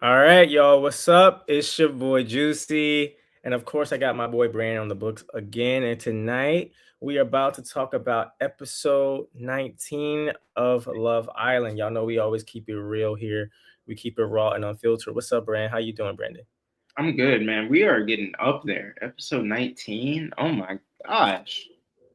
All right, y'all. What's up? It's your boy Juicy. And of course, I got my boy Brandon on the books again. And tonight we are about to talk about episode 19 of Love Island. Y'all know we always keep it real here. We keep it raw and unfiltered. What's up, Brand? How you doing, Brandon? I'm good, man. We are getting up there. Episode 19. Oh my gosh.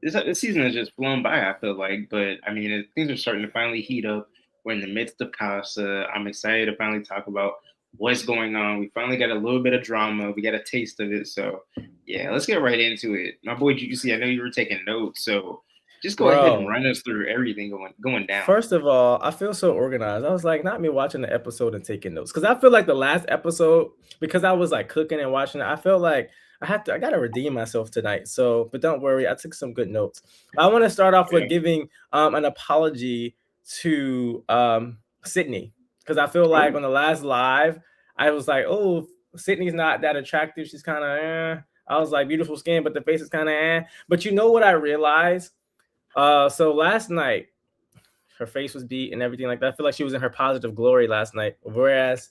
This season has just flown by, I feel like. But I mean, things are starting to finally heat up. We're in the midst of Casa. I'm excited to finally talk about what's going on. We finally got a little bit of drama. We got a taste of it. So, yeah, let's get right into it. My boy GC, I know you were taking notes. So, just go ahead and Bro, run us through everything going down. first of all, I feel so organized. I was like, not me watching the episode and taking notes. Because I feel like the last episode, because I was like cooking and watching it, I felt like I gotta redeem myself tonight. So, but don't worry, I took some good notes. I want to start off with Okay. giving an apology to Sydney. Because I feel like Oh, on the last live, I was like, oh, Sydney's not that attractive. She's kind of I was like, beautiful skin, but the face is kind of But you know what I realized? So last night her face was beat and everything like that. I feel like she was in her positive glory last night. Whereas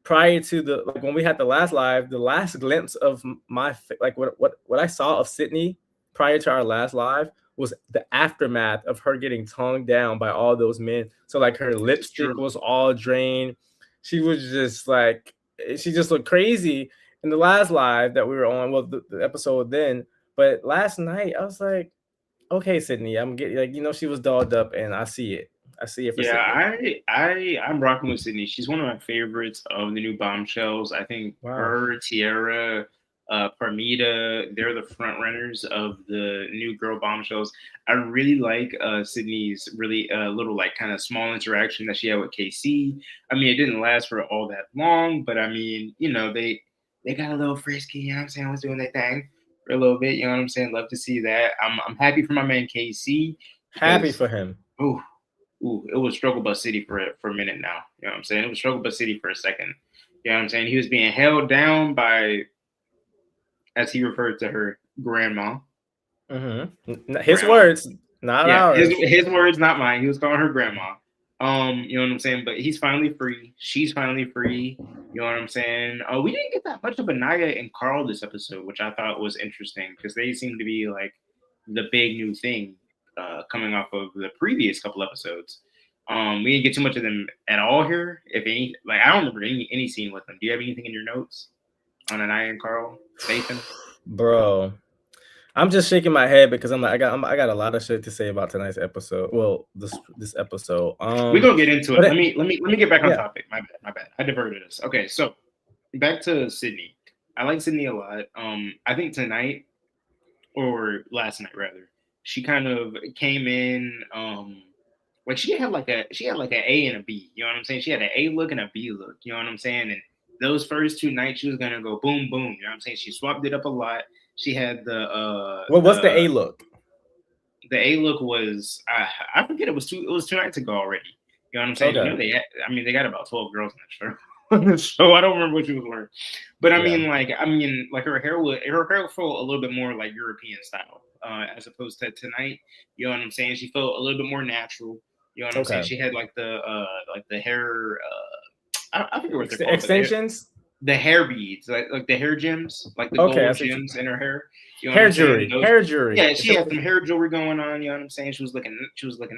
prior to the like when we had the last live, the last glimpse of my like what I saw of Sydney prior to our last live was the aftermath of her getting tongued down by all those men. So like her this is lipstick true. was all drained. She was just like she just looked crazy in the last live that we were on. Well, the episode then, but last night I was like, okay, Sydney, I'm getting like she was dolled up, and I see it. I see it for Yeah, Sydney. I'm rocking with Sydney. She's one of my favorites of the new bombshells. I think Wow. her, Tiara, Parmita, they're the front runners of the new girl bombshells. I really like Sydney's really little like kind of small interaction that she had with KC. I mean, it didn't last for all that long, but I mean, they got a little frisky. You know what I'm saying? I was doing their thing for a little bit. You know what I'm saying? Love to see that. I'm happy for my man KC Happy because. for him. Ooh, it was struggle bus city for a minute now. You know what I'm saying? It was struggle bus city for a second. You know what I'm saying? He was being held down by, as he referred to her, grandma. His Grandma. words, not Yeah, his ours. his words, not mine. He was calling her grandma. You know what I'm saying? But he's finally free. She's finally free. You know what I'm saying? We didn't get that much of Anaya and Carl this episode, which I thought was interesting because they seem to be like the big new thing coming off of the previous couple episodes. We didn't get too much of them at all here. If any, like I don't remember any scene with them. Do you have anything in your notes on Anaya and Carl, Nathan? Bro, I'm just shaking my head because I'm like I got a lot of shit to say about tonight's episode. Well, this episode. We're gonna get into it. But Let me get back on yeah, topic. My bad. I diverted us. Okay, so back to Sydney. I like Sydney a lot. I think tonight or last night rather, she kind of came in. Like she had like an A and a B. You know what I'm saying? She had an A look and a B look. You know what I'm saying? And those first two nights, she was gonna go boom boom. You know what I'm saying? She swapped it up a lot. She had what's the A look? the A look was I forget it was 2 nights ago already. You know what I'm saying? You Okay, know I mean they got about 12 girls in that show. So I don't remember what she was wearing. But yeah, I mean like her hair felt a little bit more like European style, as opposed to tonight. You know what I'm saying? She felt a little bit more natural. You know what I'm saying? okay. She had like the hair I forget what they're called, but Extensions. the hair beads, like the hair gems, like the Okay, I gold see. gems in her hair. You know what Hair I'm saying? jewelry. Those, Hair jewelry. yeah, Is she that had what? some hair jewelry going on. You know what I'm saying? She was looking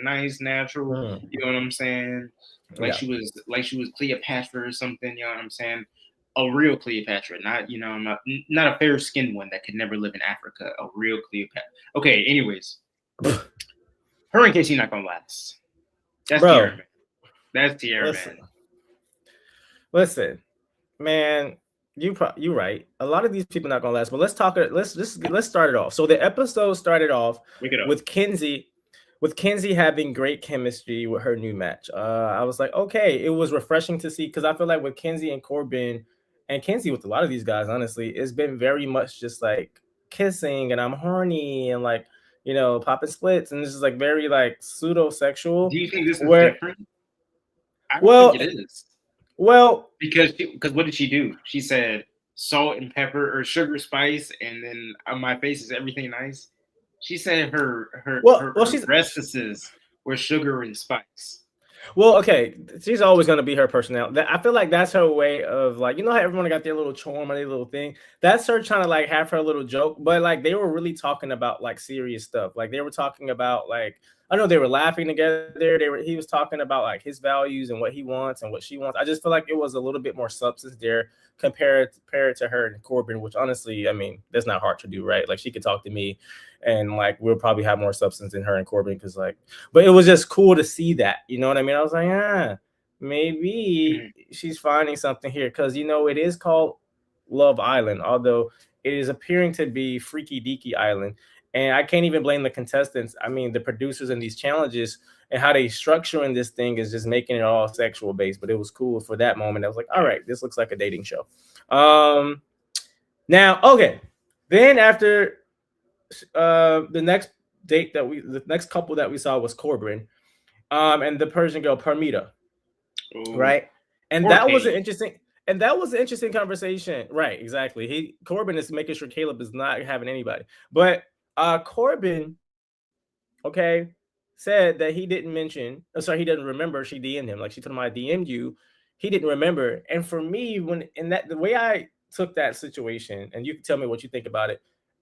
nice, natural. Mhm. You know what I'm saying? Yeah. Like she was Cleopatra or something. You know what I'm saying? A real Cleopatra, not not a fair skinned one that could never live in Africa. A real Cleopatra. Okay. Anyways, her and Casey not gonna last. That's Tierra Bro, man. That's Tierra listen, man. listen. Man, you right. A lot of these people not gonna last. But let's talk. Let's start it off. So the episode started off Wake it up. with Kenzie having great chemistry with her new match. I was like, okay, it was refreshing to see because I feel like with Kenzie and Corbin, and Kenzie with a lot of these guys, honestly, it's been very much just like kissing and I'm horny and like popping splits and this is like very like pseudo Do sexual. you think this is Where different? I don't think well, it is. well, Because what did she do? She said salt and pepper or sugar spice, and then on my face is everything nice. She said her well, her she's breastises were sugar and spice. Well, okay, she's always gonna be her personality. I feel like that's her way of like, you know how everyone got their little charm or their little thing. That's her trying to like have her little joke, but like they were really talking about like serious stuff. Like they were talking about like I know they were laughing together. He was talking about like his values and what he wants and what she wants. I just feel like it was a little bit more substance there compared to her and Corbin, which honestly, I mean, that's not hard to do, right? Like she could talk to me and like we'll probably have more substance than her and Corbin because like but it was just cool to see that. You know what I mean? I was like, maybe Mhm. she's finding something here because you know it is called Love Island, although it is appearing to be Freaky Deaky Island. And I can't even blame the contestants. I mean, the producers in these challenges and how they structuring this thing is just making it all sexual based. But it was cool for that moment. I was like, all right, this looks like a dating show. Um, Now, okay, then after the next the next couple that we saw was Corbin, and the Persian girl Parmita, Oh, right? And poor that was an Kate. interesting and that was an interesting conversation, right? Exactly. He Corbin is making sure Caleb is not having anybody, but Corbin, okay, said that he didn't mention. Oh, sorry, he didn't remember. She DM'd him, like she told him I DM'd you. He didn't remember, and for me, when in that the way I took that situation, and you can tell me what you think about it.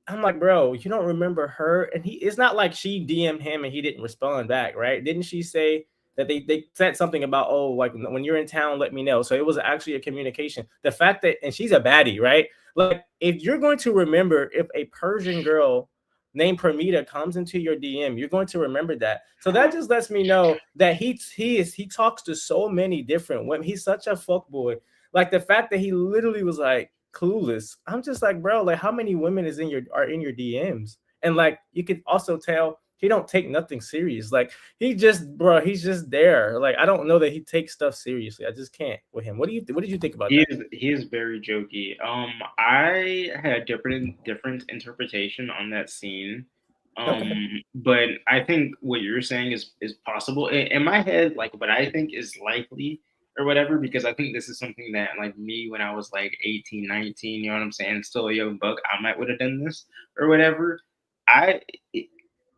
I'm like, bro, you don't remember her, and he. It's not like she DM'd him and he didn't respond back, right? Didn't she say that they said something about like when you're in town, let me know. So it was actually a communication. The fact that and she's a baddie, right? Like if you're going to remember if a Persian girl named Permita comes into your DM, you're going to remember that. So that just lets me know that he talks to so many different women. He's such a fuck boy. Like the fact that he literally was like clueless. I'm just like, bro, like how many women are in your DMs? And like you could also tell he don't take nothing serious. Like he just, bro, he's just there. Like I don't know that he takes stuff seriously. I just can't with him. What did you think about that? He is very jokey. I had different interpretation on that scene. Okay. But I think what you're saying is possible in my head. Like what I think is likely or whatever, because I think this is something that like me when I was like 18, 19, you know what I'm saying, still a young buck, I might would have done this or whatever. I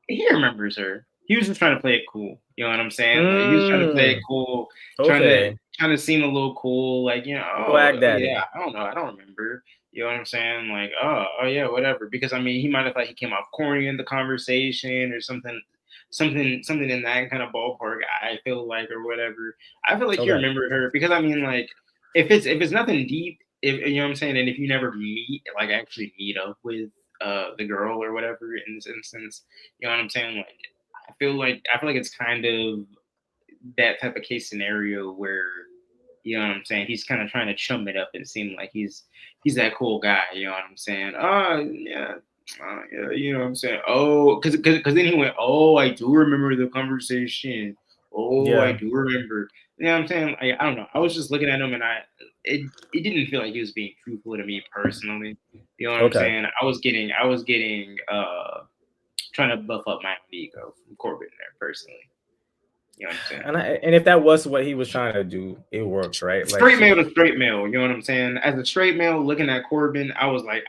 he remembers her. He was just trying to play it cool. You know what I'm saying? Like he was trying to play it Mm, cool, trying to okay. trying to seem a little cool. Like Swag oh yeah, daddy. I don't know, I don't remember. You know what I'm saying? Like oh yeah, whatever. Because I mean, he might have thought he came off corny in the conversation or something in that kind of ballpark. I feel like or whatever. I feel like he Okay. remembered her because I mean, like if it's nothing deep, if you know what I'm saying, and if you never meet like actually meet up with the girl or whatever in this instance, you know what I'm saying? Like I feel like it's kind of that type of case scenario where you know what I'm saying. He's kind of trying to chum it up and seem like he's that cool guy. You know what I'm saying? Oh yeah. Yeah, you know what I'm saying? Oh, because then he went, oh, I do remember the conversation. Oh, I Yeah. do remember. You know what I'm saying? I don't know. I was just looking at him and it didn't feel like he was being truthful to me personally. You know what I'm Okay. saying? I was getting trying to buff up my own ego from Corbin there personally. You know what I'm saying? And if that was what he was trying to do, it worked, right? Like Straight male she to straight male. You know what I'm saying? As a straight male looking at Corbin, I was like,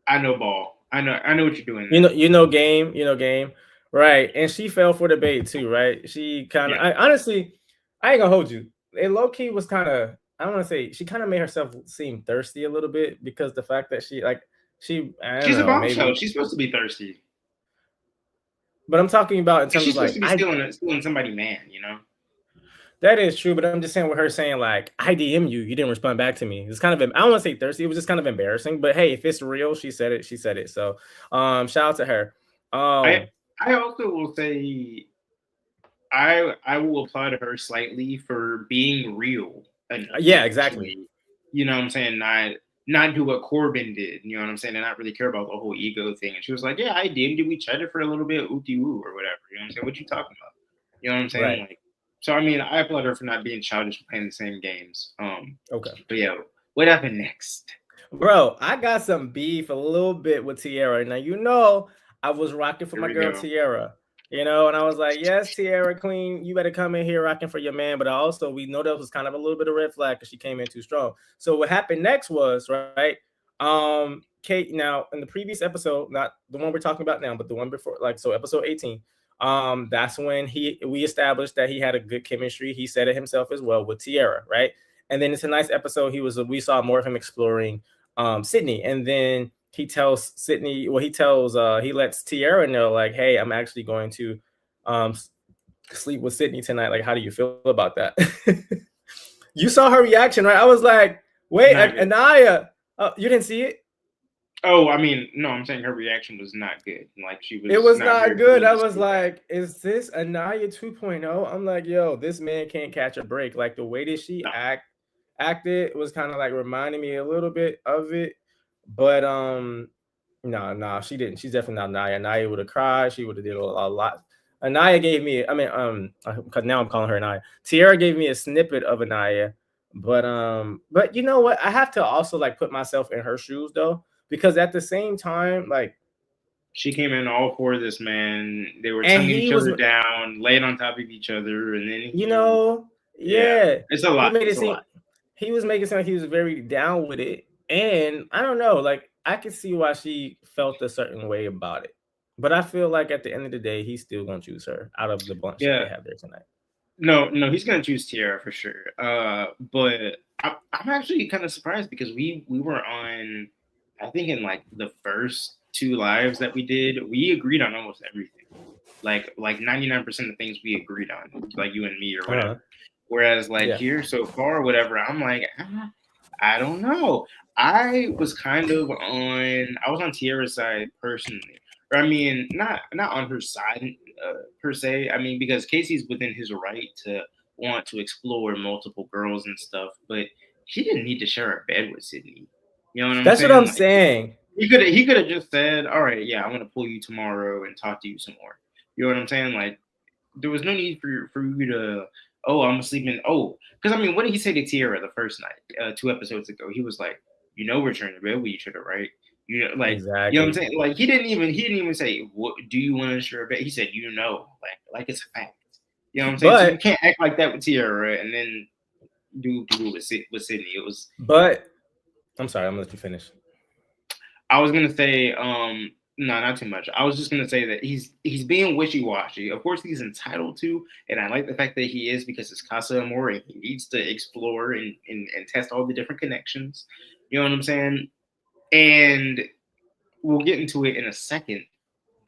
I know ball. I know what you're doing there. you know game, right? And she fell for the bait too, right? She kind of, Yeah, I honestly, I ain't gonna hold you. It low key was kind of, I don't want to say she kind of made herself seem thirsty a little bit because the fact that I don't she's a know, bombshell. maybe, She's supposed to be thirsty. but I'm talking about in terms She's of supposed like to be stealing somebody man. You know. that is true, but I'm just saying with her saying like I DM you, you didn't respond back to me. It's kind of I don't want to say thirsty. It was just kind of embarrassing. But hey, if it's real, she said it. She said it. So, shout out to her. I Um, I also will say I will applaud her slightly for being real enough yeah, to exactly. me. You know what I'm saying? Not do what Corbin did. You know what I'm saying? And not really care about the whole ego thing. And she was like, "Yeah, I did. Did we chatted for a little bit, oopty woo or whatever?" You know what I'm saying? What you talking about? You know what I'm saying? Right. Like, so I mean, I applaud her for not being childish and playing the same games. Okay. But yeah, what happened next? Bro, I got some beef a little bit with Tierra. Now you know I was rocking for Here my we girl go. Tierra. You know, and I was like, yes, Tierra Queen, you better come in here rocking for your man. But I also we know that was kind of a little bit of red flag because she came in too strong. So what happened next was right. Kate. Now in the previous episode, not the one we're talking about now, but the one before, like so, episode 18. That's when we established that he had a good chemistry. He said it himself as well with Tierra, right? And then it's a nice episode. We saw more of him exploring Sydney, and then he tells Sydney, well, he lets Tierra know, like, hey, I'm actually going to um sleep with Sydney tonight. Like, how do you feel about that? You saw her reaction, right? I was like, wait, Anaya, you didn't see it? Oh, I mean, no, I'm saying her reaction was not good. Like, she was It was not not very good. I pleased was with that. like, is this Anaya 2.0? I'm like, yo, this man can't catch a break. Like, the way that she No. acted was kind of like reminding me a little bit of it. But no, she didn't. She's definitely not Anaya. Anaya would have cried. She would have did a lot. Anaya gave me, because now I'm calling her Anaya. Tierra gave me a snippet of Anaya, but you know what? I have to also like put myself in her shoes though, because at the same time, like, she came in all for this man. They were and tonguing he each was, other down, laying on top of each other, and then you know, yeah, yeah, it's a he lot. made it It's a seem lot. he was making it sound like he was very down with it, and I don't know, like I could see why she felt a certain way about it, but I feel like at the end of the day, he's still gonna choose her out of the bunch that Yeah, they have there tonight. no, he's gonna choose Tierra for sure. But I'm actually kind of surprised because we were on, I think in like the first two lives that we did, we agreed on almost everything. Like 99% of things we agreed on, like you and me or Uh-huh. whatever. Whereas like Yeah. here so far, whatever, I'm like, I don't know. I was kind of I was on Tierra's side personally. Or I mean, not on her side per se. I mean, because Casey's within his right to want to explore multiple girls and stuff, but he didn't need to share a bed with Sydney. You know what I'm That's what saying? I'm Like saying. he could have just said, "All right, yeah, I'm gonna pull you tomorrow and talk to you some more." You know what I'm saying? Like there was no need for you to, oh, I'm sleeping. Oh, because I mean, what did he say to Tierra the first night, 2 episodes ago? He was like, we're sharing a bed with each other, right? Like, you know what I'm Exactly. saying? Like he didn't even say, what do you want to share a bed? He said, like it's a fact. You know what I'm saying? So you But can't act like that with Tierra and then do it with Sydney. It was but I'm sorry, I'm gonna let you finish. I was gonna say, no, not too much. I was just gonna say that he's being wishy washy. Of course, he's entitled to, and I like the fact that he is because it's Casa Amor and he needs to explore and test all the different connections. You know what I'm saying? And we'll get into it in a second.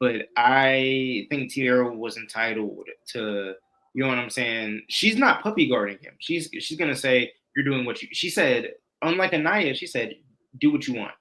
But I think Tierra was entitled to. You know what I'm saying? She's not puppy guarding him. She's gonna say, "You're doing what you." She said, unlike Anaya, she said, "Do what you want."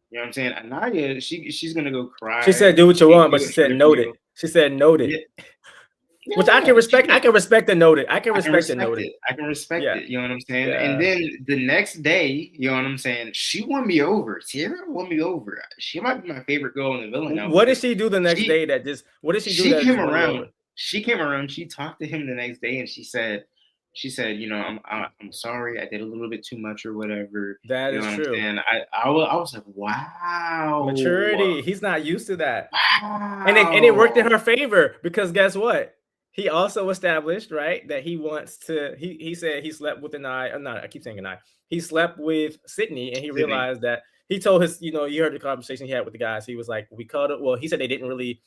You know what I'm saying? Anaya, she's gonna go She cry. said do what you She's want, gonna but go she said strip noted. you. She said noted. Yeah, Which I can yeah. respect. I can respect the noted. I can I can respect the respect noted. it. I can respect Yeah. it. You know what I'm saying? And Yeah. then the next day, you know what I'm saying? She won me over. Tierra won me over. She might be my favorite girl in the villain now What did because she do the next she day that just what did she do she that came just won you around. over? She came around. She talked to him the next day, and she said, I'm sorry, I did a little bit too much or whatever. That You know is what I'm true. saying? I was like, wow, Maturity. He's not used to that. And it worked in wow. her favor because guess what? He also established, right, that he wants to. He said he slept with an eye. I'm not. I keep saying an eye. He slept with Sydney, and he Sydney. realized that he told his. You heard the conversation he had with the guys. He was like, "We cuddled." Well, he said they didn't really.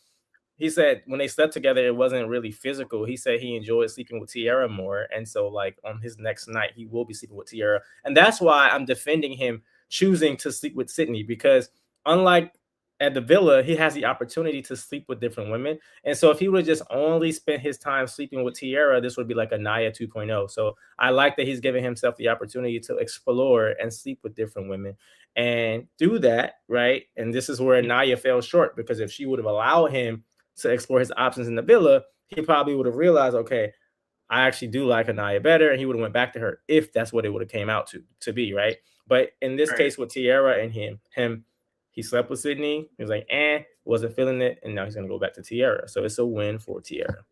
He said when they slept together, it wasn't really physical. He said he enjoyed sleeping with Tierra more, and so like on his next night, he will be sleeping with Tierra, and that's why I'm defending him choosing to sleep with Sydney because unlike at the villa, he has the opportunity to sleep with different women. And so if he would just only spend his time sleeping with Tierra, this would be like a Naya 2.0. So I like that he's giving himself the opportunity to explore and sleep with different women and do that, right? And this is where Naya fell short because if she would have allowed him to explore his options in the villa, he probably would have realized, okay, I actually do like Anaya better, and he would have went back to her if that's what it would have came out to be, right? But in this Right. case with Tierra and him, he slept with Sydney. He was like, wasn't feeling it, and now he's gonna go back to Tierra. So it's a win for Tierra.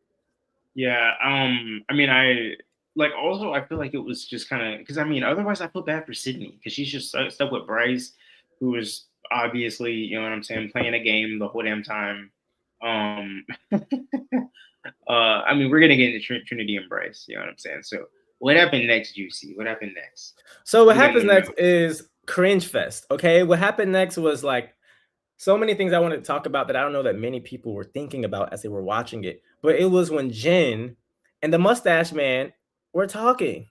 Yeah. I mean, I like also I feel like it was just kind of because I mean, otherwise I feel bad for Sydney because she's just stuck with Bryce, who was obviously, you know what I'm saying, playing a game the whole damn time. Um, I mean, we're gonna get into Trinity and Bryce. You know what I'm saying? So, what happened next, Juicy? What happened next? So what We got happens no next notes. is cringe fest. Okay, what happened next was like so many things I wanted to talk about that I don't know that many people were thinking about as they were watching it. But it was when Jen and the mustache man were talking.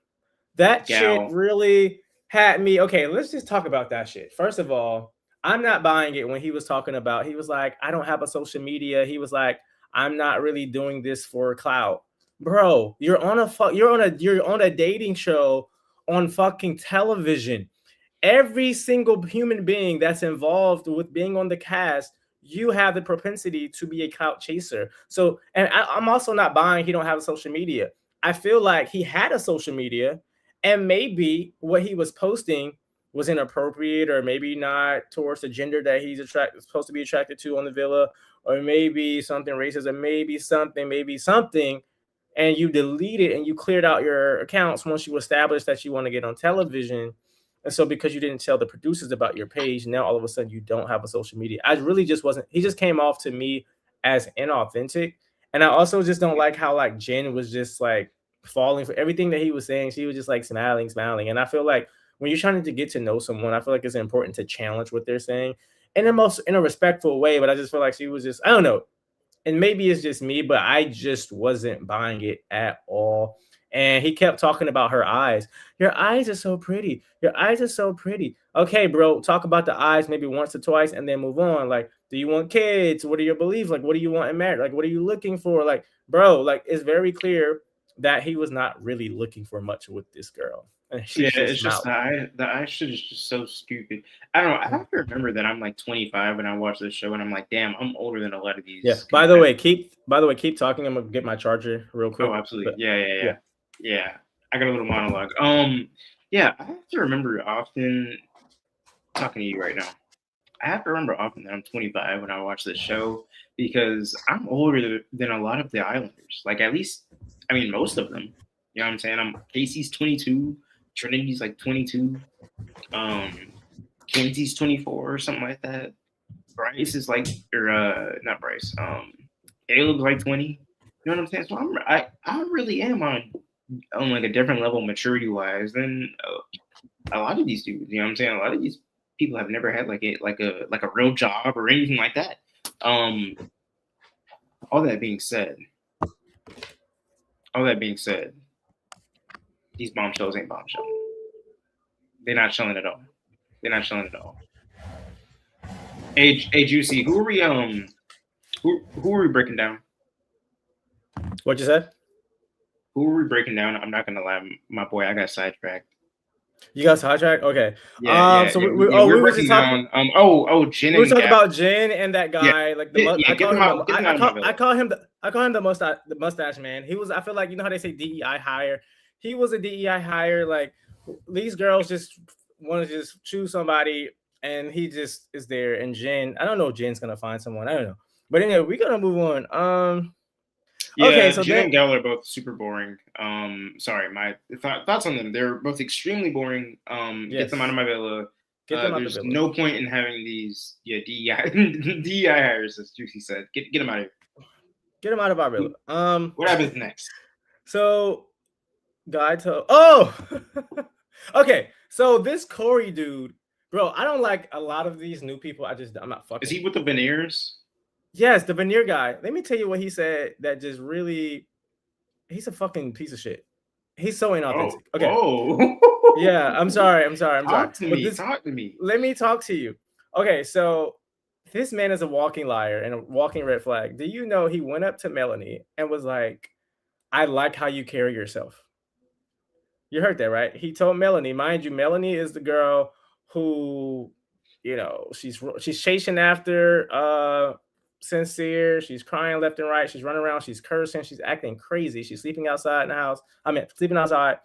That shit Gal. really had me. Okay, let's just talk about that shit. First of all, I'm not buying it when he was talking about, he was like, I don't have a social media. He was like, I'm not really doing this for clout. Bro, you're on a dating show on fucking television. Every single human being that's involved with being on the cast, you have the propensity to be a clout chaser. So, and I'm also not buying he don't have a social media. I feel like he had a social media, and maybe what he was posting was inappropriate, or maybe not towards the gender that he's supposed to be attracted to on the villa, or maybe something racist, or maybe something, and you deleted and you cleared out your accounts once you established that you want to get on television. And so because you didn't tell the producers about your page, now all of a sudden you don't have a social media. I really just wasn't, he just came off to me as inauthentic. And I also just don't like how like Jen was just like falling for everything that he was saying. She was just like smiling. And I feel like when you're trying to get to know someone, I feel like it's important to challenge what they're saying in a respectful way. But I just feel like she was just, I don't know, and maybe it's just me, but I just wasn't buying it at all. And he kept talking about her eyes. Your eyes are so pretty. Your eyes are so pretty. Okay, bro, talk about the eyes maybe once or twice and then move on. Like, do you want kids? What are your beliefs? Like, what do you want in marriage? Like, what are you looking for? Like, bro, like, it's very clear that he was not really looking for much with this girl. And Yeah, she's just it's just mouth. the eye shit is just so stupid. I don't know. I have to remember that I'm like 25 when I watch this show, and I'm like, damn, I'm older than a lot of Yeah. these By the contestants. way, keep talking. I'm gonna get my charger real Oh, quick. absolutely. But Yeah, yeah, yeah. yeah, yeah. I got a little monologue. Yeah, I have to remember often talking to you right now. I have to remember often that I'm 25 when I watch this show because I'm older than a lot of the Islanders. Like at least, I mean, most of them. You know what I'm saying? I'm Casey's 22, Trinity's like 22, um, Kenzie's 24 or something like that. Bryce is like, or not Bryce. Caleb's like 20. You know what I'm saying? So I really am on like a different level maturity wise than a lot of these dudes. You know what I'm saying? A lot of these people have never had like a real job or anything like that. Um, all that being said, all that being said, these bombshells ain't bombshells. They're not chilling at all. They're not chilling at all. Hey, Juicy, who are we breaking down? What you said? Who are we breaking down? I'm not gonna lie, my boy, I got sidetracked. You got sidetracked? Okay. Yeah, yeah, So yeah, we we're were just breaking talking. down. Oh, Jen We were and talking Gab. about Jen and that Yeah, guy. Like yeah. I Get call them him out. Get them out of my villa. I call him the mustache man. He was. I feel like you know how they say DEI hire. He was a DEI hire. Like these girls just want to just choose somebody, and he just is there. And Jen, I don't know if Jen's gonna find someone. I don't know. But anyway, we're gonna move on. Okay, Yeah, so Jen then and Gal are both super boring. Sorry, my thoughts on them. They're both extremely boring. Get them out of yes, my villa. get them out the There's villa. no point in having these DEI DEI hires, as Juicy said. Get them out of Get them out of our villa. here. What happens next? So guy to oh okay, so this Corey dude, bro, I don't like a lot of these new people. I'm not Is fucking. he with the veneers? Yes, the veneer guy. Let me tell you what he said that just really, he's a fucking piece of shit. He's so Oh, inauthentic. Okay. whoa! Yeah, I'm sorry. Talk to But me. this, Talk to me. let me talk to you. Okay, so this man is a walking liar and a walking red flag. Do you know he went up to Melanie and was like, I like how you carry yourself. You heard that, right? He told Melanie, mind you, Melanie is the girl who, you know, she's chasing after Sincere. She's crying left and right. She's running around. She's cursing. She's acting crazy. She's sleeping outside in the house. I mean, sleeping outside.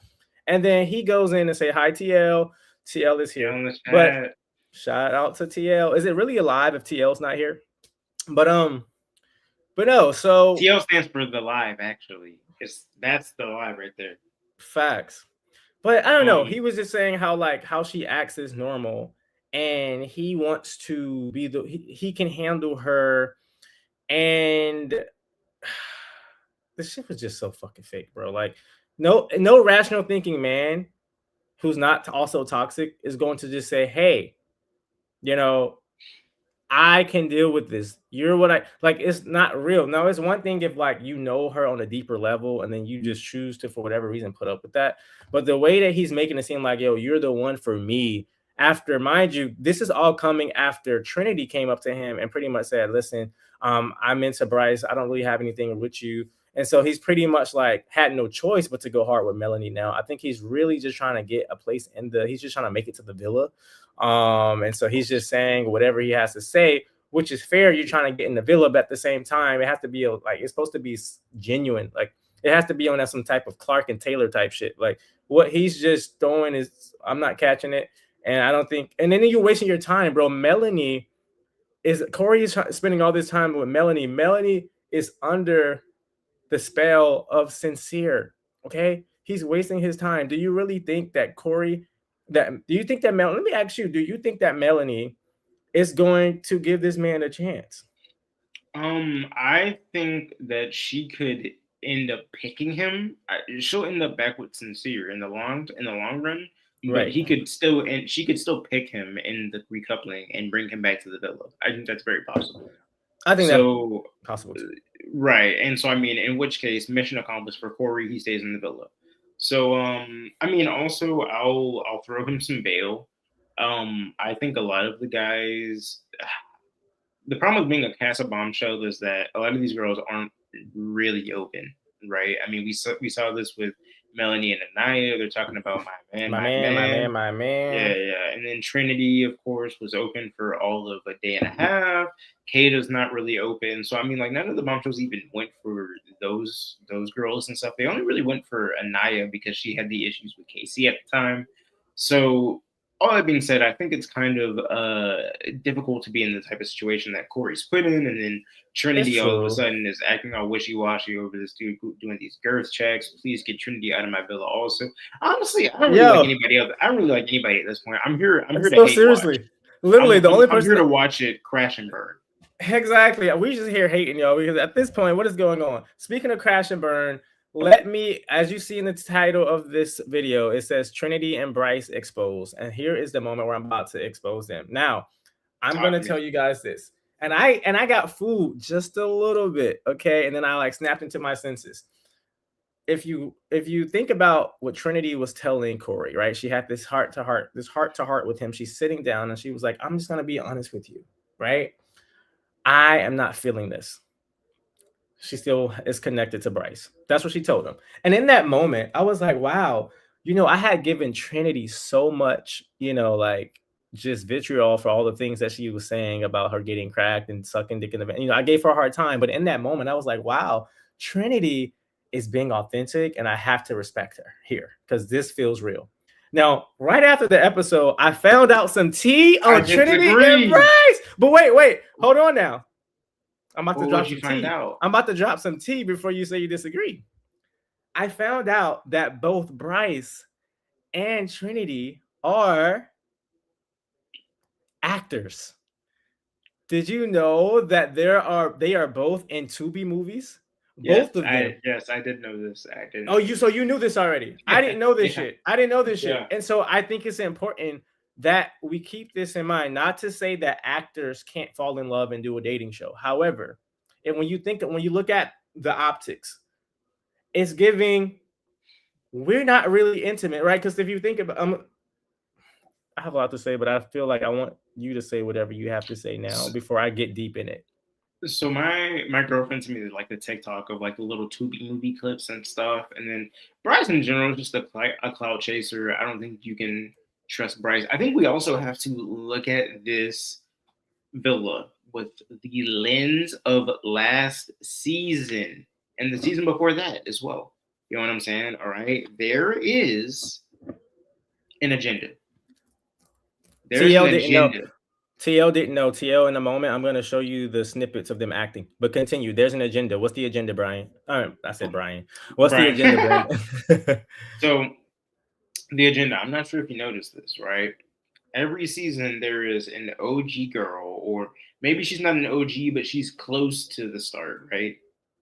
And then he goes in and say, "Hi, TL. TL is Get here." on the But chat. shout out to TL. Is it really alive if TL's not here? But but no. So TL stands for the live. Actually, that's the live right there. facts. But I don't know. Um, He was just saying how like how she acts is normal, and he wants to be he can handle her, and this shit was just so fucking fake, bro. Like no rational thinking man who's not also toxic is going to just say, hey, you know, I can deal with this. You're what I like. It's not real. No, it's one thing if like you know her on a deeper level and then you just choose to, for whatever reason, put up with that. But the way that he's making it seem like, yo, you're the one for me. After, mind you, this is all coming after Trinity came up to him and pretty much said, listen, I'm into Bryce. I don't really have anything with you. And so he's pretty much like had no choice but to go hard with Melanie now. I think he's really just trying to get a place in he's just trying to make it to the villa. And so he's just saying whatever he has to say, which is fair. You're trying to get in the villa, but at the same time, it has to be like it's supposed to be genuine. Like it has to be on that some type of Clark and Taylor type shit. Like what he's just throwing is I'm not catching it, and I don't think. And then you're wasting your time, bro. Melanie is Corey is spending all this time with Melanie. Melanie is under the spell of sincere. Okay, he's wasting his time. Do you really think that Corey? Do you think that Let me ask you. Do you think that Melanie is going to give this man a chance? I think that she could end up picking him. She'll end up back with Sincere in the long run, but Right. he could still and she could still pick him in the recoupling and bring him back to the villa. I think that's very possible. I think that's So, possible too. right, and so I mean, in which case, mission accomplished for Corey. He stays in the villa. So, I mean, also I'll throw him some bail. I think a lot of the guys the problem with being a Casa bombshell is that a lot of these girls aren't really open, right? I mean, we saw this with Melanie and Anaya. They're talking about my man, My my man, my man, man. my Yeah, man. yeah. And then Trinity, of course, was open for all of a day and a half. Kata's not really open. So I mean, like none of the bombshells even went for those girls and stuff. They only really went for Anaya because she had the issues with Casey at the time. So all that being said, I think it's kind of difficult to be in the type of situation that Corey's put in, and then It's Trinity all of a true. sudden is acting all wishy washy over this dude doing these girth checks. Please get Trinity out of my villa. Also, honestly, I don't really like Yo, anybody else. I don't really like anybody at this point. I'm here. I'm here to so hate watch. seriously, literally I'm the I'm, only I'm person here to that watch it crash and burn. exactly we just here hating y'all because at this point, what is going on? Speaking of crash and burn, let me, as you see in the title of this video, it says Trinity and Bryce exposed, and here is the moment where I'm about to expose them. Now, I'm Talk gonna to me. tell you guys this, and I got fooled just a little bit, okay, and then I like snapped into my senses. If you think about what Trinity was telling Corey, right? She had this heart to heart with him. She's sitting down and she was like, "I'm just gonna be honest with you, right? I am not feeling this." She still is connected to Bryce. That's what she told him. And in that moment, I was like, wow, I had given Trinity so much, like just vitriol for all the things that she was saying about her getting cracked and sucking dick in the I gave her a hard time. But in that moment, I was like, wow, Trinity is being authentic and I have to respect her here because this feels real. Now, right after the episode, I found out some tea I on Trinity and disagree. Bryce. But wait, hold on now. I'm about to What drop would you some find tea. out? I'm about to drop some tea before you say you disagree. I found out that both Bryce and Trinity are actors. Did you know that they are both in Tubi movies? Yes, Both of I them. yes I did know this. I didn't Oh, know you this. so you knew this already. I didn't know this Yeah, shit. I didn't know this shit. yeah. And so I think it's important that we keep this in mind. Not to say that actors can't fall in love and do a dating show. However, and when you look at the optics, it's giving we're not really intimate, right? Because if you think about, I have a lot to say, but I feel like I want you to say whatever you have to say now before I get deep in it. So my girlfriend sent me like the TikTok of like the little Tubi movie clips and stuff, and then Bryce in general is just a cloud chaser. I don't think you can trust Bryce. I think we also have to look at this villa with the lens of last season and the season before that as well. You know what I'm saying? All right, there is an agenda. There's an TL didn't know. agenda. TL didn't know. TL in a moment, I'm going to show you the snippets of them acting. But continue. There's an agenda. What's the agenda, Brian? I said Brian. What's the Brian. agenda, Brandon? So the agenda. I'm not sure if you noticed this, right? Every season there is an OG girl, or maybe she's not an OG, but she's close to the start, right?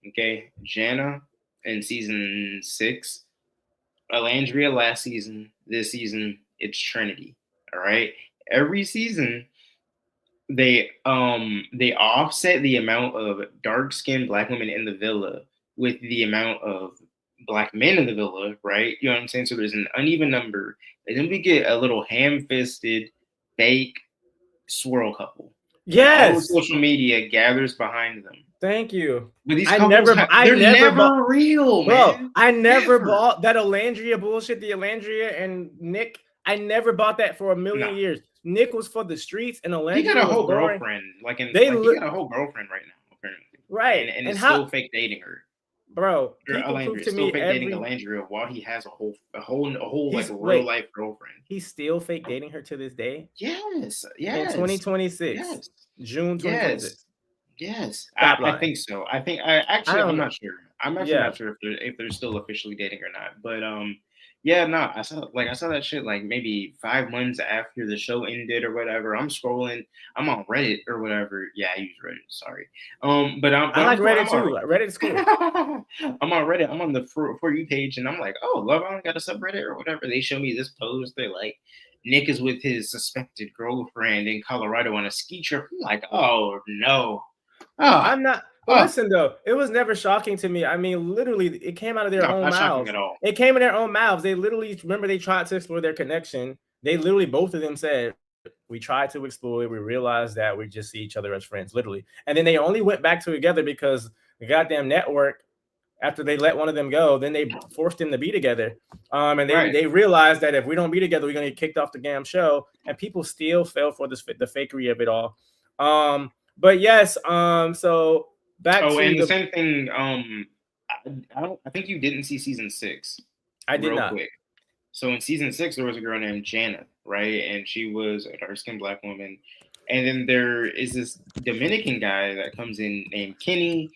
Okay, Jana in season 6, Alandria last season. This season it's Trinity. All right. Every season they offset the amount of dark-skinned black women in the villa with the amount of black men in the villa, right? You know what I'm saying? So there's an uneven number, and then we get a little ham-fisted, fake swirl couple, and all of Yes. social media gathers behind them. Thank you. But these I couples, never, I they're never bought, never real, bro. man. I never Never. bought that Alandria bullshit. The Alandria and Nick. I never bought that for a million No. years. Nick was for the streets, and He got a Alandria was whole boring. girlfriend, like he They got a whole girlfriend right now, apparently, right, and and is how, still fake dating her. bro? Or People prove Alandria to still me fake dating every. Alandria while he has a whole like He's real wait. life girlfriend. He's still fake dating her to this day. Yes, In yes, 2026, yes, June yes, 2026. yes. Stop I lying. think so. I think I I'm don't know. not sure. I'm actually Yeah, not sure if they're still officially dating or not. But yeah, no. I saw that shit like maybe 5 months after the show ended or whatever. I'm scrolling. I'm on Reddit or whatever. Yeah, I use Reddit. Sorry. I like Reddit I'm on too. Reddit is cool. I'm on Reddit. I'm on the for you page, and I'm like, oh, Love Island got a subreddit or whatever. They show me this post. They're like, Nick is with his suspected girlfriend in Colorado on a ski trip. I'm like, oh no. Oh, I'm not. But oh, listen though, it was never shocking to me. I mean, literally, it came out of their no, own not shocking mouths. at all. It came in their own mouths. They literally remember they tried to explore their connection. They literally both of them said, "We tried to explore it. We realized that we just see each other as friends, literally." And then they only went back together because the goddamn network, after they let one of them go, then they forced them to be together. And Right. they realized that if we don't be together, we're gonna get kicked off the damn show. And people still fell for the fakery of it all. But yes, so back Oh, to and the the. same thing. I think you didn't see season 6, I did real not. quick. So in season 6, there was a girl named Jana, right? And she was a dark skinned black woman. And then there is this Dominican guy that comes in named Kenny.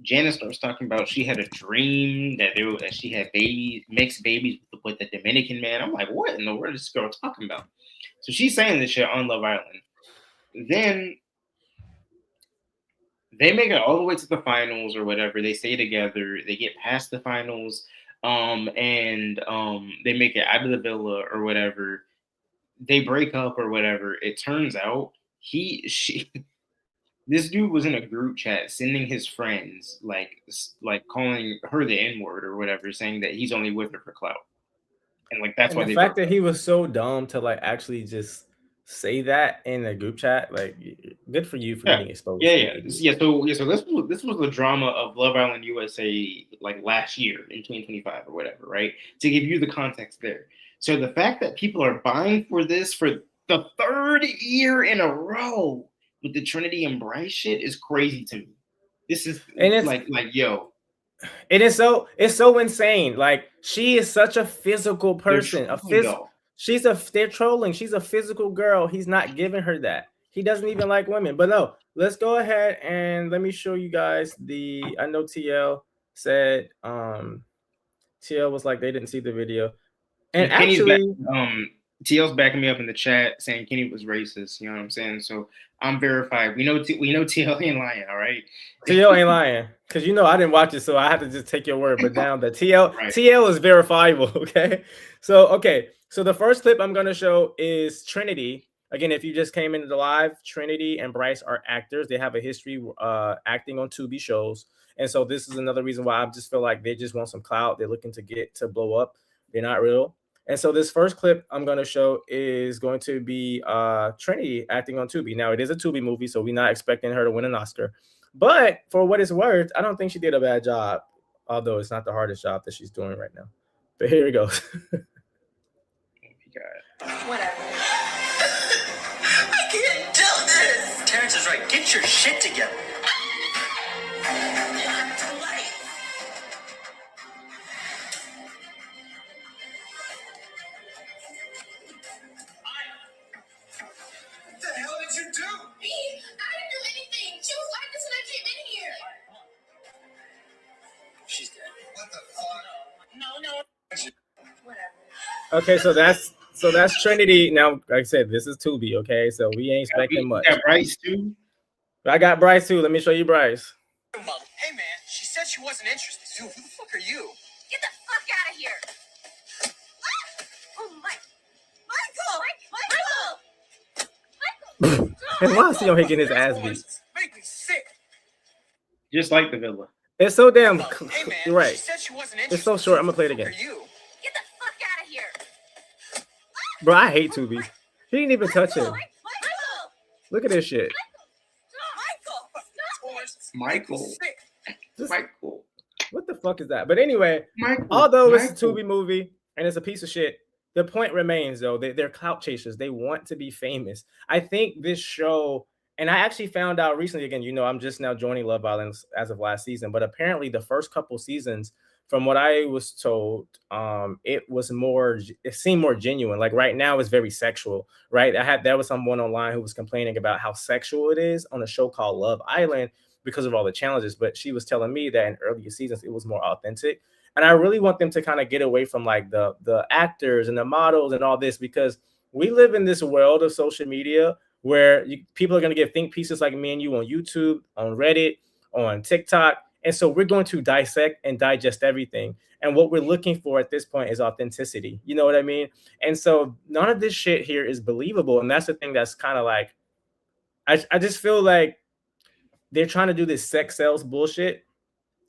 Jana starts talking about she had a dream that she had babies, mixed babies with the Dominican man. I'm like, what in the world is this girl talking about? So she's saying this shit on Love Island. Then they make it all the way to the finals or whatever. They stay together. They get past the finals, and they make it out of the villa or whatever. They break up or whatever. It turns out she this dude was in a group chat sending his friends like calling her the N word or whatever, saying that he's only with her for clout, and like that's And why the they fact broke that up. he was so dumb to like actually just say that in a group chat, like, good for you for Yeah, getting yeah, exposed, you yeah, idiot. So this was the drama of Love Island USA like last year in 2025 or whatever, right? To give you the context there. So the fact that people are buying for this for the third year in a row with the Trinity and Bryce shit is crazy to me. This is And like yo, it's so insane. Like, she is such a physical they're person. trolling y'all. They're trolling. She's a physical girl. He's not giving her that. He doesn't even like women. But no, let's go ahead and let me show you guys I know TL said TL was like they didn't see the video. And And Kenny's back. actually, TL's backing me up in the chat saying Kenny was racist. You know what I'm saying? So I'm verified. We know TL ain't lying. All right. TL ain't lying, because I didn't watch it, so I have to just take your word. But now the TL Right. TL is verifiable. Okay. So the first clip I'm gonna show is Trinity. Again, if you just came into the live, Trinity and Bryce are actors. They have a history acting on Tubi shows, and so this is another reason why I just feel like they just want some clout. They're looking to get to blow up. They're not real. And so this first clip I'm going to show is going to be Trinity acting on Tubi. Now, it is a Tubi movie, so we're not expecting her to win an Oscar. But for what it's worth, I don't think she did a bad job, although it's not the hardest job that she's doing right now. But here it goes. Whatever. I can't do this. Terrence is right. Get your shit together. What the hell did you do? Me? I didn't do anything. She was like this when I came in here. She's dead. What the fuck? No. Whatever. Okay, so that's Trinity. Now, like I said, this is Tubi. Okay, so we ain't expecting much. Got Bryce too. I got Bryce too. Let me show you Bryce. Hey man, she said she wasn't interested. Dude, who the fuck are you? Get the fuck out of here! Ah! Oh my, Michael! And why is he on here getting his ass beat? Make me sick. Just like the villa. It's so damn. Hey man, You're right. she said she wasn't It's so interested. short. I'm gonna play it Who again. are you? Get the fuck out of here. Bro, I hate Tubi. He didn't even touch him. Michael! Look at this shit. Michael. Sick. Just, Michael. what the fuck is that? But anyway, Michael. although it's a Michael. Tubi movie and it's a piece of shit, the point remains though. They're clout chasers. They want to be famous. I think this show, and I actually found out recently, again, you know, I'm just now joining Love Island as of last season, but apparently the first couple seasons, from what I was told, it seemed more genuine. Like right now it's very sexual, right? There was someone online who was complaining about how sexual it is on a show called Love Island because of all the challenges, but she was telling me that in earlier seasons it was more authentic. And I really want them to kind of get away from like the actors and the models and all this, because we live in this world of social media where people are going to give think pieces like me and you on YouTube, on Reddit, on TikTok. And so we're going to dissect and digest everything. And what we're looking for at this point is authenticity. You know what I mean? And so none of this shit here is believable. And that's the thing that's kind of like, I just feel like they're trying to do this sex sales bullshit.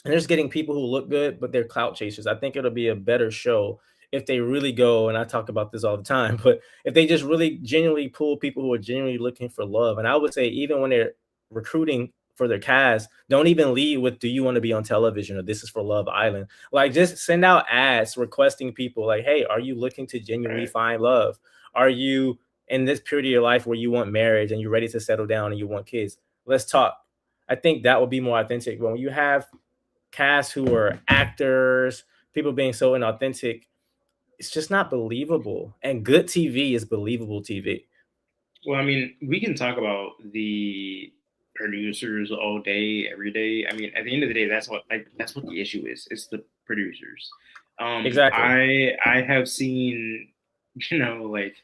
And they're just getting people who look good, but they're clout chasers. I think it'll be a better show if they really go, and I talk about this all the time, but if they just really genuinely pull people who are genuinely looking for love. And I would say even when they're recruiting for their cast, don't even lead with, do you want to be on television, or this is for Love Island? Like, just send out ads requesting people like, hey, are you looking to genuinely find love? Are you in this period of your life where you want marriage and you're ready to settle down and you want kids? Let's talk. I think that would be more authentic. But when you have cast who are actors, people being so inauthentic, it's just not believable. And good TV is believable TV. Well, I mean, we can talk about the producers all day, every day. I mean, at the end of the day, that's what the issue is. It's the producers. Exactly. I have seen, like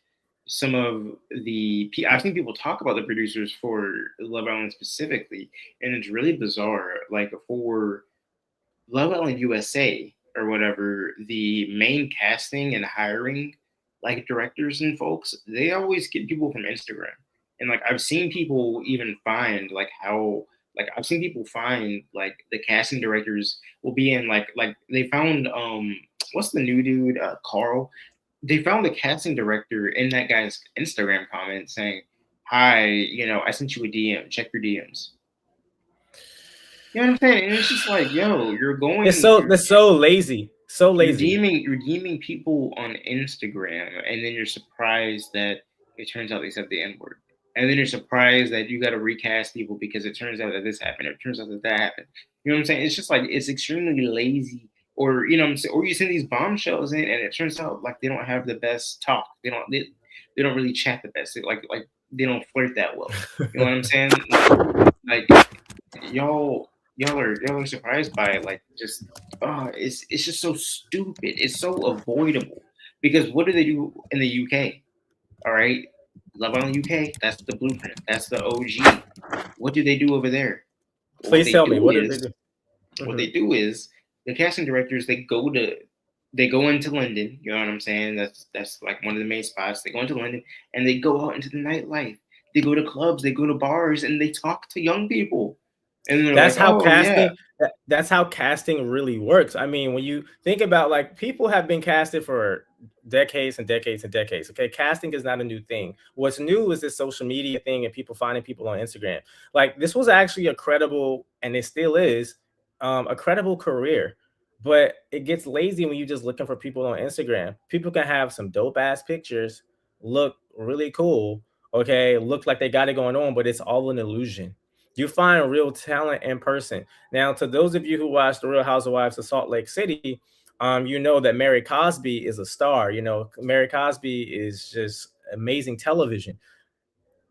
some of I've seen people talk about the producers for Love Island specifically, and it's really bizarre. Like for Love Island USA or whatever, the main casting and hiring like directors and folks, they always get people from Instagram. And like I've seen people even find I've seen people find like the casting directors will be in like they found what's the new dude, Carl. They found the casting director in that guy's Instagram comment saying, "Hi, I sent you a DM. Check your DMs." You know what I'm saying? And it's just like, yo, you're going. It's so lazy. So lazy. You're DMing people on Instagram, and then you're surprised that it turns out they said the N-word. And then you're surprised that you got to recast people because it turns out that this happened, or it turns out that that happened. You know what I'm saying? It's just like, it's extremely lazy. Or, you know what I'm saying? Or you send these bombshells in, and it turns out like they don't have the best talk. They don't really chat the best. Like they don't flirt that well. You know what I'm saying? Like y'all are surprised by it. Like just it's just so stupid. It's so avoidable. Because what do they do in the UK? All right, Love Island UK. That's the blueprint. That's the OG. What do they do over there? Please tell me. What do they do? What they do is the casting directors, they go into London. You know what I'm saying? That's like one of the main spots. They go into London and they go out into the nightlife. They go to clubs. They go to bars and they talk to young people. And that's like, how casting. Yeah. That's how casting really works. I mean, when you think about like people have been casted for decades and decades and decades. Okay, casting is not a new thing. What's new is this social media thing and people finding people on Instagram. Like this was actually a credible, and it still is, a credible career. But it gets lazy when you're just looking for people on Instagram. People can have some dope ass pictures, look really cool, okay, look like they got it going on, but it's all an illusion. You find real talent in person. Now, to those of you who watch The Real Housewives of Salt Lake City, you know that Mary Cosby is a star. You know, Mary Cosby is just amazing television.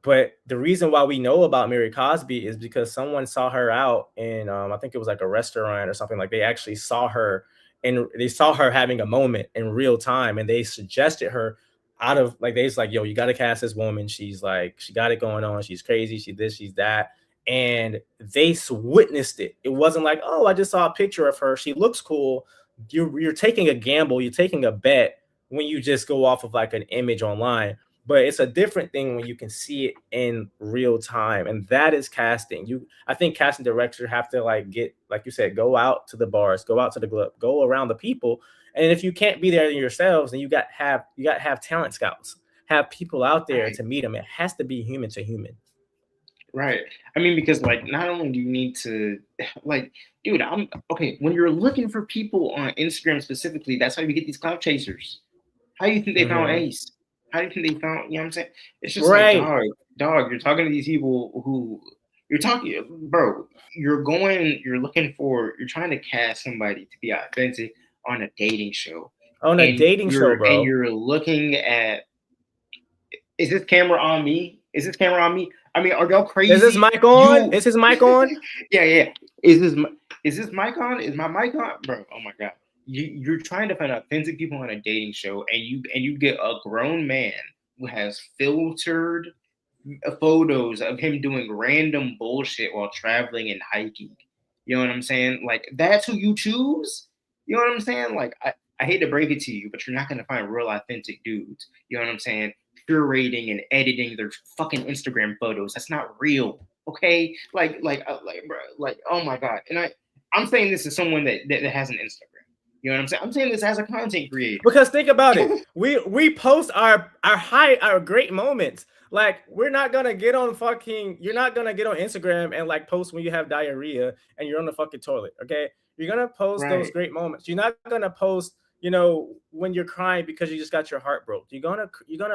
But the reason why we know about Mary Cosby is because someone saw her out in, I think it was like a restaurant or something. Like they actually saw her, and they saw her having a moment in real time, and they suggested her out of like, they was like, yo, you got to cast this woman. She's like, she got it going on. She's crazy. She's this, she's that. And they witnessed it. It wasn't like, oh, I just saw a picture of her. She looks cool. You're taking a gamble. You're taking a bet when you just go off of like an image online. but it's a different thing when you can see it in real time, and that is casting. I think casting directors have to like get, like you said, go out to the bars, go out to the club, go around the people, and if you can't be there yourselves, then you got to have talent scouts, have people out there Right. to meet them. It has to be human to human. Right. I mean, because like not only do you need to like, dude, I'm okay. When you're looking for people on Instagram specifically, that's how you get these cloud chasers. How do you think they found Mm-hmm. Ace? How do you think they found? You know what I'm saying? It's just like, Right. dog. You're talking to these people who you're talking, bro. You're looking for, you're trying to cast somebody to be authentic on a dating show, On a and dating show, bro. you're looking at, is this camera on me? Is this camera on me? I mean, are y'all Is this crazy? mic on? You, Is his mic on? yeah, yeah. Is this mic on? Is my mic on, bro? Oh my god. You're trying to find authentic people on a dating show, and you get a grown man who has filtered photos of him doing random bullshit while traveling and hiking. You know what I'm saying? Like that's who you choose. You know what I'm saying? Like I hate to break it to you, but you're not gonna find real authentic dudes. You know what I'm saying? Curating and editing their fucking Instagram photos. That's not real. Okay? Bro, like, oh my god. And I'm saying this as someone that has an Instagram. You know what I'm saying? I'm saying this as a content creator. Because think about it, we post our great moments. Like we're not gonna get on fucking. You're not gonna get on Instagram and like post when you have diarrhea and you're on the fucking toilet. Okay, you're gonna post those Right. great moments. You're not gonna post, when you're crying because you just got your heart broke. You're gonna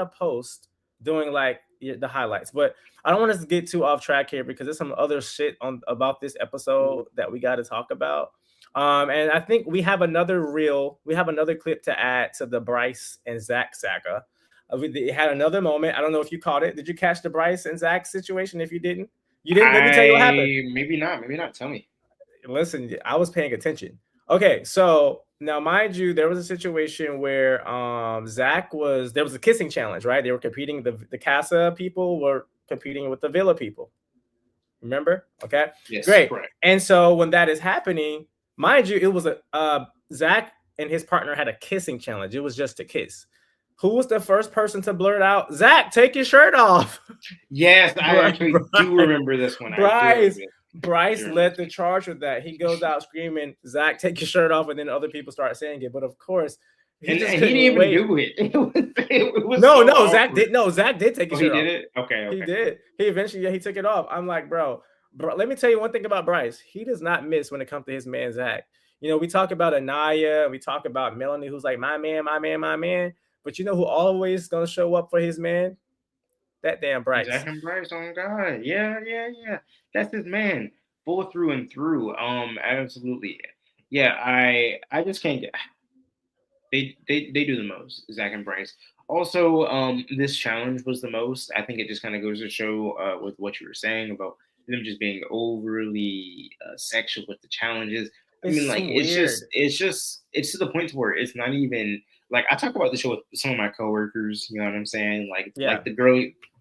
post doing like the highlights. But I don't want us to get too off track here because there's some other shit on about this episode that we got to talk about. And I think we have another clip to add to the Bryce and Zach saga. They had another moment. I don't know if you caught it. Did you catch the Bryce and Zach situation? If you didn't. Let me tell you what happened. Maybe not. Maybe not. Tell me. Listen, I was paying attention. Okay, so now mind you, there was a situation where there was a kissing challenge, right? They were competing. The Casa people were competing with the Villa people. Remember? Okay, Yes, great. correct. And so when that is happening, mind you, it was Zach and his partner had a kissing challenge. It was just a kiss. Who was the first person to blurt out, "Zach, take your shirt off"? Yes, I actually do remember this one. Bryce led the charge with that. He goes out screaming, "Zach, take your shirt off," and then other people start saying it. But of course, he didn't even do it. It was no, so no, awkward. Zach did. No, Zach did take his shirt off. He did it. Okay, He did. He eventually, he took it off. I'm like, bro. Let me tell you one thing about Bryce. He does not miss when it comes to his man Zach. We talk about Anaya, we talk about Melanie, who's like my man, my man, my man. But you know who always gonna show up for his man? That damn Bryce. Zach and Bryce. Oh God, yeah. That's his man, full through and through. Absolutely. Yeah, I just can't get. They do the most, Zach and Bryce. Also, this challenge was the most. I think it just kind of goes to show with what you were saying about them just being overly sexual with the challenges. I mean, like it's to the point to where it's not even like I talk about the show with some of my coworkers. You know what I'm saying? Like the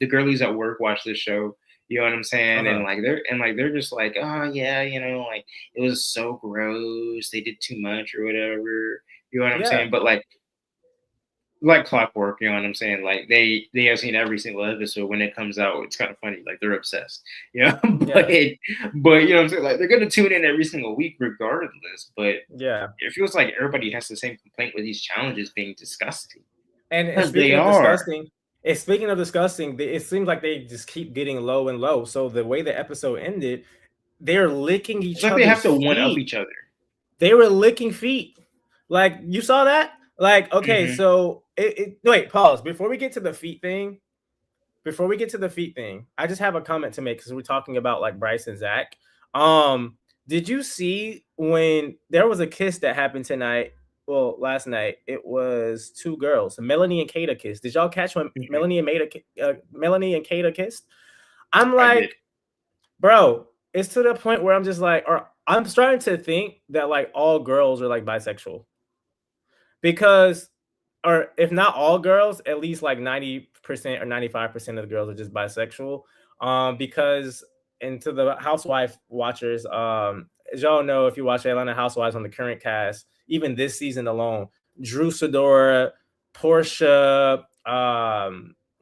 girlies at work watch this show. You know what I'm saying? Uh-huh. And they're just like, oh yeah, like it was so gross. They did too much or whatever. You know what I'm saying? But like clockwork, you know what I'm saying? Like they have seen every single episode. When it comes out, it's kind of funny. Like they're obsessed, but you know what I'm saying? Like they're gonna tune in every single week regardless. But it feels like everybody has the same complaint with these challenges being disgusting. And speaking of disgusting, it seems like they just keep getting low and low. So the way the episode ended, they're licking each other. They have to one up each other. They were licking feet. Like you saw that? Like, okay, so wait, pause. Before we get to the feet thing, I just have a comment to make because we're talking about like Bryce and Zach. Did you see when there was a kiss that happened tonight? Well, last night it was two girls, Melanie and Kata kissed. Did y'all catch when Melanie and Kata kissed? I'm like, bro, it's to the point where I'm just like, or I'm starting to think that like all girls are like bisexual. Because, or if not all girls, at least like 90% or 95% of the girls are just bisexual. Because, and to the housewife watchers, as y'all know, if you watch Atlanta Housewives on the current cast, even this season alone, Drew Sidora, Portia,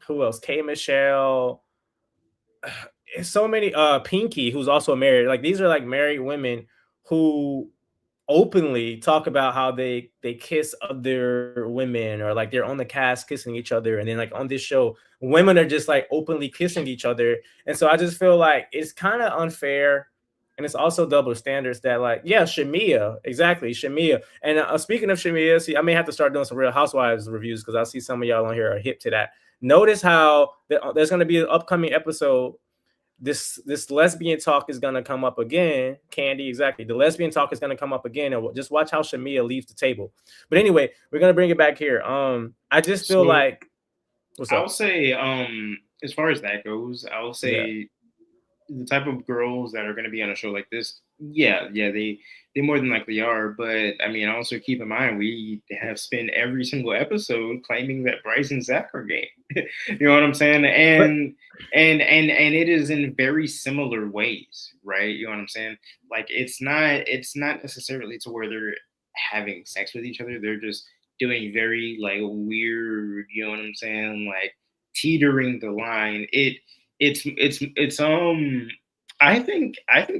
who else? K Michelle. So many. Pinky, who's also married. Like these are like married women who openly talk about how they kiss other women, or like they're on the cast kissing each other, and then like on this show women are just like openly kissing each other. And so I just feel like it's kind of unfair, and it's also double standards that, like, yeah, Shamia, exactly, Shamia. And speaking of Shamia, see, I may have to start doing some Real Housewives reviews because I see some of y'all on here are hip to that. Notice how there's going to be an upcoming episode. This lesbian talk is gonna come up again. Candy, exactly. The lesbian talk is gonna come up again, and just watch how Shamia leaves the table. But anyway, we're gonna bring it back here. I just feel So like, what's I'll up? say, as far as that goes, I'll Yeah, say the type of girls that are going to be on a show like this, yeah, they more than likely are. But I mean, also keep in mind we have spent every single episode claiming that Bryce and Zach are gay. You know what I'm saying? but And it is in very similar ways, right? You know what I'm saying? Like it's not necessarily to where they're having sex with each other. They're just doing very like weird, you know what I'm saying? Like teetering the line. It's I think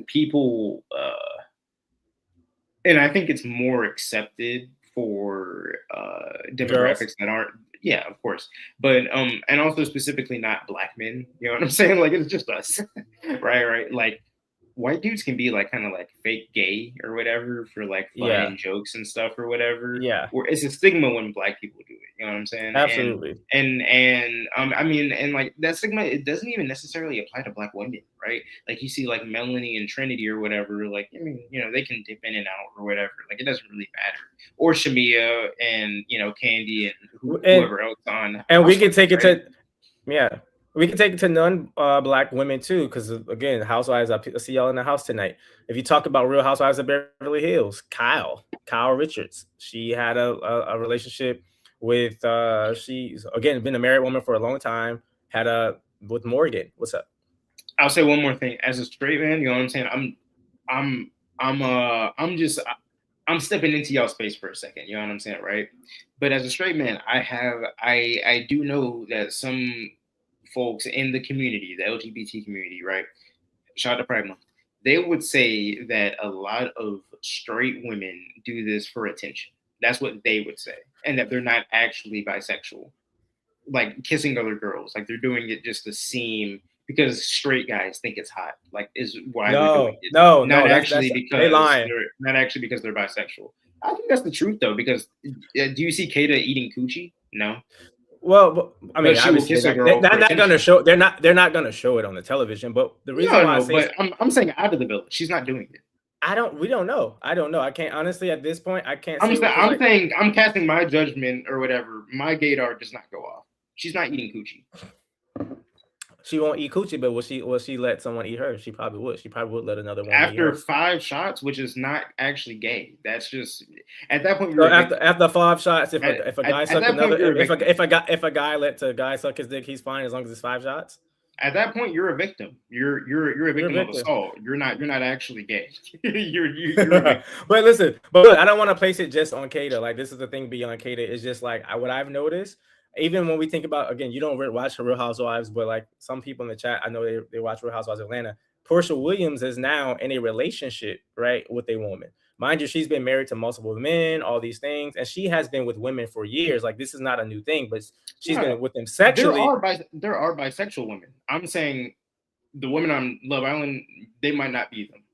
people and I think it's more accepted for girls, demographics that aren't, yeah, of course, but and also specifically not black men, you know what I'm saying? Like it's just us. Right, like white dudes can be like kind of like fake gay or whatever for like fun yeah, and jokes and stuff or whatever. yeah, Or it's a stigma when black people do it. You know what I'm saying? And absolutely. I mean, and like that stigma, it doesn't even necessarily apply to black women, right? Like you see like Melanie and Trinity or whatever. Like I mean, they can dip in and out or whatever. Like it doesn't really matter. Or Shamia and Candy and and whoever else on and we can Housewives, take it right? to, yeah, we can take it to non black women too, because again, housewives, I see y'all in the house tonight. If you talk about Real Housewives of Beverly Hills, Kyle Richards, she had a relationship with she's again been a married woman for a long time, had a with Morgan. What's up? I'll say one more thing. As a straight man, you know what I'm saying? I'm I'm stepping into y'all space for a second, you know what I'm saying, right? But as a straight man, I do know that some folks in the community, the LGBT community, right? Shout out to Pride Month. They would say that a lot of straight women do this for attention. That's what they would say. And that they're not actually bisexual, like kissing other girls. Like they're doing it just to seem, because straight guys think it's hot. Like is why they're doing No, it. no, Not no. That's actually they because lying. they're bisexual. I think that's the truth though, because do you see Kata eating coochie? No, Well, I but mean, she will obviously kiss a they're girl for not gonna attention. show. They're not gonna show it on the television. But the reason No, why I no, say but I'm saying out of the village, she's not doing it. I don't. We don't know. I don't know. I can't honestly at this point. I can't say what because I'm like saying I'm casting my judgment or whatever. My gaydar does not go off. She's not eating coochie. she won't eat coochie, but will she let someone eat her? She probably would. She probably would let another woman eat After her. 5 shots, which is not actually gay. That's just at that point So you're a victim. after 5 shots, if a guy At suck that point another, you're a victim. if a guy let a guy suck his dick, he's fine as long as it's 5 shots. At that point you're a victim. You're a You're a victim of victim. assault. You're not actually gay. You're a victim. But listen, but look, I don't want to place it just on Kata. Like this is the thing beyond Kata. It's just like what I've noticed. Even when we think about, again, you don't watch Real Housewives, but like some people in the chat, I know they watch Real Housewives of Atlanta. Portia Williams is now in a relationship, right, with a woman. Mind you, she's been married to multiple men, all these things, and she has been with women for years. Like this is not a new thing, but she's No, been with them there sexually. are there are bisexual women. I'm saying the women on Love Island, they might not be them.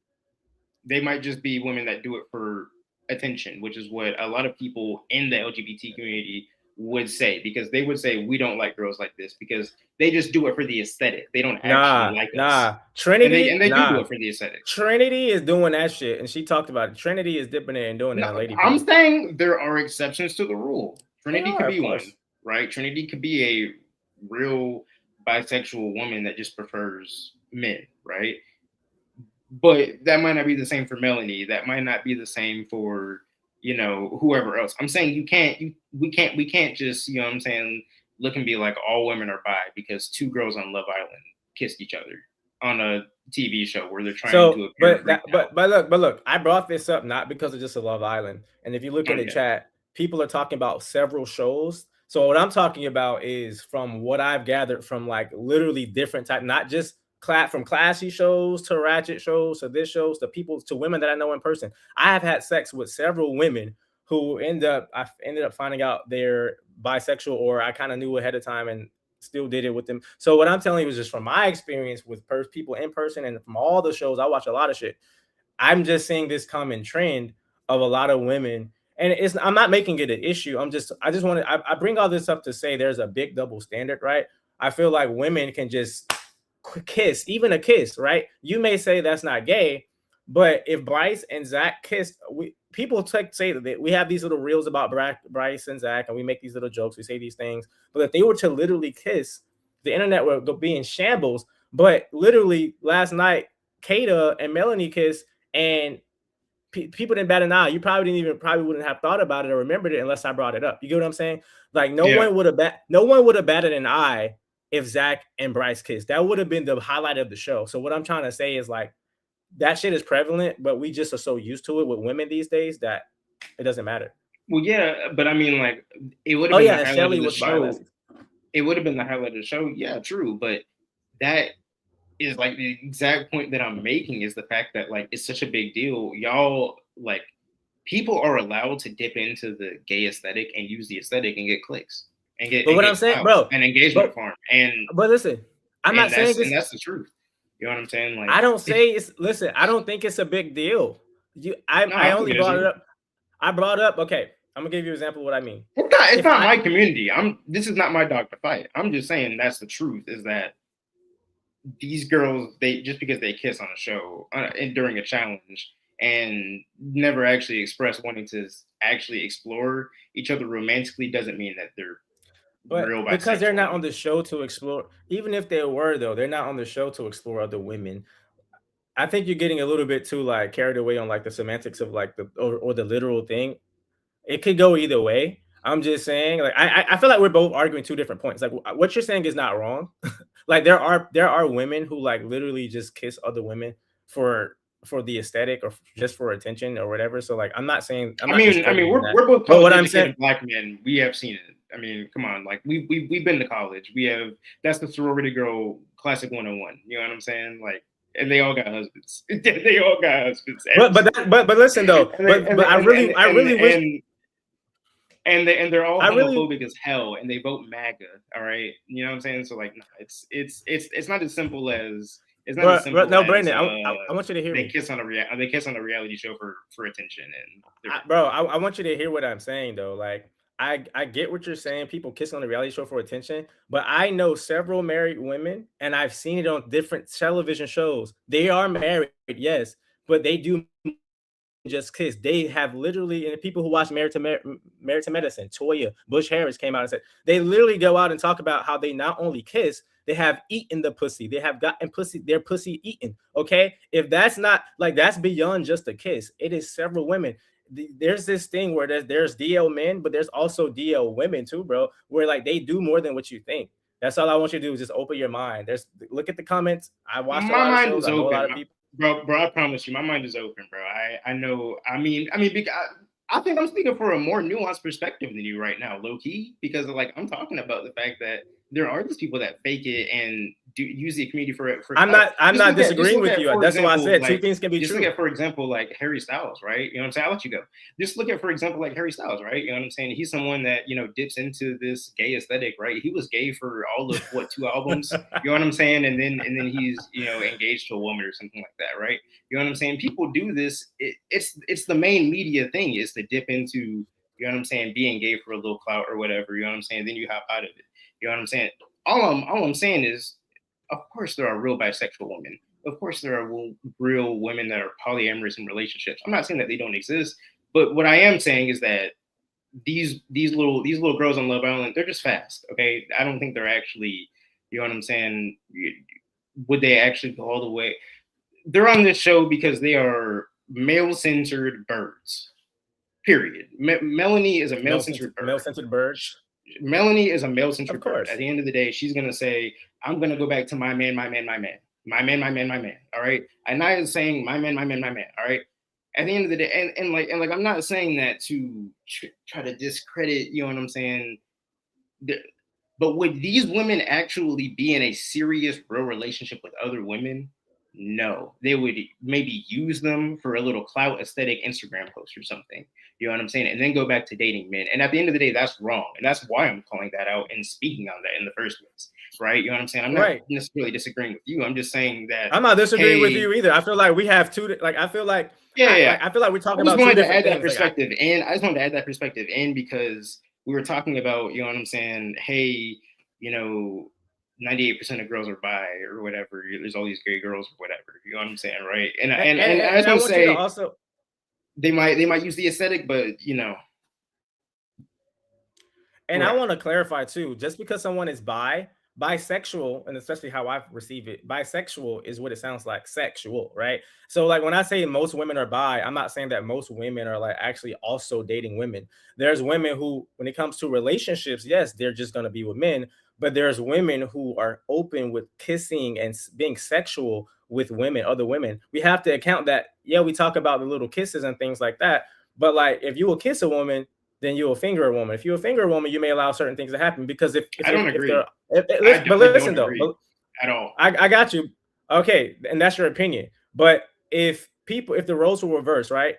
They might just be women that do it for attention, which is what a lot of people in the LGBT community would say, because they would say we don't like girls like this because they just do it for the aesthetic. They don't actually Nah, like us, nah. and Trinity, they do nah. it for the aesthetic. Trinity is doing that shit, and she talked about it. Trinity is dipping in and doing it No, in Lady I'm Pants. saying there are exceptions to the rule. They Trinity could are, of be one, course. right? Trinity could be a real bisexual woman that just prefers men, right? But that might not be the same for Melanie. That might not be the same for whoever else. I'm saying we can't just what I'm saying, look and be like all women are bi because two girls on Love Island kissed each other on a TV show where they're trying to So, appear freaked out. but look, I brought this up not because of just a Love Island. And if you look in the Okay. chat, people are talking about several shows So what I'm talking about is from what I've gathered from like literally different type, not just from classy shows to ratchet shows to this shows to people to women that I know in person. I have had sex with several women who I ended up finding out they're bisexual, or I kind of knew ahead of time and still did it with them. So what I'm telling you is just from my experience with people in person and from all the shows. I watch a lot of shit. I'm just seeing this common trend of a lot of women, and I'm not making it an issue. I just want to I bring all this up to say there's a big double standard, right? I feel like women can just kiss, even a kiss, right? You may say that's not gay, but if Bryce and Zach kissed, people say that we have these little reels about Bryce and Zach, and we make these little jokes, we say these things. But if they were to literally kiss, the internet would be in shambles. But literally last night, Kata and Melanie kissed, and people didn't bat an eye. You probably wouldn't have thought about it or remembered it unless I brought it up. You get what I'm saying? Like no one would have batted an eye if Zach and Bryce kissed. That would have been the highlight of the show. So what I'm trying to say is like that shit is prevalent, but we just are so used to it with women these days that it doesn't matter. Well, yeah, but I mean, like it would have been the highlight of the show. It would have been the highlight of the show. Yeah, true, but that is like the exact point that I'm making is the fact that like it's such a big deal. Y'all like people are allowed to dip into the gay aesthetic and use the aesthetic and get clicks and get. But what I'm saying, bro, an engagement farm. But listen, I'm not saying this, and that's the truth. You know what I'm saying? Like I don't say it's. Listen, I don't think it's a big deal. I only brought it up. I brought up. Okay, I'm gonna give you an example of what I mean. It's not my community. This is not my dog to fight. I'm just saying that's the truth. Is that these girls, they just because they kiss on a show and during a challenge and never actually express wanting to actually explore each other romantically doesn't mean that they're real bisexual. Because they're not on the show to explore. Even if they were, though, they're not on the show to explore other women. I think you're getting a little bit too like carried away on like the semantics of like or the literal thing. It could go either way. I'm just saying, like I feel like we're both arguing two different points. Like what you're saying is not wrong. Like there are women who like literally just kiss other women for the aesthetic or just for attention or whatever. So like I'm not saying. I mean, we're both black men. We have seen it. I mean, come on, like we've been to college. That's the sorority girl classic 101. You know what I'm saying? Like, and they all got husbands. They all got husbands. But listen though. I really wish. And they're all homophobic as hell, and they vote MAGA. All right, you know what I'm saying? So like, no, it's not as simple as it's not as simple. No, Brandon, I want you to hear they me. Kiss on a reality show for attention, and I want you to hear what I'm saying though. Like, I get what you're saying. People kiss on a reality show for attention, but I know several married women, and I've seen it on different television shows. They are married, yes, but they do just kiss. They have literally, and people who watch Married to Medicine, Toya Bush Harris came out and said they literally go out and talk about how they not only kiss, they have eaten the pussy. They have gotten their pussy eaten. Okay, if that's not like that's beyond just a kiss. It is several women. There's this thing where there's DL men, but there's also DL women too, bro. Where like they do more than what you think. That's all I want you to do is just open your mind. Look at the comments. I watched a lot of shows. I know a lot of people. Bro, I promise you, my mind is open, bro. I know. I mean, because I think I'm speaking for a more nuanced perspective than you right now, low key, because like I'm talking about the fact that there are these people that fake it and use the community for. I'm not disagreeing with you. That's why I said two things can be true. Just look at, for example, like Harry Styles, right? You know what I'm saying? I'll let you go. Just look at, for example, like Harry Styles, right? You know what I'm saying? He's someone that dips into this gay aesthetic, right? He was gay for all of 2 albums. You know what I'm saying? And then he's engaged to a woman or something like that, right? You know what I'm saying? People do this. It's the main media thing is to dip into, you know what I'm saying, being gay for a little clout or whatever. You know what I'm saying? Then you hop out of it. You know what I'm saying? All I'm saying is, of course, there are real bisexual women. Of course, there are real women that are polyamorous in relationships. I'm not saying that they don't exist, but what I am saying is that these little girls on Love Island, they're just fast. Okay, I don't think they're actually, you know what I'm saying? Would they actually go all the way? They're on this show because they are male-centered birds. Period. Melanie is a male-centered bird. Male-centered bird. Melanie is a male-centered bird. At the end of the day, she's gonna say, "I'm gonna go back to my man, my man, my man, my man, my man, my man." All right. And I is saying, "My man, my man, my man." All right. At the end of the day, and I'm not saying that to try to discredit, you know what I'm saying, but would these women actually be in a serious, real relationship with other women? No, they would maybe use them for a little clout aesthetic Instagram post or something. You know what I'm saying? And then go back to dating men. And at the end of the day, that's wrong. And that's why I'm calling that out and speaking on that in the first place. Right? You know what I'm saying? I'm not necessarily disagreeing with you. I'm just saying that I'm not disagreeing with you either. I feel like we have two. Like I feel like I feel like we're talking about two different things. That perspective, and I just wanted to add that perspective in because we were talking about, you know what I'm saying? Hey, you know, 98% of girls are bi or whatever. There's all these gay girls or whatever. You know what I'm saying, right? And I just want to say also they might use the aesthetic, but you know. And I want to clarify too, just because someone is bisexual, and especially how I receive it, bisexual is what it sounds like, sexual, right? So like when I say most women are bi, I'm not saying that most women are like actually also dating women. There's women who, when it comes to relationships, yes, they're just going to be with men, but there's women who are open with kissing and being sexual with women, other women. We have to account that, yeah, we talk about the little kisses and things like that, but like if you will kiss a woman, then you will finger a woman. If you will finger a woman, you may allow certain things to happen because if I don't agree. But listen though, at all. I got you. Okay, and that's your opinion. But if the roles were reversed, right?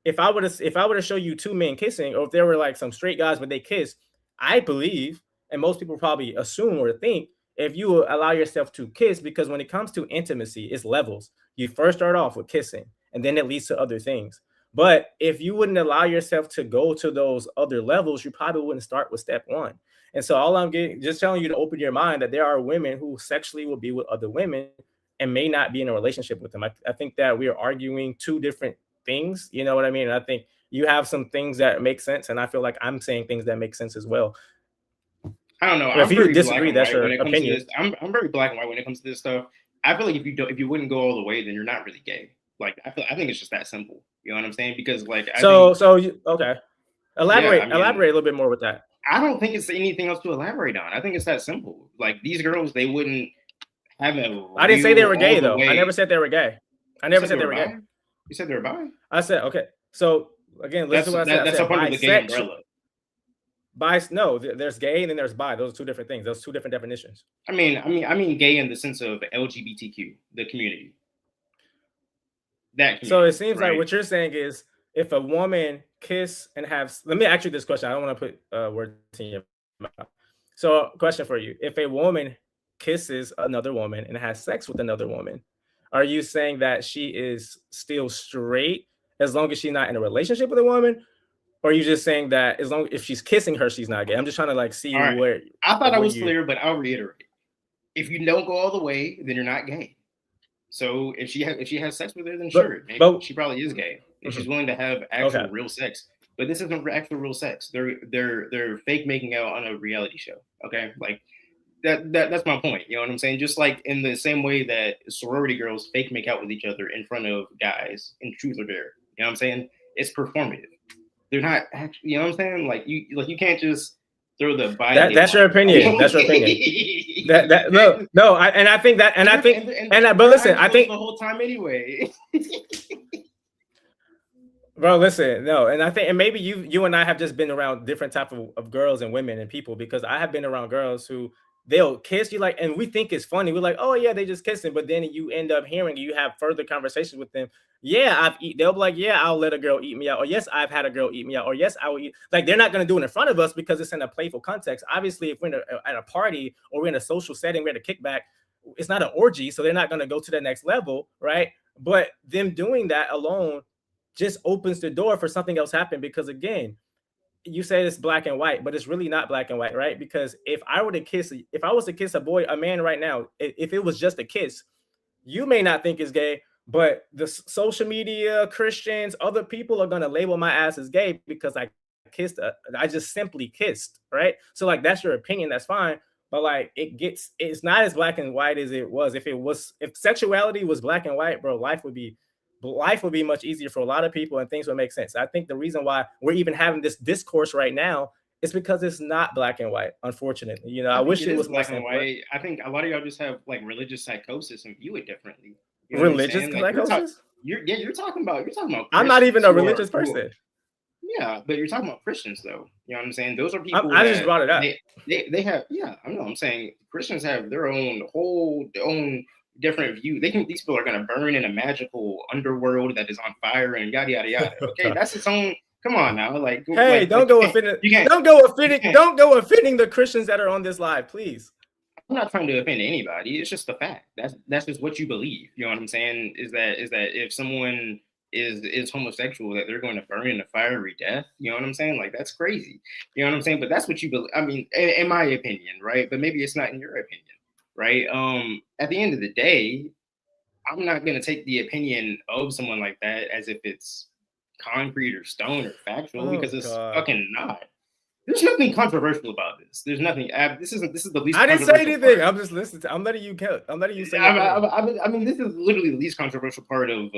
If I were to show you two men kissing, or if there were like some straight guys but they kiss, I believe, and most people probably assume or think, if you will allow yourself to kiss, because when it comes to intimacy, it's levels. You first start off with kissing, and then it leads to other things. But if you wouldn't allow yourself to go to those other levels, you probably wouldn't start with step one. And so all I'm just telling you to open your mind that there are women who sexually will be with other women and may not be in a relationship with them. I think that we are arguing two different things. You know what I mean? And I think you have some things that make sense, and I feel like I'm saying things that make sense as well. I don't know. If you disagree, that's your opinion. I'm very black and white when it comes to this stuff. I feel like if you wouldn't go all the way, then you're not really gay. Like I think it's just that simple. You know what I'm saying? Because like okay. Elaborate a little bit more with that. I don't think it's anything else to elaborate on. I think it's that simple. Like these girls, they wouldn't have a. I didn't say they were gay though. I never said they were gay. I never said they were gay. You said they were bi? I said okay. So again, listen to what I said. That's a part of the gay umbrella. No, there's gay and then there's bi. Those are two different things. Those two different definitions. I mean gay in the sense of LGBTQ, the community. That community, so it seems like what you're saying is if a woman kiss and have, let me ask you this question. I don't want to put words in your mouth. So question for you. If a woman kisses another woman and has sex with another woman, are you saying that she is still straight as long as she's not in a relationship with a woman? Or are you just saying that as long if she's kissing her, she's not gay? I'm just trying to like see where. I thought I was clear, but I'll reiterate. If you don't go all the way, then you're not gay. So if she has sex with her, then sure, maybe she probably is gay. If she's willing to have actual real sex. But this isn't actual real sex. They're fake making out on a reality show. Okay, like that's my point. You know what I'm saying? Just like in the same way that sorority girls fake make out with each other in front of guys in truth or dare. You know what I'm saying? It's performative. They're not actually. You know what I'm saying? Like you can't just throw the bi. That's your opinion. That's your opinion. But listen, I think the whole time anyway. Bro, listen, no, and I think, and maybe you and I have just been around different type of girls and women and people, because I have been around girls who they'll kiss you like, and we think it's funny. We're like, oh yeah, they just kissing, but then you end up hearing, you have further conversations with them. Yeah, they'll be like, yeah, I'll let a girl eat me out, or yes, I've had a girl eat me out, or yes, I will eat. Like they're not gonna do it in front of us because it's in a playful context. Obviously, if we're at a party or we're in a social setting, we're at a kickback, it's not an orgy, so they're not gonna go to the next level, right? But them doing that alone just opens the door for something else happen, because again, you say it's black and white, but it's really not black and white, right? Because if I was to kiss a man right now, if it was just a kiss, you may not think it's gay, but the social media, Christians, other people are going to label my ass as gay because I just simply kissed, right? So like, that's your opinion, that's fine. But like, it's not as black and white as it was. If sexuality was black and white, bro, life would be much easier for a lot of people and things would make sense. I think the reason why we're even having this discourse right now is because it's not black and white, unfortunately. You know, I wish it was black and white. I think a lot of y'all just have like religious psychosis and view it differently. You know religious psychosis? You're talking about. I'm not even a religious person. Yeah, but you're talking about Christians, though. You know what I'm saying? Those are people I that just brought it up. they have. Yeah, I know. I'm saying Christians have their own own different view. They think these people are going to burn in a magical underworld that is on fire and yada yada yada. Okay, that's its own. Come on now, Hey, don't go offending. Don't go offending the Christians that are on this live, please. I'm not trying to offend anybody. It's just a fact. That's just what you believe. You know what I'm saying? Is that if someone is homosexual, that they're going to burn in a fiery death? You know what I'm saying? Like, that's crazy. You know what I'm saying? But that's what you believe. I mean, in my opinion, right? But maybe it's not in your opinion, right? At the end of the day, I'm not going to take the opinion of someone like that as if it's concrete or stone or factual, because it's fucking not. There's nothing controversial about this. There's nothing. This is the least. I didn't say anything. Part. I'm just listening. I'm letting you say. I mean, this is literally the least controversial part of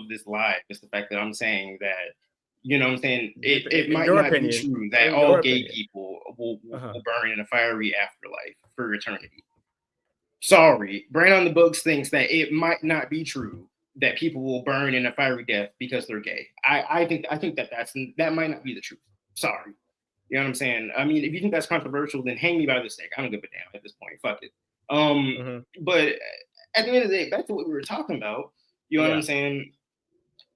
this live. It's the fact that I'm saying that, you know what I'm saying, it might not be true that all gay people will burn in a fiery afterlife for eternity. Sorry, BranOnTheBooks thinks that it might not be true that people will burn in a fiery death because they're gay. I think that might not be the truth. Sorry. You know what I'm saying? I mean, if you think that's controversial, then hang me by the stake. I don't give a damn at this point. Fuck it. But at the end of the day, back to what we were talking about, you know what I'm saying?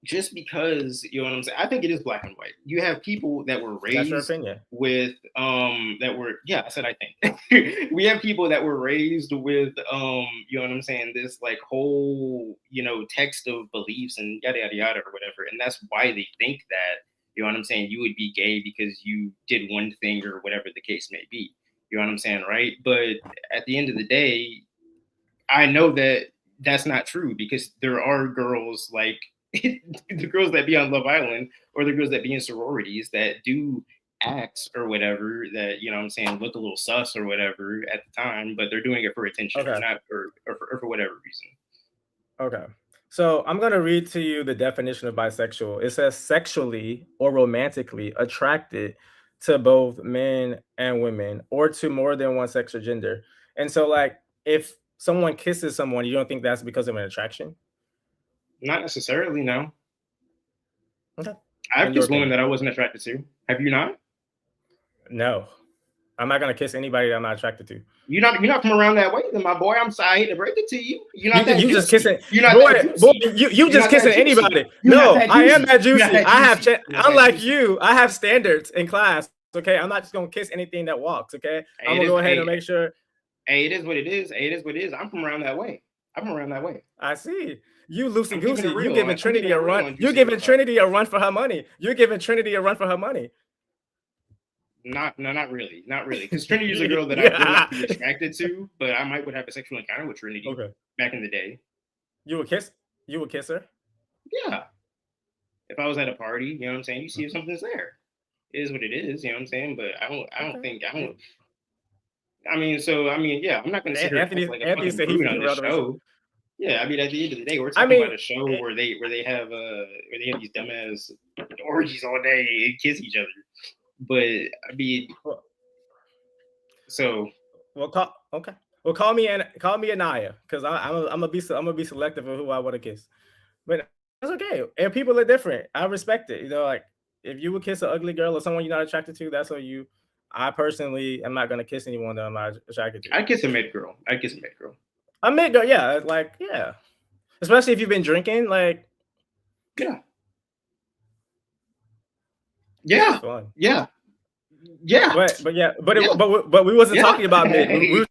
Just because, you know what I'm saying, I think it is black and white. You have people that were raised with I said I think. We have people that were raised with you know what I'm saying, this like whole, you know, text of beliefs and yada yada yada or whatever. And that's why they think that, you know what I'm saying, you would be gay because you did one thing or whatever the case may be. You know what I'm saying, right? But at the end of the day, I know that that's not true, because there are girls like the girls that be on Love Island or the girls that be in sororities that do acts or whatever that, you know what I'm saying, look a little sus or whatever at the time, but they're doing it for attention or not or for whatever reason. Okay. So I'm going to read to you the definition of bisexual. It says sexually or romantically attracted to both men and women, or to more than one sex or gender. And so, like, if someone kisses someone, you don't think that's because of an attraction? Not necessarily, no. Okay. I've kissed women that I wasn't attracted to. Have you not? No. I'm not going to kiss anybody that I'm not attracted to. You're not from around that way, then, my boy. I'm sorry, I hate to break it to you. You're not that you juicy. Just kissing. You're not boy, that juicy. Boy, you just kissing anybody. No, I am that juicy. I have, unlike you, I have standards in class. Okay, I'm not just gonna kiss anything that walks. Okay, I'm gonna go ahead and make sure. Hey, it is what it is. Hey, it is what it is. I'm from around that way. I see. You loosey goosey. You giving Trinity a run. You're giving Trinity a run for her money. Not really. Because Trinity is a girl that I would not be attracted to, but I might would have a sexual encounter with Trinity. Okay. Back in the day. You would kiss her? Yeah. If I was at a party, you know what I'm saying, you see if something's there. It is what it is, you know what I'm saying? But I mean, yeah, I'm not gonna sit here like a fucking prude on this show. Yeah, I mean, at the end of the day, we're talking about a show where they have these dumbass orgies all day and kiss each other. But I mean, so call me Anaya, because I'm gonna be selective of who I want to kiss. But that's okay. And people are different. I respect it. You know, like, if you would kiss an ugly girl or someone you're not attracted to, that's on you. I personally am not gonna kiss anyone that I'm not attracted to. I'd kiss a mid girl. A mid girl, yeah, like, yeah. Especially if you've been drinking, like, yeah. But we wasn't talking about mid. We were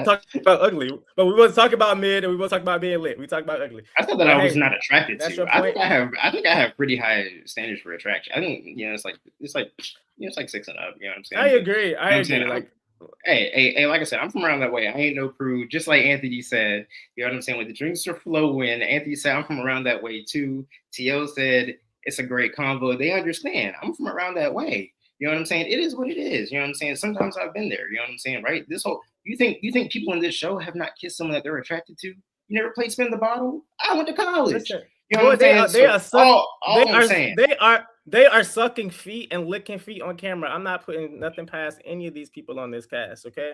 talking about ugly. But we wasn't talking about mid, and we wasn't talking about being lit. We talked about ugly. I thought that I was not attracted to. I think I have pretty high standards for attraction. I think, you know, it's like 6 and up. You know what I'm saying? I agree. Like, hey, like I said, I'm from around that way. I ain't no prude. Just like Anthony said, you know what I'm saying? When the drinks are flowing, Anthony said, I'm from around that way too. TL said, it's a great convo. They understand. I'm from around that way. You know what I'm saying? It is what it is. You know what I'm saying? Sometimes I've been there. You know what I'm saying? Right? You think people in this show have not kissed someone that they're attracted to? You never played Spin the Bottle? I went to college. Listen, you know what I'm saying? They are sucking feet and licking feet on camera. I'm not putting nothing past any of these people on this cast. Okay.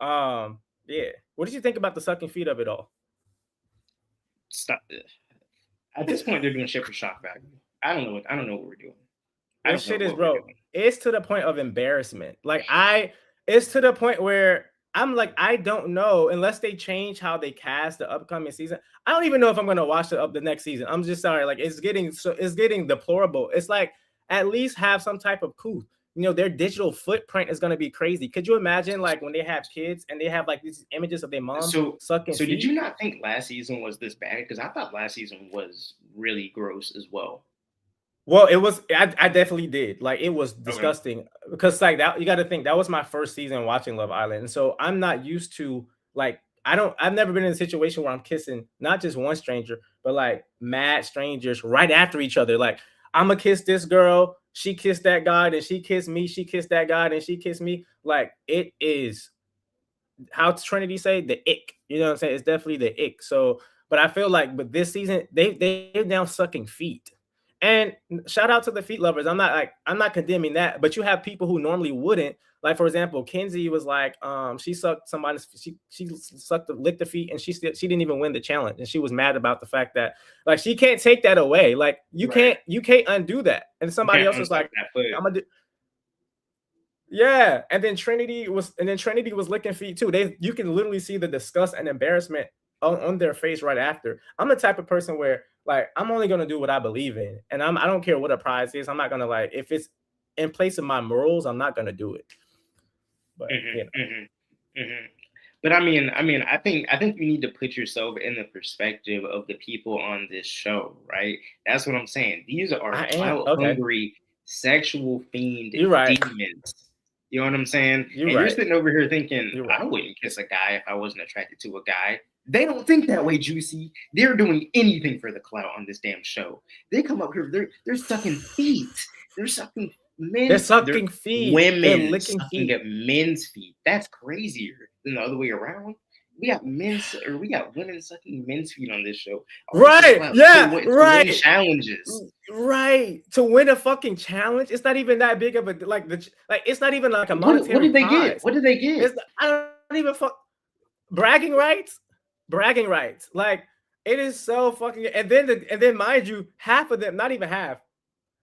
Yeah. What did you think about the sucking feet of it all? Stop it. At this point, they're doing shit for shock value. I don't know what we're doing. This shit is, bro. It's to the point of embarrassment. It's to the point where I'm like, I don't know unless they change how they cast the upcoming season. I don't even know if I'm gonna watch the next season. I'm just sorry. Like it's getting deplorable. It's like at least have some type of coup. Their digital footprint is gonna be crazy. Could you imagine like when they have kids and they have like these images of their mom sucking So feet? did you not think last season was this bad? Because I thought last season was really gross as well. Well, it was. I definitely did. Like it was disgusting because like that. You got to think that was my first season watching Love Island, and so I'm not used to like I've never been in a situation where I'm kissing not just one stranger, but like mad strangers right after each other. Like I'm gonna kiss this girl, she kissed that guy, then she kissed me, she kissed that guy, then she kissed me. Like it is. How Trinity say the ick? You know what I'm saying? It's definitely the ick. So, but I feel like, but this season they're now sucking feet. And shout out to the feet lovers. I'm not condemning that, but you have people who normally wouldn't. Like for example, Kenzie was like, she sucked somebody's, she licked the feet, and she didn't even win the challenge, and she was mad about the fact that like she can't take that away. Like you can't undo that. And somebody else was like, I'm gonna do. Yeah, and then Trinity was licking feet too. You can literally see the disgust and embarrassment on their face right after. I'm the type of person where like I'm only gonna do what I believe in, and I don't care what a prize is. I'm not gonna like if it's in place of my morals, I'm not gonna do it. But But I mean, I think you need to put yourself in the perspective of the people on this show, right? That's what I'm saying. These are hungry, sexual fiend demons. You know what I'm saying? You're sitting over here thinking, I wouldn't kiss a guy if I wasn't attracted to a guy. They don't think that way, Juicy. They're doing anything for the clout on this damn show. They come up here, they're sucking feet. They're sucking men. They're sucking feet. Women licking feet at men's feet. That's crazier than the other way around. We got women sucking men's feet on this show. Right. Yeah. Right. To win challenges. Right. To win a fucking challenge. It's not even that big of a it's not even like a monetary What did they prize. get? What did they get? I don't even bragging rights. Bragging rights. Like it is so fucking, and then mind you, half of them, not even half.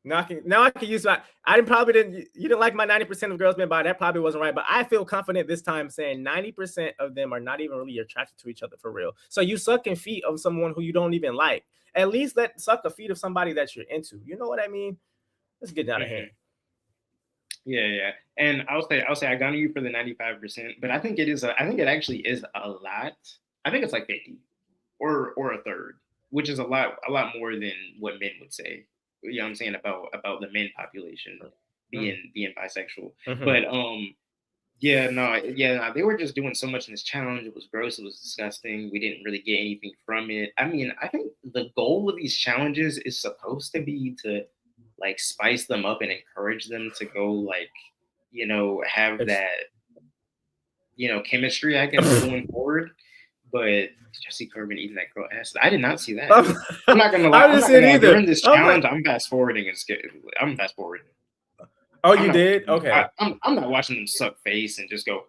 Now I can use that. You didn't like my 90% of girls been by. That probably wasn't right, but I feel confident this time saying 90% of them are not even really attracted to each other for real. So you sucking feet of someone who you don't even like. At least suck the feet of somebody that you're into. You know what I mean? Let's get down to hand. Yeah. And I'll say I got you for the 95%, but I think it actually is a lot. I think it's like 50 or a third, which is a lot more than what men would say. You know what I'm saying about the men population being bisexual. But they were just doing so much in this challenge. It was gross. It was disgusting. We didn't really get anything from it. I mean, I think the goal of these challenges is supposed to be to like spice them up and encourage them to go like, have that, chemistry, I guess, going forward. But Jesse Corbin eating that girl ass. I did not see that. I'm not gonna lie. I didn't see it either. During this challenge, I'm fast forwarding I'm fast forwarding. Oh, you did? Okay. I'm not watching them suck face and just go.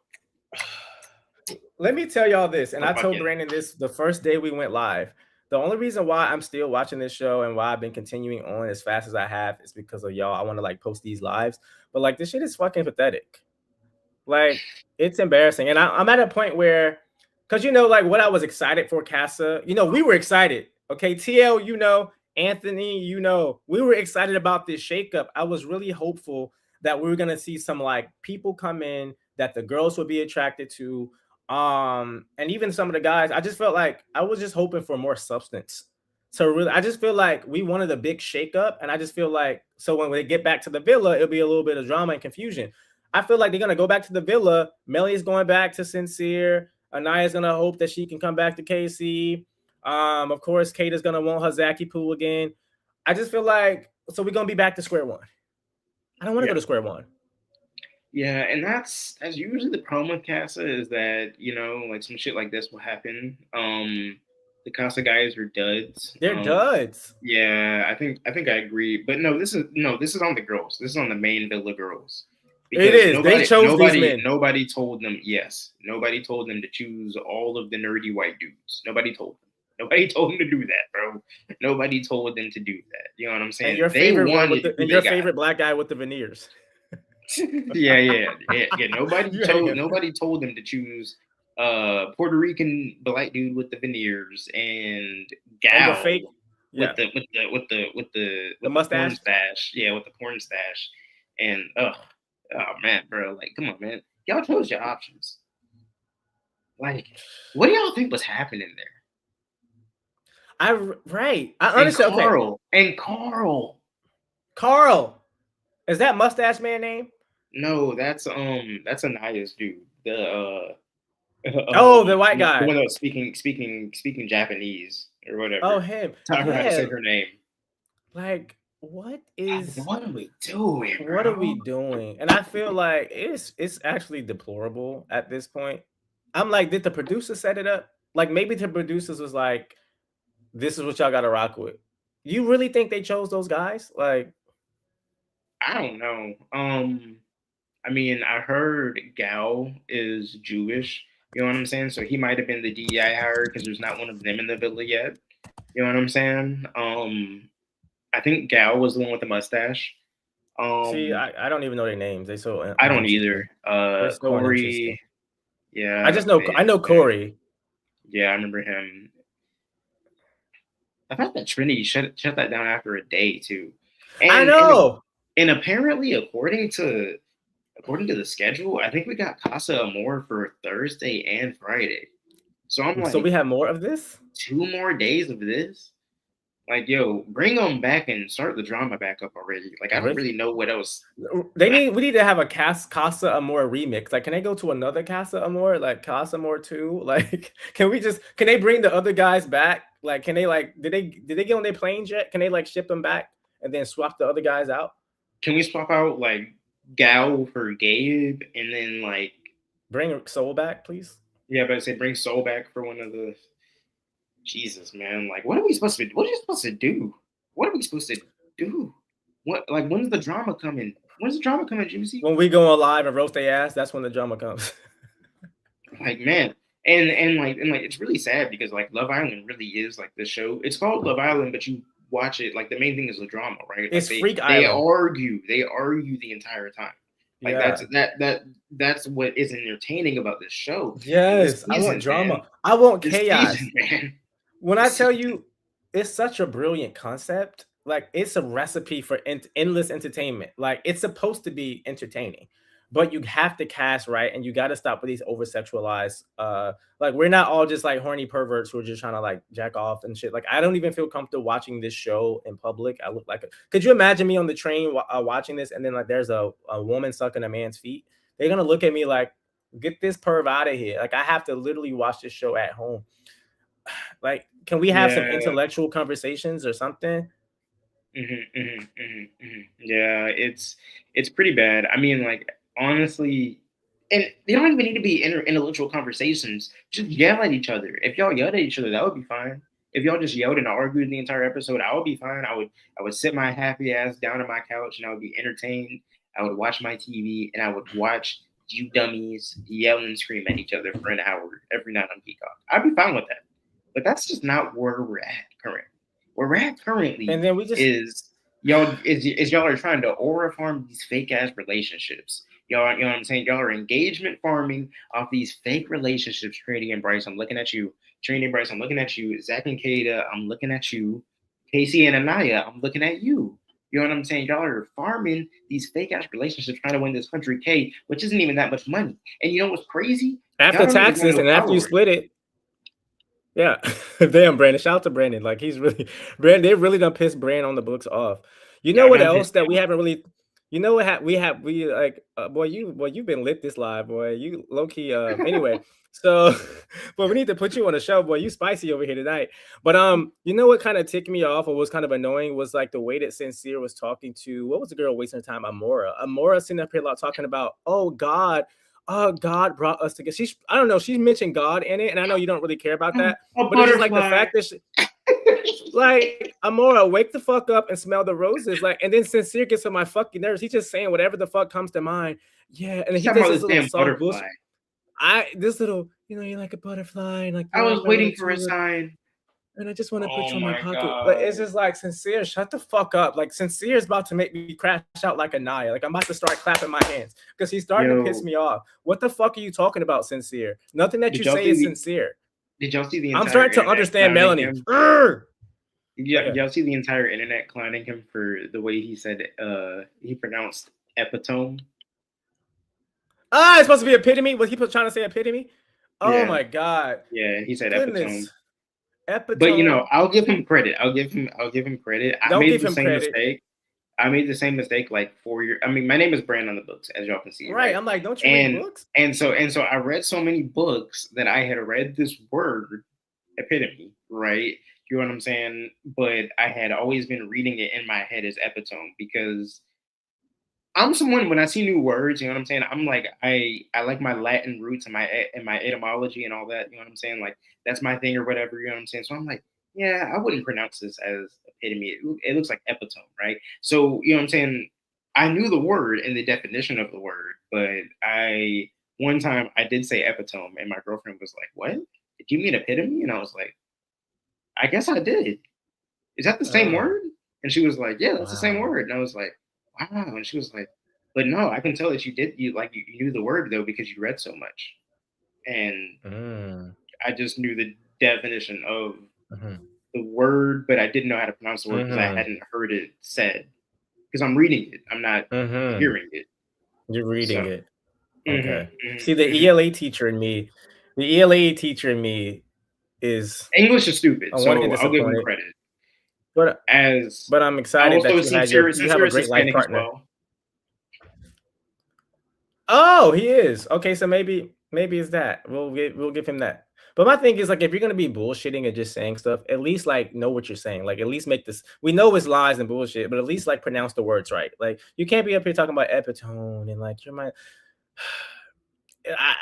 Let me tell y'all this, and I told Brandon this the first day we went live. The only reason why I'm still watching this show and why I've been continuing on as fast as I have is because of y'all. I want to like post these lives, but like this shit is fucking pathetic. Like it's embarrassing, and I'm at a point where. Because, like what I was excited for, Casa, we were excited. Okay, TL, Anthony, we were excited about this shakeup. I was really hopeful that we were going to see some like people come in that the girls would be attracted to. And even some of the guys, I just felt like I was just hoping for more substance. So really, I just feel like we wanted a big shakeup. And I just feel like, so when they get back to the villa, it'll be a little bit of drama and confusion. I feel like they're going to go back to the villa. Melly's going back to Sincere. Anaya's gonna hope that she can come back to KC. Of course, Kate is gonna want her Zaki pool again. I just feel like we're gonna be back to square one. I don't want to go to square one. Yeah, and that's usually the problem with Casa is that like some shit like this will happen. The Casa guys are duds. They're duds. Yeah, I think I agree. But this is on the girls. This is on the main villa girls. Because it is. They chose these men. Nobody told them. Yes, nobody told them to choose all of the nerdy white dudes. Nobody told them. Nobody told him to do that, bro. Nobody told them to do that. You know what I'm saying? And your They favorite one with wanted who and they your got. favorite black guy with the veneers. Yeah. Nobody You told them to choose Puerto Rican black dude with the veneers and and the Gal fake, yeah, with the the porn mustache. stash. Yeah, with the porn stash. And oh man, bro, like come on, man. Y'all chose your options. Like, what do y'all think was happening there? I And honestly okay. Carl. Carl, is that mustache man name? No, that's Anaya's dude. Oh, the white The guy. one that was speaking Japanese or whatever. Oh, him. Taught her how to Yeah. say her name. Like, what What are we doing, bro? what are we doing? And I feel like it's actually deplorable at this point. I'm like, did the producer set it up? Like, maybe the producers was like, this is what y'all got to rock with. You really think they chose those guys? Like, I don't know. I mean, I heard Gal is Jewish. You know what I'm saying? So he might have been the DEI hire because there's not one of them in the villa yet. You know what I'm saying? I think Gal was the one with the mustache. see, I don't even know their names. They so I don't uninteresting. either. They're so uninteresting. Corey. Yeah. I know Corey. Yeah, I remember him. I thought that Trinity shut that down after a day too. I know. And apparently, according to the schedule, I think we got Casa Amor for Thursday and Friday. So I'm like, so we have more of this? 2 more days of this? Like, yo, bring them back and start the drama back up already. Like, I don't really know what else. We need to have a Casa Amor remix. Like, can they go to another Casa Amor, like Casa Amor 2? Like, can they bring the other guys back? Like, can they did they get on their planes yet? Can they like ship them back and then swap the other guys out? Can we swap out like Gal for Gabe and then like bring Soul back, please? Yeah, but I say bring Soul back for one of the. Jesus, man! Like, what are we supposed to? What are you supposed to do? What are we supposed to do? What when's the drama coming? When's the drama coming, Juicy? When we go on live and roast their ass, that's when the drama comes. Like, man, and it's really sad because like Love Island really is like the show. It's called Love Island, but you watch it like the main thing is the drama, right? It's like, Freak Island. They argue the entire time. Like that's what is entertaining about this show. Yes, I want drama. Man. I want chaos, season, man. When I tell you, it's such a brilliant concept. Like, it's a recipe for endless entertainment. Like, it's supposed to be entertaining, but you have to cast right, and you got to stop with these over sexualized. Like, we're not all just like horny perverts who are just trying to like jack off and shit. Like, I don't even feel comfortable watching this show in public. I look like could you imagine me on the train watching this, and then like there's a woman sucking a man's feet? They're gonna look at me like, get this perv out of here. Like, I have to literally watch this show at home. Like, can we have some intellectual conversations or something? Yeah, it's pretty bad. I mean, like, honestly, and they don't even need to be intellectual conversations. Just yell at each other. If y'all yelled at each other, that would be fine. If y'all just yelled and argued the entire episode, I would be fine. I would sit my happy ass down on my couch and I would be entertained. I would watch my TV and I would watch you dummies yell and scream at each other for an hour every night on Peacock. I'd be fine with that. But that's just not where we're at currently. Where we're at currently and then we just is y'all are trying to aura farm these fake ass relationships. Y'all, you know what I'm saying? Y'all are engagement farming off these fake relationships. Trinity and Bryce, I'm looking at you. Trinity and Bryce, I'm looking at you. Zach and Kada, I'm looking at you. Casey and Anaya, I'm looking at you. You know what I'm saying? Y'all are farming these fake ass relationships trying to win this country K, which isn't even that much money. And you know what's crazy? After taxes and after you split it. Yeah. Damn, Brandon. Shout out to Brandon. Like, he's really Brandon, they really done pissed BranOnTheBooks off. You know what else that we haven't really, you know what we like, boy, you've been lit this live, boy. You low key anyway. So but we need to put you on the show, boy. You spicy over here tonight. But you know what kind of ticked me off or was kind of annoying was like the way that Sincere was talking to, what was the girl wasting her time? Amora sitting up here talking about, oh God brought us together. I don't know. She mentioned God in it, and I know you don't really care about that. But it's just like the fact that like, Amora, wake the fuck up and smell the roses. Like, and then Sincere gets on my fucking nerves. He's just saying whatever the fuck comes to mind. Yeah, and he does this little soft bullshit. This little, you're like a butterfly. Like, I was waiting for a sign. and I just want to put Oh you in my my pocket. But god. it's just like, Sincere, shut the fuck up. Like, Sincere is about to make me crash out like a Naya. Like, I'm about to start clapping my hands because he's starting to piss Yo, me off. What the fuck are you talking about, Sincere? Nothing that did you y'all say see is the sincere. did y'all see the I'm entire starting to internet understand clowning Melanie. him? Urgh. Go Yeah, ahead. y'all see the entire internet clowning him for the way he said he pronounced epitome. Ah, it's supposed to be epitome. Was he trying to say epitome? Oh Yeah, my god. yeah, he said epitome. Goodness. But Epitome. I'll give him credit. I'll give him credit. I Don't made give the him same credit. mistake. I made the same mistake like 4 years. I mean, my name is Brand on the Books, as y'all can see, Right. right? I'm like, don't you read And books? and so I read so many books that I had read this word epitome, right? You know what I'm saying? But I had always been reading it in my head as epitome because I'm someone when I see new words, you know what I'm saying? I'm like I like my Latin roots and my etymology and all that. You know what I'm saying? Like that's my thing or whatever. You know what I'm saying? So I'm like, yeah, I wouldn't pronounce this as epitome. It looks like epitome, right? So you know what I'm saying? I knew the word and the definition of the word, but I one time I did say epitome, and my girlfriend was like, "What? Did you mean epitome?" And I was like, "I guess I did. Is that the same Oh, word?" And she was like, "Yeah, that's the same wow. word." And I was like, "Wow." And she was like, "But no, I can tell that you knew the word though because you read so much." And Mm, I just knew the definition of mhm, the word, but I didn't know how to pronounce the word because I mhm, hadn't heard it said. Because I'm reading it, I'm not mhm. hearing it. You're So, reading it. hmm Okay. hmm See, the hmm ELA teacher in me, the ELA teacher in me is English is stupid, on one hand so I'll give him disappointed, credit. but As I'm I'm excited also that a you have sincere a great life Hispanic as partner. well. Oh, he is. Okay, so maybe it's that. We'll give him that. But my thing is like if you're gonna be bullshitting and just saying stuff, at least like know what you're saying. Like at least make this. We know it's lies and bullshit, but at least like pronounce the words right. Like you can't be up here talking about epitome and like you're my.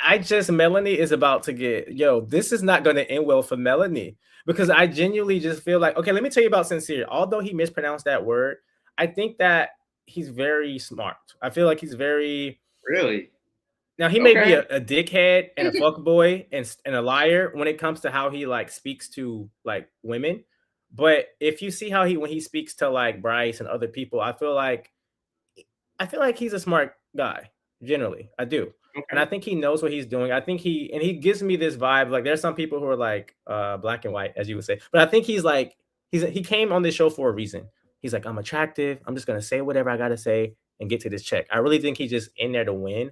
I just Melanie is about to get yo. This is not going to end well for Melanie because I genuinely just feel like okay. Let me tell you about Sincere. Although he mispronounced that word, I think that he's very smart. I feel like he's very Really? now he may be Okay. a dickhead and a fuckboy and a liar when it comes to how he like speaks to like women. But if you see how he when he speaks to like Bryce and other people, I feel like he's a smart guy. Generally, I do, and I Okay. think he knows what he's doing. I think he gives me this vibe. Like there's some people who are like black and white, as you would say, but I think he's like he came on this show for a reason. He's like I'm attractive. I'm just gonna say whatever I gotta say and get to this check. I really think he's just in there to win,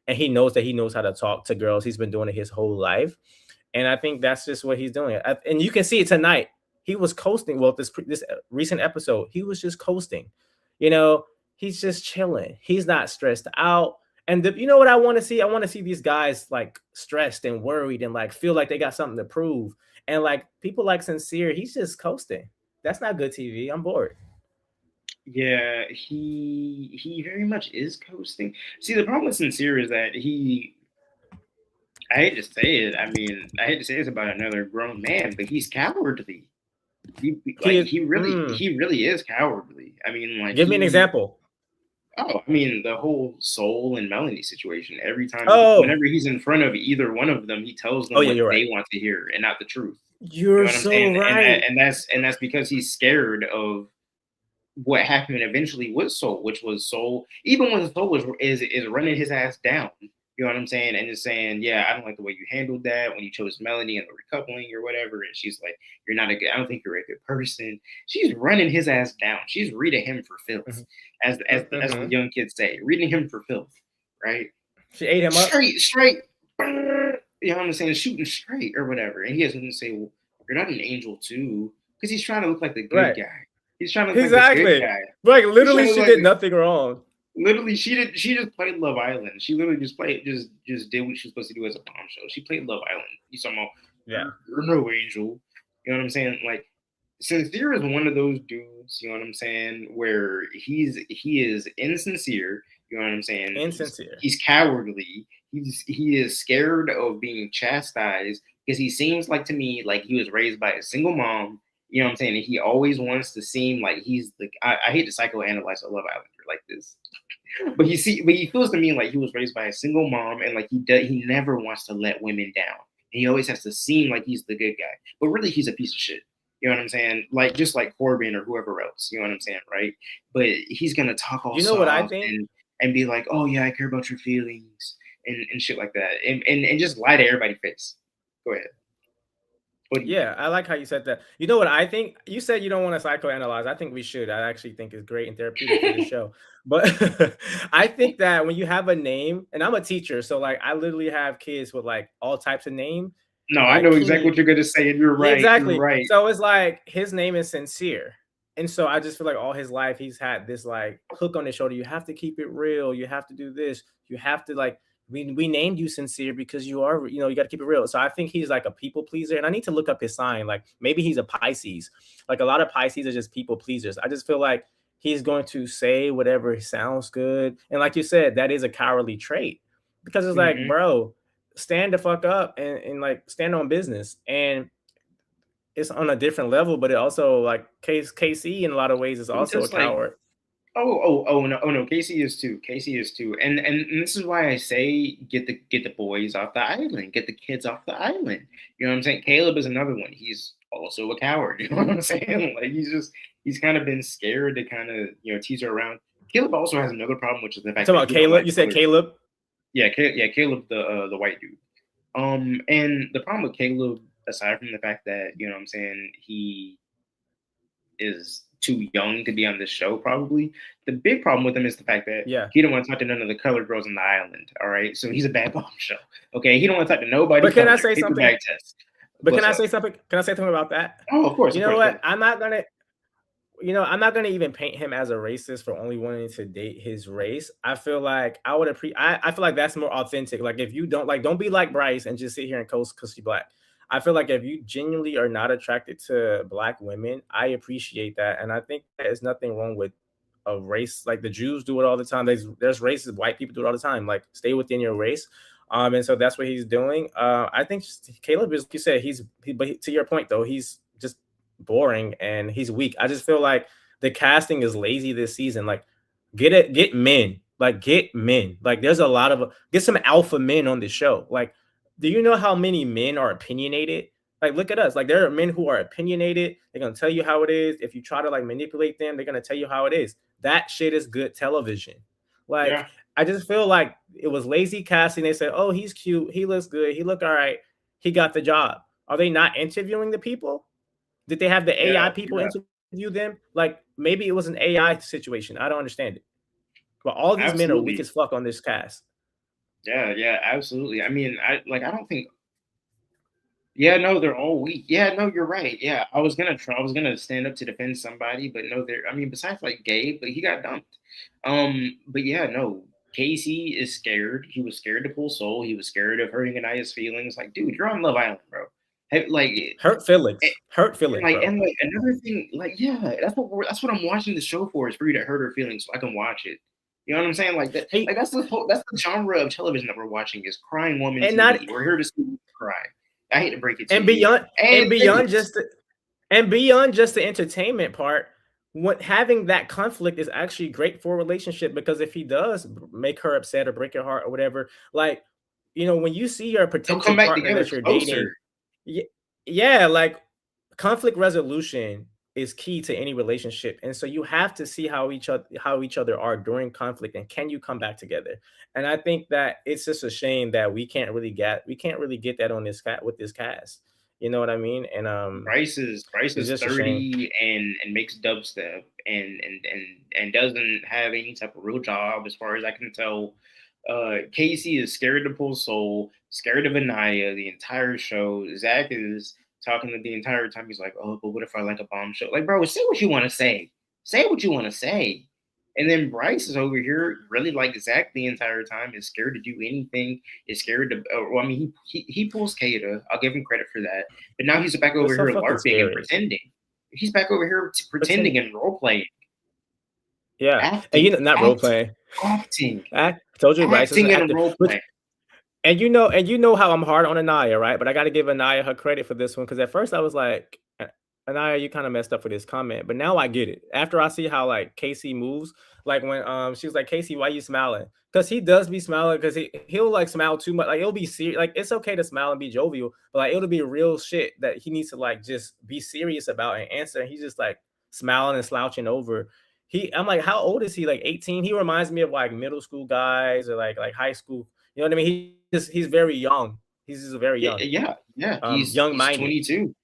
and he knows that he knows how to talk to girls. He's been doing it his whole life, and I think that's just what he's doing. And you can see it tonight. He was coasting. Well, this recent episode, he was just coasting. You know, he's just chilling. He's not stressed out. And you know what I want to see? I want to see these guys like stressed and worried and like feel like they got something to prove. And like people like Sincere, he's just coasting. That's not good TV. I'm bored. Yeah, he very much is coasting. See, the problem with Sincere is that I hate to say it. I mean, I hate to say this about another grown man, but he's cowardly. He is. He really is cowardly. I mean, like Give me an example. I mean, the whole Soul and Melanie situation. Every time Oh, whenever he's in front of either one of them, he tells oh them yeah, what you're right. they want to hear and not the truth. You You're know what I'm so saying? right. And that's because he's scared of what happened eventually with Soul, which was Soul, even when Soul is running his ass down, you know what I'm saying, and is saying, yeah, I don't like the way you handled that when you chose Melanie and the recoupling or whatever, and she's like, you're not a good, I don't think you're a good person. She's running his ass down. She's reading him for filth, as the Mm-hmm. young kids say, reading him for filth, right? She ate him up. Straight, you know what I'm saying, shooting straight or whatever, and he has to say, well, you're not an angel too, because he's trying to look like the good Right. guy. He's trying to look like the good Exactly. guy. Like He's trying literally, to look she like did nothing wrong. literally she just played Love Island. She literally just did what she was supposed to do as a bombshell. She played Love Island. You somehow Yeah. you're no angel. You know what I'm saying? Like Sincere is one of those dudes, you know what I'm saying, where he is insincere, you know what I'm saying? Insincere. He's cowardly. He is scared of being chastised because he seems like to me like he was raised by a single mom. You know what I'm saying? And he always wants to seem like he's the. I hate to psychoanalyze a Love Islander like this, but he feels to me like he was raised by a single mom, and like he never wants to let women down. And he always has to seem like he's the good guy, but really he's a piece of shit. You know what I'm saying? Like just like Corbin or whoever else. You know what I'm saying, right? But he's gonna talk all You know what I soft think? and be like, "Oh yeah, I care about your feelings," and shit like that, and just lie to everybody's face. Go ahead. What do you think? Yeah, I like how you said that. You know what I think? You said you don't want to psychoanalyze. I think we should. I actually think it's great and therapeutic for this show. But I think that when you have a name, and I'm a teacher, so like I literally have kids with like all types of name, No, I like know exactly King. what you're gonna say, and you're Yeah, right. You're exactly. right. So it's like his name is Sincere. And so I just feel like all his life he's had this like hook on his shoulder. You have to keep it real. You have to do this. You have to like we named you Sincere because you are, you know, you got to keep it real. So I think he's like a people pleaser. And I need to look up his sign. Like maybe he's a Pisces. Like a lot of Pisces are just people pleasers. I just feel like he's going to say whatever sounds good. And like you said, that is a cowardly trait. Because it's like, Hmm. bro, stand the fuck up and like stand on business. And it's on a different level, but it also like KC in a lot of ways is also a Just like coward. oh no, Casey is too. Casey is too. And this is why I say get the boys off the island, get the kids off the island. You know what I'm saying? Caleb is another one. He's also a coward. You know what I'm saying? Like he's kind of been scared to kind of tease her around. Caleb also has another problem, which is the You fact talking that about he don't Caleb? like You said color. Caleb? Yeah, Caleb the white dude. And the problem with Caleb, aside from the fact that what I'm saying, he is too young to be on this show, probably. The big problem with him is the fact that Yeah. he don't want to talk to none of the colored girls on the island. All right, so he's a bad bomb show. Okay, he don't want to talk to nobody But can I colored. say Paper something? bag test. But can What's I up? say something? Can I say something about that? Oh, of course, You of know course. Go what? ahead. I'm not gonna even paint him as a racist for only wanting to date his race. I feel like I feel like that's more authentic. Like if you don't like, don't be like Bryce and just sit here and coast because you black. I feel like if you genuinely are not attracted to black women, I appreciate that, and I think there's nothing wrong with a race. Like the Jews do it all the time. There's races, white people do it all the time. Like stay within your race. And so that's what he's doing. I think Caleb is, like you said, but to your point though, he's just boring and he's weak. I just feel like the casting is lazy this season. Like, get men. Like, get men. Like, there's a lot of get some alpha men on the show. Like, do you know how many men are opinionated? Like, look at us. Like, there are men who are opinionated. They're gonna tell you how it is. If you try to like manipulate them, they're gonna tell you how it is. That shit is good television. Like, Yeah, I just feel like it was lazy casting. They said, "Oh, he's cute. He looks good. He look all right. He got the job." Are they not interviewing the people? Did they have the AI yeah, people yeah. interview them? Like maybe it was an AI situation. I don't understand it. But all these men are weak Absolutely. as fuck on this cast. Yeah, yeah, absolutely. I mean, I don't think. Yeah, no, they're all weak. Yeah, no, you're right. Yeah, I was gonna try. I was gonna stand up to defend somebody, but no, they're. I mean, besides like Gabe, but he got dumped. But yeah, no, Casey is scared. He was scared to pull Soul. He was scared of hurting Anaya's feelings. Like, dude, you're on Love Island, bro. Hey, like, Hurt and feelings, bro. like another thing, like, yeah, that's what I'm watching the show for, is for you to hurt her feelings so I can watch it. You know what I'm saying? Like that, Hey, like that's the genre of television that we're watching, is crying woman and not TV. We're here to see you cry. I hate to break it to and you. beyond And and beyond fitness. just the, and beyond just the entertainment part, what having that conflict is actually great for a relationship because if he does make her upset or break her heart or whatever, like when you see your They'll potential come back partner together that you're dating, closer. yeah, like conflict resolution is key to any relationship, and so you have to see how each other are during conflict, and can you come back together? And I think that it's just a shame that we can't really get that on this cat with this cast. You know what I mean? And Bryce it's is just a shame. 30 and makes dubstep and doesn't have any type of real job as far as I can tell. Casey is scared to pull Soul, scared of Anaya the entire show. Zach is talking to the entire time. He's like, "Oh, but what if I like a bomb show?" Like, bro, say what you want to say. Say what you want to say. And then Bryce is over here, really like Zach the entire time, is scared to do anything, is scared to. Well, I mean, he pulls Kata. I'll give him credit for that. But now he's back It's over so here fucking LARPing and scary. pretending. He's back over here Pretend, pretending and role playing, yeah, and acting, not role playing. acting, I told you, Bryce is an acting, and actor. role Which playing. and you know how I'm hard on Anaya, right? But I got to give Anaya her credit for this one because at first I was like, Anaya, you kind of messed up for this comment, but now I get it. After I see how like Casey moves, like when she was like, Casey, why you smiling? Because he does be smiling because he'll like smile too much. Like it'll be serious. Like it's okay to smile and be jovial, but like it'll be real shit that he needs to like just be serious about and answer. And he's just like smiling and slouching over. I'm like, how old is he? Like 18. He reminds me of like middle school guys or like high school. You know what I mean? He's very young. He's just very young, Yeah. young He's minded. 22.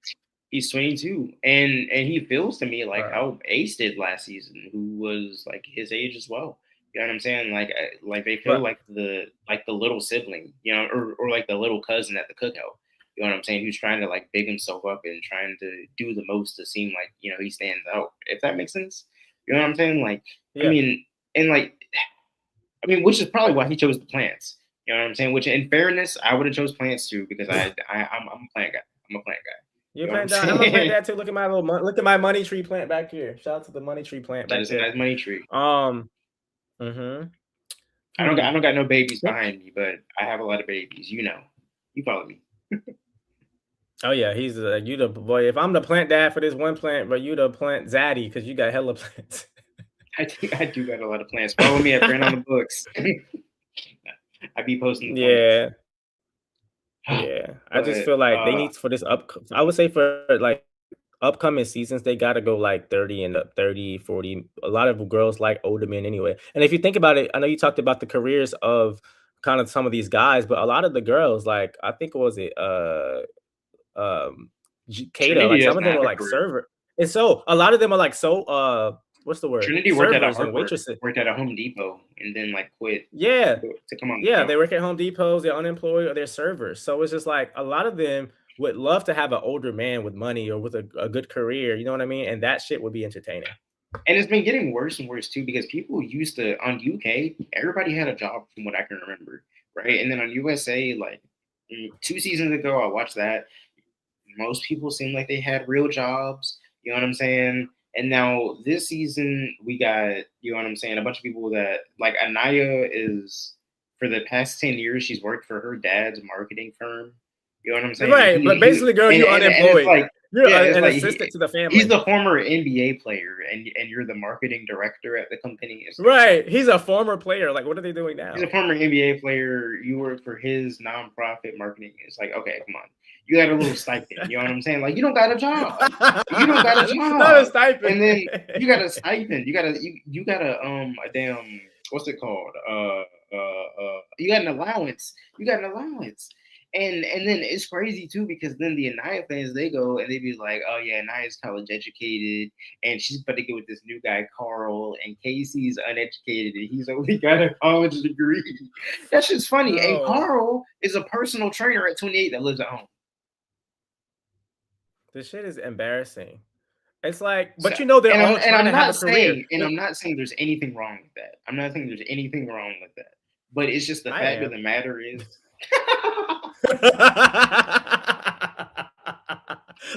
He's 22, and he feels to me like Right. how Ace did last season, who was like his age as well. You know what I'm saying? Like they feel But like the little sibling, you know, or like the little cousin at the cookout. You know what I'm saying? Who's trying to like big himself up and trying to do the most to seem like he stands out. If that makes sense, you know what I'm saying? Like, I yeah. mean, and like, I mean, which is probably why he chose the plants. You know what I'm saying? Which, in fairness, I would have chose plants too because I'm a plant guy. I'm a plant guy. You're You know what I'm plant down. I'm gonna plant saying? that too. Look at my look at my money tree plant back here. Shout out to the money tree plant That back is a there. nice money tree. Mm-hmm. I don't got no babies behind me, but I have a lot of babies. You know, you follow me. Oh yeah, he's you the boy. If I'm the plant dad for this one plant, but you the plant zaddy because you got hella plants. I think I do got a lot of plans. Follow me at BranOnTheBooks. I be posting the plans. Yeah, yeah. I just But feel like they need for this I would say for like upcoming seasons, they got to go like 30 and up, 30, 40. A lot of girls like older men anyway. And if you think about it, I know you talked about the careers of kind of some of these guys, but a lot of the girls, like I think what was it um Kata, Trinity like some doesn't of them have were a like career. server. And so a lot of them are like so what's the word? Trinity worked at a Servers and hardware, waitresses. worked at a Home Depot, and then like quit Yeah. to come on the Yeah, show. they work at Home Depots, they're unemployed or they're servers. So it's just like a lot of them would love to have an older man with money or with a good career, you know what I mean? And that shit would be entertaining. And it's been getting worse and worse too because people used to on UK, everybody had a job from what I can remember, right? And then on USA, like 2 seasons ago, I watched that. Most people seemed like they had real jobs. You know what I'm saying? And now this season, we got you know what I'm saying. A bunch of people that like Anaya is for the past 10 years, she's worked for her dad's marketing firm. You know what I'm saying? Right, but He's basically, girl, and you and it's unemployed. like You're yeah, it's an like assistant to the he's family. the former NBA player, and you're the marketing director at the company. It's like, Right, he's a former player. Like, what are they doing he's a now? former NBA player. You work for his nonprofit marketing. It's like, okay, come on. You got a little stipend. You know what I'm saying? Like, you don't got a job. You don't got a Not a job. stipend. And then you got a stipend. You got a damn what's it called? You got an allowance. You got an allowance. And then it's crazy too because then the Anaya fans they go and they be like, oh yeah, Anaya's college educated and she's about to get with this new guy Carl and Casey's uneducated and he's only got a college degree. That's just funny. And Bro, Carl is a personal trainer at 28 that lives at home. this shit is embarrassing. It's like, So, but you know, they're and all trying to have a career. I'm not saying there's anything wrong with that. I'm not saying there's anything wrong with that. But it's just the I fact of am. the matter is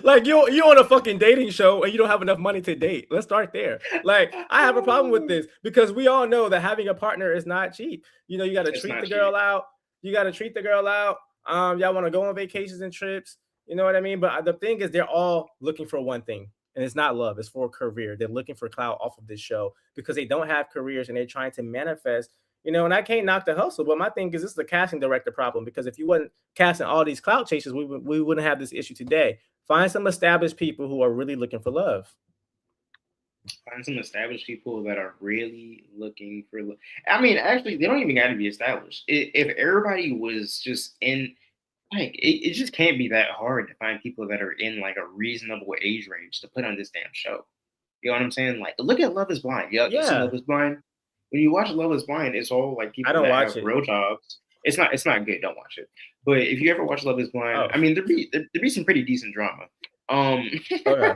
Like you on a fucking dating show and you don't have enough money to date. Let's start there. Like I have a problem with this because we all know that having a partner is not cheap. You know, you got to it's treat not the girl cheap. out. You got to treat the girl out. Y'all want to go on vacations and trips. You know what I mean? But the thing is, they're all looking for one thing, and it's not love. It's for a career. They're looking for clout off of this show because they don't have careers and they're trying to manifest. You know, and I can't knock the hustle, but my thing is this is the casting director problem because if you wasn't casting all these clout chasers, we wouldn't have this issue today. Find some established people who are really looking for love. Find some established people that are really looking for. I mean, actually, they don't even got to be established. If everybody was just in, like, it just can't be that hard to find people that are in like a reasonable age range to put on this damn show. You know what I'm saying? Like, look at Love Is Blind. Yeah, you see Yeah, Love Is Blind. When you watch Love Is Blind, it's all like I people don't that have watch it. real jobs. It's not good. Don't watch it. But if you ever watch Love Is Blind, Oh, I mean, there be some pretty decent drama. Um, okay.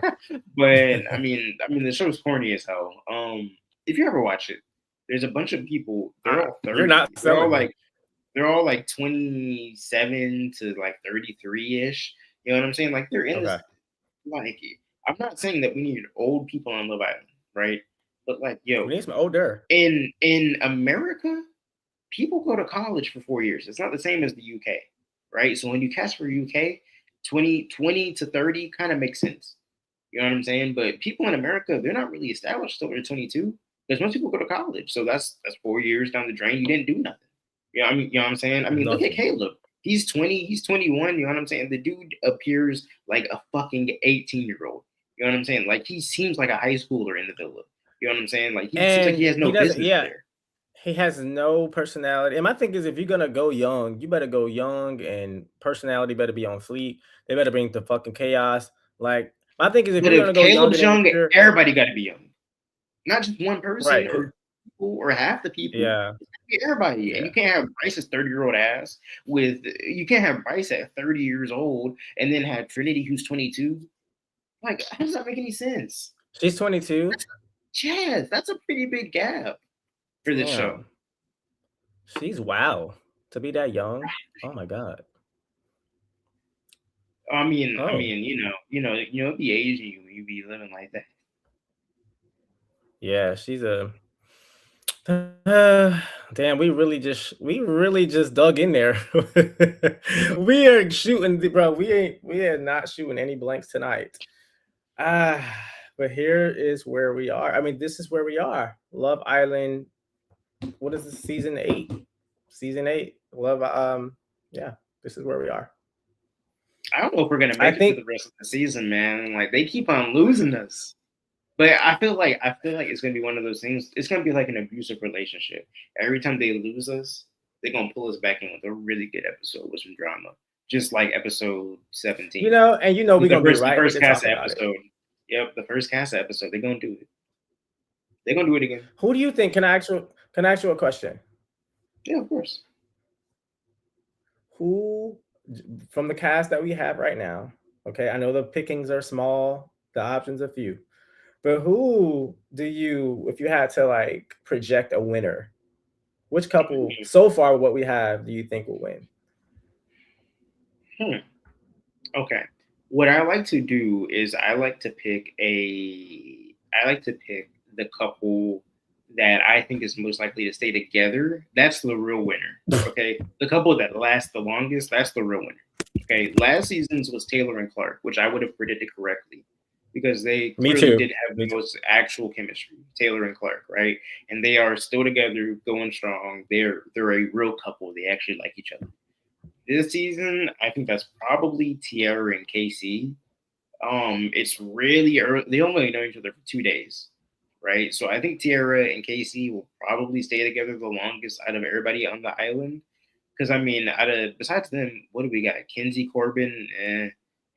but the show's corny as hell. If you ever watch it, there's a bunch of people. They're all You're 30. not selling me. They're all like 27 to like 33 ish. You know what I'm saying? Like they're in this. Okay. Like I'm not saying that we need old people on Love Island, right? But like, yo, We need some older. in America, people go to college for 4 years. It's not the same as the UK, right? So when you cast for UK, 20 to 30 kind of makes sense. You know what I'm saying? But people in America, they're not really established till they're 22 because most people go to college. So that's 4 years down the drain. You didn't do nothing. You know what I'm saying? I mean, look at Nothing. Caleb. He's 20, he's 21. You know what I'm saying? The dude appears like a fucking 18-year-old. You know what I'm saying? Like he seems like a high schooler in the villa. You know what I'm saying? Like he seems like he And has he no doesn't. business Yeah, there. he has no personality. And my thing is, if you're gonna go young, you better go young, and personality better be on fleet. They better bring the fucking chaos. Like my thing is, if But you're gonna if go young Caleb's and young, immature, everybody got to be young. Not just one person right? or people or half the people. Yeah, It's gotta be everybody. And you yeah. can't have Bryce's 30-year-old ass with you can't have Bryce at 30 years old and then have Trinity who's 22. Like, how does that make any sense? She's 22. Yes, that's a pretty big gap for this show. Damn, she's wow to be that young. Oh my god. I Oh mean, the age you be living like that. yeah, she's a. Damn, we really just dug in there. We are shooting, bro. We are not shooting any blanks tonight. Ah, but here is where we are. I mean, this is where we are. Love Island. What is this? Season 8. Season 8. Love. Yeah. This is where we are. I don't know if we're gonna I make it to think. the rest of the season, man. Like they keep on losing us. But I feel like it's gonna be one of those things. It's gonna be like an abusive relationship. Every time they lose us, they're gonna pull us back in with a really good episode with some drama, just like episode 17. And we're gonna be The right first to talk Casa about it. episode. Yep, the first Casa episode. They're gonna do it. They're gonna do it again. Who do you think? Can I ask you a question? Yeah, of course. Who from the cast that we have right now? Okay, I know the pickings are small, the options are few, but who do you, if you had to like project a winner, which couple so far what we have do you think will win? Hmm. Okay. What I like to do is I like to pick the couple that I think is most likely to stay together. That's the real winner. Okay. The couple that lasts the longest, that's the real winner. Okay. Last season's was Taylor and Clark, which I would have predicted correctly because they Me clearly too. did have Me the too. most actual chemistry, Taylor and Clark, right? And they are still together, going strong. They're a real couple. They actually like each other. This season, I think that's probably Tiara and Casey. It's really early. They only know each other for 2 days, right? So I think Tiara and Casey will probably stay together the longest out of everybody on the island. Because I mean, besides them, what do we got? Kinsey Corbin.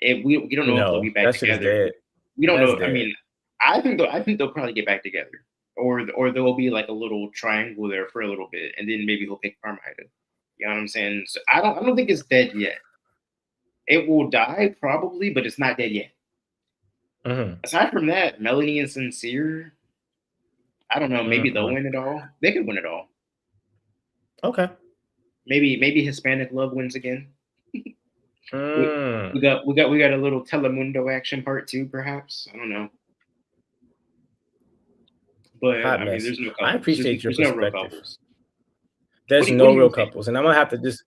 We don't know if they'll be No, back that shit is together. dead. We don't That's know. I dead. mean, I think they'll probably get back together, or there will be like a little triangle there for a little bit, and then maybe he'll pick Carmida. You know what I'm saying? So I don't think it's dead yet. It will die probably, but it's not dead yet. Hmm. Aside from that, Melanie and Sincere, I don't know. Maybe they'll Hmm. win it all. They could win it all. Okay. Maybe Hispanic love wins again. We, Mm. we got a little Telemundo action part two, perhaps. I don't know, but Hot I mean, mess. there's no I couples. appreciate your There's no real perspective. couples. There's What no do you real think? couples, and I'm gonna have to just.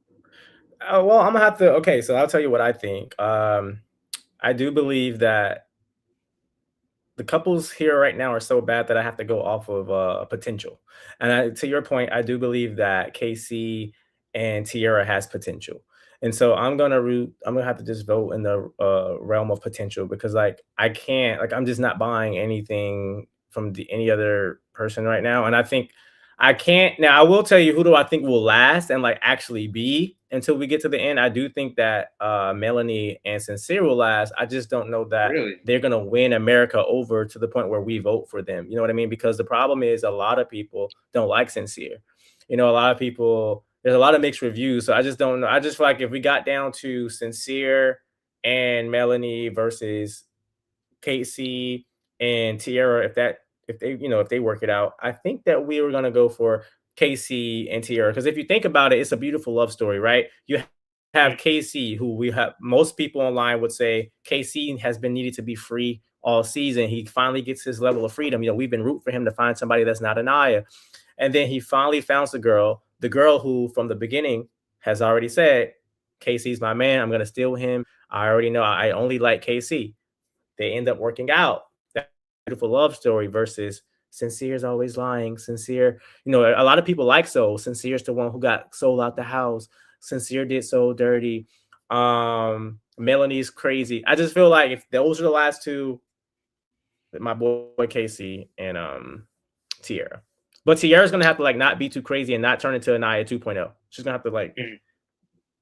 Oh, well, I'm gonna have to. Okay, so I'll tell you what I think. I do believe that the couples here right now are so bad that I have to go off of potential. And to your point, I do believe that KC and Tierra has potential. And so I'm gonna root. I'm gonna have to just vote in the realm of potential because like I can't like I'm just not buying anything from any other person right now. And I think I can't now. I will tell you who do I think will last and like actually be until we get to the end. I do think that Melanie and Sincere will last. I just don't know that Really? they're going to win America over to the point where we vote for them. You know what I mean? Because the problem is a lot of people don't like Sincere. A lot of people, there's a lot of mixed reviews. So I just don't know. I just feel like if we got down to Sincere and Melanie versus Casey and Tierra, if they work it out, I think that we were gonna go for Casey and Tierra because if you think about it, it's a beautiful love story, right? You have Casey, who we have most people online would say Casey has been needed to be free all season. He finally gets his level of freedom. We've been rooting for him to find somebody that's not Anaya, and then he finally found the girl who from the beginning has already said, "Casey's my man. I'm gonna steal him. I already know. I only like Casey." they end up working out. That beautiful love story versus Sincere is always lying. Sincere, a lot of people like Soul. Sincere's the one who got Soul out the house. Sincere did Soul dirty. Melanie's crazy. I just feel like if those are the last two, my boy Casey and Tierra. But Tierra's gonna have to like not be too crazy and not turn into Anaya 2.0. She's gonna have to like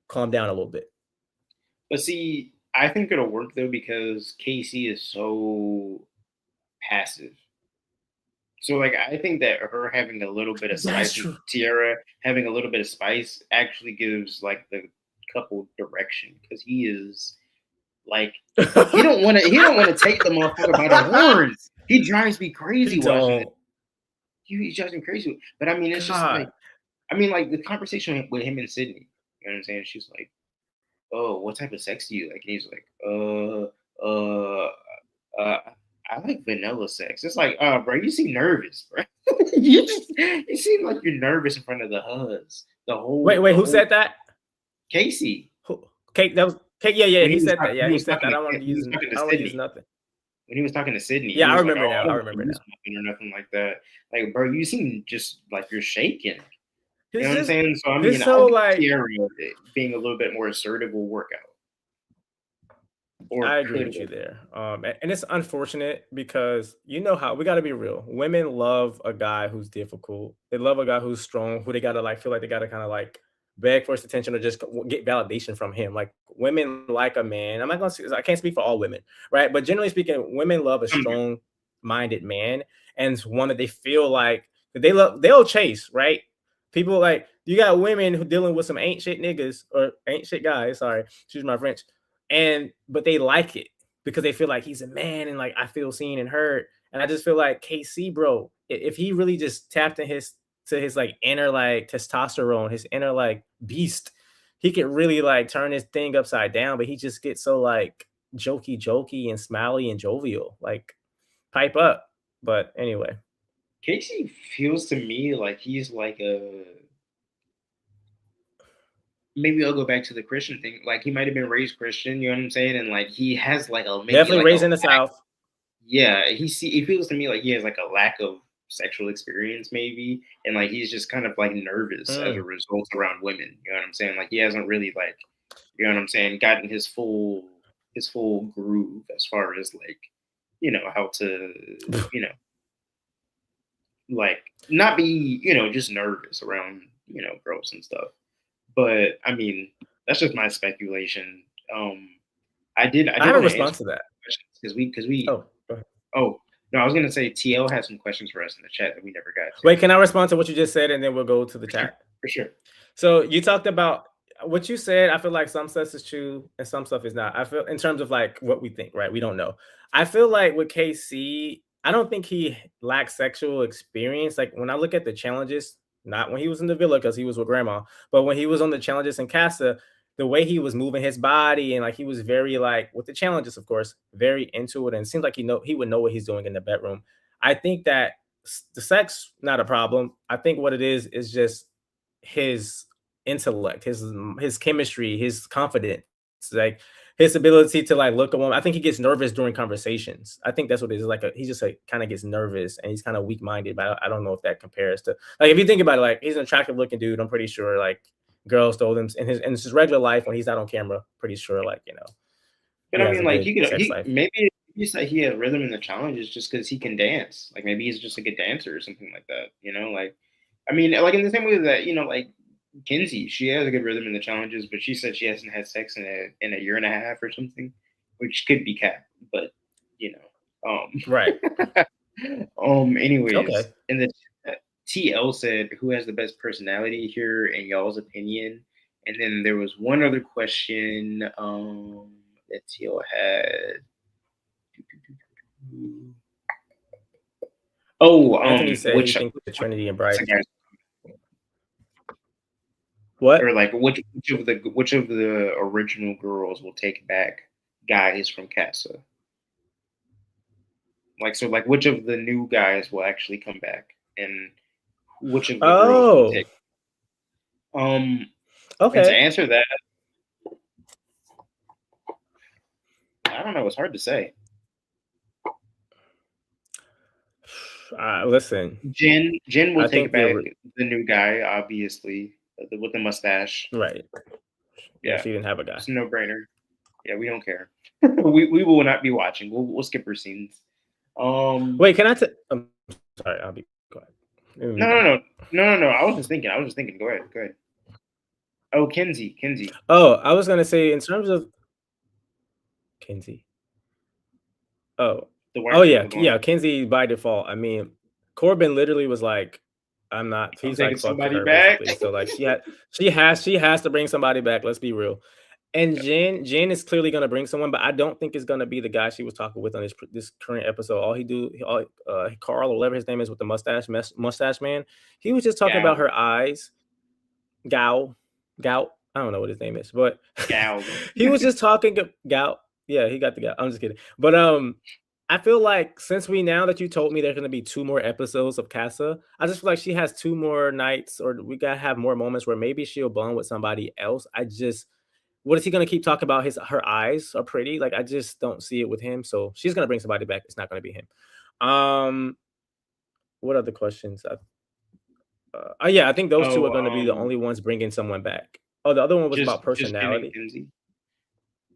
calm down a little bit. But see, I think it'll work though because Casey is so passive. So like I think that her having a little bit of spice, and Tierra having a little bit of spice actually gives like the couple direction because he is like he don't want to take the motherfucker by the horns. He drives me crazy watching it. He drives me crazy. But I mean, it's just like like the conversation with him and Sydney. You know what I'm saying? She's like, "Oh, what type of sex do you like?" And he's like, I like vanilla sex." It's like, bro, you seem nervous, bro. you seem like you're nervous in front of the huzz. Wait, who said that? Casey. Kate, that was Kate. Yeah, he said that. Yeah, he said that. I don't want to use nothing. When he was talking to Sydney. Yeah, I remember now. I remember now. Or nothing like that. Like, bro, you seem just like you're shaking. You know what I'm saying? So I mean, I think Tierra being a little bit more assertive will work out. I agree with you there. And it's unfortunate because you know how we got to be real. Women love a guy who's difficult. They love a guy who's strong, who they got to like feel like they got to kind of like beg for his attention or just get validation from him. Like women like a man. I'm not going to say, I can't speak for all women, right? But generally speaking, women love a strong-minded man and it's one that they feel like they'll chase, right? People like you got women who dealing with some ain't shit niggas or ain't shit guys. Sorry, excuse my French. But they like it because they feel like he's a man and like I feel seen and heard. And I just feel like KC, bro, if he really just tapped in his like inner like testosterone, his inner like beast, he could really like turn his thing upside down. But he just gets so like jokey and smiley and jovial, like pipe up. But anyway, Casey feels to me like he's like maybe I'll go back to the Christian thing. Like he might have been raised Christian, you know what I'm saying? And like he has like definitely like raised in the South. Yeah, it feels to me like he has like a lack of sexual experience, maybe, and like he's just kind of like nervous as a result around women. You know what I'm saying? Like he hasn't really like, you know what I'm saying, gotten his full groove as far as like, how to, like not be, just nervous around, girls and stuff. But I mean, that's just my speculation. I have a response to that because we. Oh no, I was gonna say TL has some questions for us in the chat that we never got to. Wait, can I respond to what you just said and then we'll go to the chat? For sure. So you talked about what you said. I feel like some stuff is true and some stuff is not. I feel in terms of like what we think, right? We don't know. I feel like with KC, I don't think he lacks sexual experience. Like when I look at the challenges, not when he was in the villa because he was with grandma, but when he was on the challenges in Casa, the way he was moving his body and like he was very like with the challenges, of course, very into it, and it seems like he would know what he's doing in the bedroom. I think that the sex not a problem. I think what it is just his intellect, his chemistry, his confidence, like his ability to like look at woman. I think he gets nervous during conversations. I think that's what it is. Like he just like kind of gets nervous and he's kind of weak-minded. But I don't know if that compares to like if you think about it, like he's an attractive looking dude. I'm pretty sure like girls told him in his regular life when he's not on camera. Pretty sure like But I mean, like maybe you say he had rhythm in the challenges just because he can dance. Like maybe he's just a good dancer or something like that. Like I mean, like in the same way that like Kinsey, she has a good rhythm in the challenges, but she said she hasn't had sex in a year and a half or something, which could be cap, but right. Anyways, okay. And the TL said, "Who has the best personality here in y'all's opinion?" And then there was one other question that TL had. Oh, Anthony said which he thinks the Trinity and Bryce. What? Or like which of the original girls will take back guys from Casa? Like so, like which of the new guys will actually come back, and which of the girls will take? Okay. And to answer that, I don't know. It's hard to say. Listen, Jen will I take think back you're the new guy, obviously, with the mustache. right. Yeah, Yeah, she didn't have a guy. it's a no brainer. Yeah, we don't care. we will not be watching. We'll skip her scenes. Wait, can I? I'm sorry, I'll be quiet. No, no, no, no, no, no. I was just thinking. Go ahead. Go ahead. Oh, Kenzie, Oh, I was gonna say in terms of Kenzie. Oh, the oh white yeah, the blonde. yeah. Kenzie by default. I mean, Corbin literally was like, "I'm not." I'm He's taking like, "Fuck somebody her," back. basically. So like, she has to bring somebody back. Let's be real. And Jen is clearly gonna bring someone, but I don't think it's gonna be the guy she was talking with on this current episode. Carl or whatever his name is with the mustache man. He was just talking about Gal, her eyes. Gao, Gout. I don't know what his name is, but gal. he was just talking Gout. Yeah, he got the Gout. I'm just kidding. But I feel like since now that you told me there's gonna be 2 more episodes of Casa, I just feel like she has 2 more nights, or we gotta have more moments where maybe she'll bond with somebody else. What is he gonna keep talking about? Her eyes are pretty. Like I just don't see it with him. So she's gonna bring somebody back. It's not gonna be him. Um, what other questions? Yeah, I think those two Oh, are gonna be the only ones bringing someone back. Oh, the other one was about just Jen and personality. Kenzie.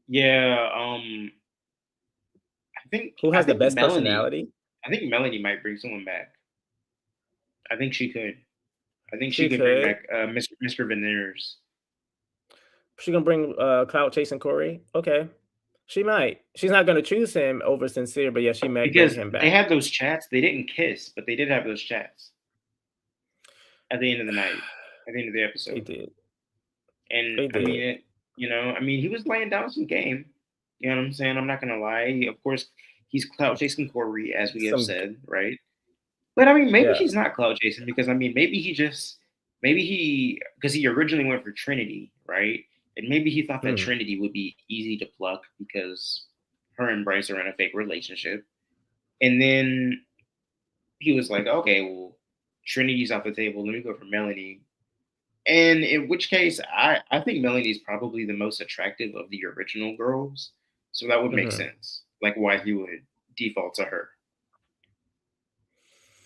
Yeah. Who I has the think best Melanie. personality? I think Melanie might bring someone back. I think she could. I think she She could bring could. back Mr. Veneers. She gonna bring Cloud chasing Corey. Okay, she might. She's not gonna choose him over Sincere, but yeah, she might bring Because him they back. had those chats. They didn't kiss, but they did have those chats at the end of the night, at the end of the They episode. did. And They I mean, did. he was laying down some game. You know what I'm saying? I'm not gonna lie. Of course, he's clout chasing Corey, as we have Some said, right? But I mean, maybe yeah. he's not clout chasing because I mean, because he originally went for Trinity, right? And maybe he thought that Mm, Trinity would be easy to pluck because her and Bryce are in a fake relationship. And then he was like, okay, well, Trinity's off the table. Let me go for Melanie. And in which case, I think Melanie's probably the most attractive of the original girls. So that would make mhm. sense. Like why he would default to her.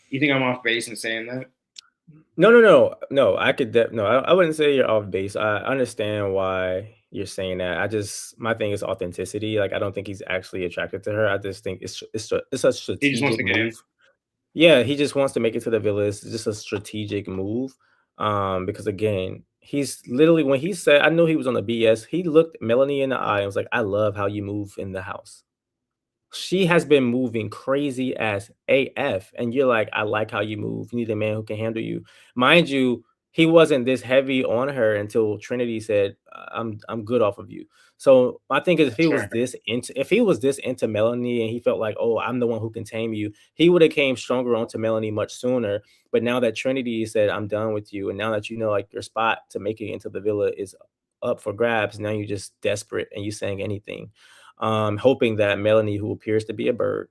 You think I'm off base in saying that? No. No. I wouldn't say you're off base. I understand why you're saying that. My thing is authenticity. Like I don't think he's actually attracted to her. I just think it's a He just wants strategic to get in. move. Yeah, he just wants to make it to the villa. It's just a strategic move. Because again, he's literally when he said, I know he was on the BS. He looked Melanie in the eye and was like, "I love how you move in the house." She has been moving crazy as AF, and you're like, "I like how you move. You need a man who can handle you." Mind you, he wasn't this heavy on her until Trinity said, I'm good off of you." So my thing is, That's fair. if he was this into Melanie and he felt like, "Oh, I'm the one who can tame you," he would have came stronger onto Melanie much sooner. But now that Trinity said, "I'm done with you," and now that you know like your spot to make it into the villa is up for grabs, now you're just desperate and you saying anything, hoping that Melanie, who appears to be a bird,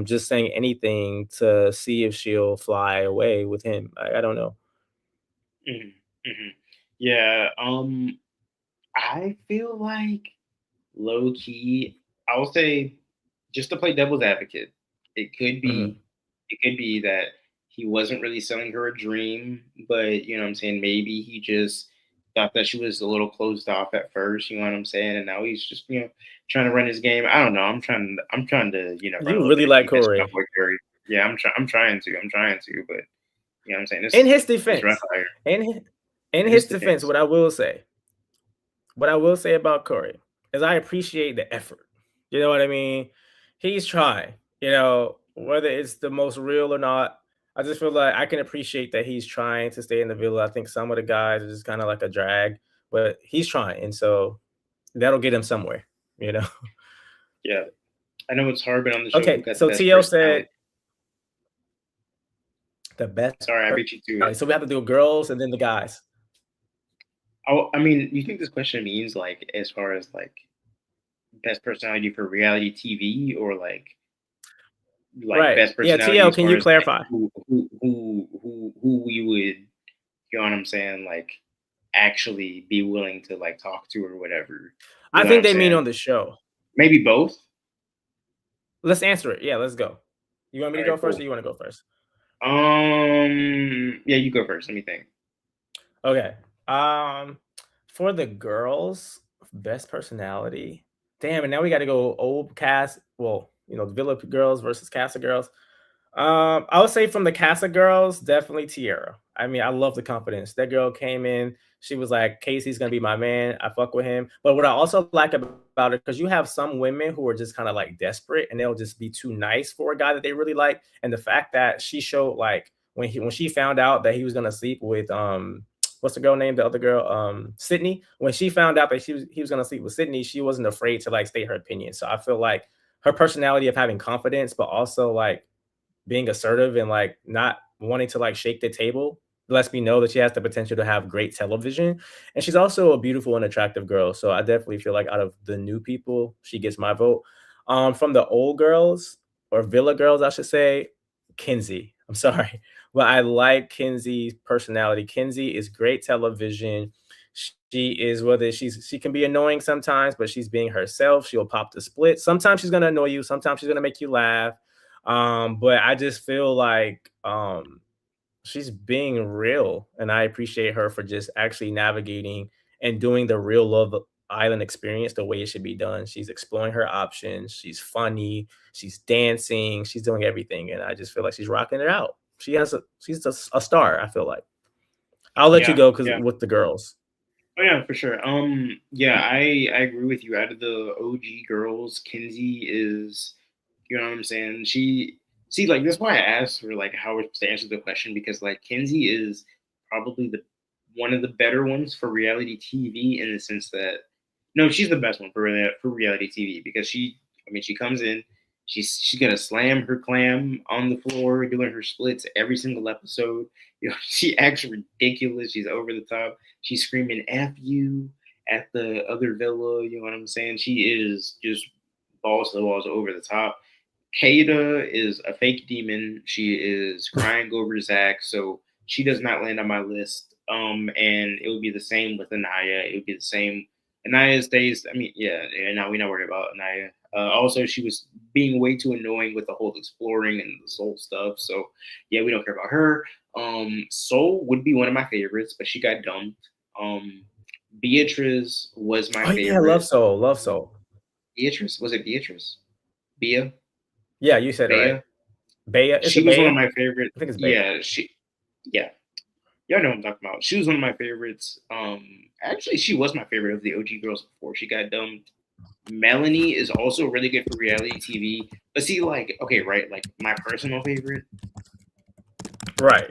just saying anything to see if she'll fly away with him. I don't know. Hmm. Hmm. Yeah. I feel like low key. I will say, just to play devil's advocate, it could Mhm, be, it could be that he wasn't really selling her a dream, but you know what I'm saying. Maybe he just thought that she was a little closed off at first. You know what I'm saying, and now he's just trying to run his game. I don't know. I'm trying to run a you little really bit of like defense with my Corey. boy Curry. Yeah, I'm trying to, but you know what I'm saying. In his It's rough defense, out here. in hi- in In his his defense, defense. what I will say about Corey is I appreciate the effort. You know what I mean? He's trying. Whether it's the most real or not, I just feel like I can appreciate that he's trying to stay in the villa. I think some of the guys are just kind of like a drag, but he's trying, and so that'll get him somewhere. You know. Yeah, I know it's hard, but on the show, who Okay, got the so best TL personality? said the best. Sorry, I beat you to it. So we have to do girls and then the guys. I mean, you think this question means like as far as like best personality for reality TV or like Right. best Yeah, personality TL, as can far you as like clarify? who we would, you know what I'm saying, like actually be willing to like talk to or whatever. You I know what think I'm they mean saying? on the show. Maybe both. Let's answer it. Yeah, let's go. You want me to All go right, first, cool. or you want to go first? Yeah, you go first. Let me think. Okay. For the girls, best personality. Damn, and now we got to go old cast. Well, the Villa girls versus Casa girls. I would say from the Casa girls, definitely Tierra. I mean, I love the confidence. That girl came in. She was like, Casey's gonna be my man. I fuck with him. But what I also like about it, because you have some women who are just kind of like desperate and they'll just be too nice for a guy that they really like. And the fact that she showed like when she found out that he was gonna sleep with what's the girl name? The other girl, Sydney. When she found out that he was gonna sleep with Sydney, she wasn't afraid to like state her opinion. So I feel like her personality of having confidence, but also like being assertive and like not wanting to like shake the table lets me know that she has the potential to have great television. And she's also a beautiful and attractive girl. So I definitely feel like out of the new people, she gets my vote. From the old girls or Villa girls, I should say, Kinsey. I'm sorry, but I like Kinsey's personality. Kinsey is great television. She is whether she can be annoying sometimes, but she's being herself. She'll pop the split. Sometimes she's gonna annoy you. Sometimes she's gonna make you laugh. But I just feel like she's being real, and I appreciate her for just actually navigating and doing the real Love Island experience the way it should be done. She's exploring her options. She's funny. She's dancing. She's doing everything, and I just feel like she's rocking it out. She's a star. I feel like. I'll let you Yeah, go because yeah. with the girls. Oh yeah, for sure. Yeah, I agree with you. Out of the OG girls, Kinsey is, you know what I'm saying. She see like that's why I asked her like how we're supposed to answer the question because like Kinsey is probably the one of the better ones for reality TV in the sense that no, she's the best one for reality TV because I mean, she comes in, she's gonna slam her clam on the floor doing her splits every single episode. You know, she acts ridiculous. She's over the top. She's screaming "F you" at the other villa. You know what I'm saying? She is just balls to the walls over the top. Kada is a fake demon. She is crying over Zach, so she does not land on my list. And it would be the same with Anaya. It would be the same. Anaya stays. I mean, yeah. Now we're not worried about Anaya. Also, she was being way too annoying with the whole exploring and the soul stuff. So yeah, we don't care about her. Soul would be one of my favorites, but she got dumped. Beatrice was my Oh yeah, love favorite. soul, love soul. Beatrice was it Beatrice? Bia, Yeah, you said it right. Bea. Baya, is She it was one Baya? of my favorite. I think it's Baya. Yeah, yeah, y'all know what I'm talking about. She was one of my favorites. Actually, she was my favorite of the OG girls before she got dumped. Melanie is also really good for reality TV. But see, like, okay, right, like my personal favorite Right.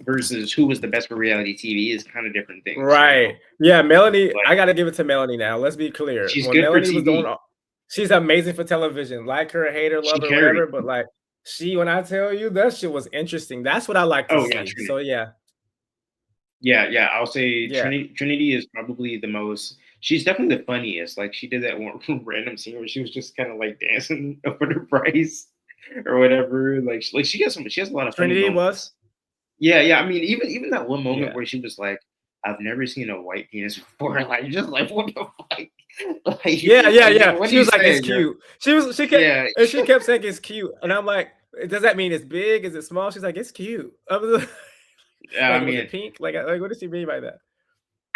versus who was the best for reality TV is kind of different things, you know. Right. Yeah, Melanie, Like I gotta give it to Melanie now. Let's be clear. she's When good for Melanie was doing TV. she's amazing for television. Like her, hate her, She love her, carried. whatever. But like when I tell you that shit was interesting. That's what I like to Oh yeah, see. So Trinity. yeah. Yeah. I'll say Yeah. Trinity is probably the most. She's definitely the funniest. Like she did that one random scene where she was just kind of like dancing over to Bryce or whatever. Like she has a lot of funny Trinity was? moments. Yeah. I mean, even that one moment Yeah. where she was like, "I've never seen a white penis before." Like just like what the fuck? Like what are She you was like, it's saying, yo? cute. Yeah, She kept saying it's cute. And I'm like, does that mean it's big? Is it small? She's like, it's cute. I was I like, was mean, it pink? Like what does she mean by that?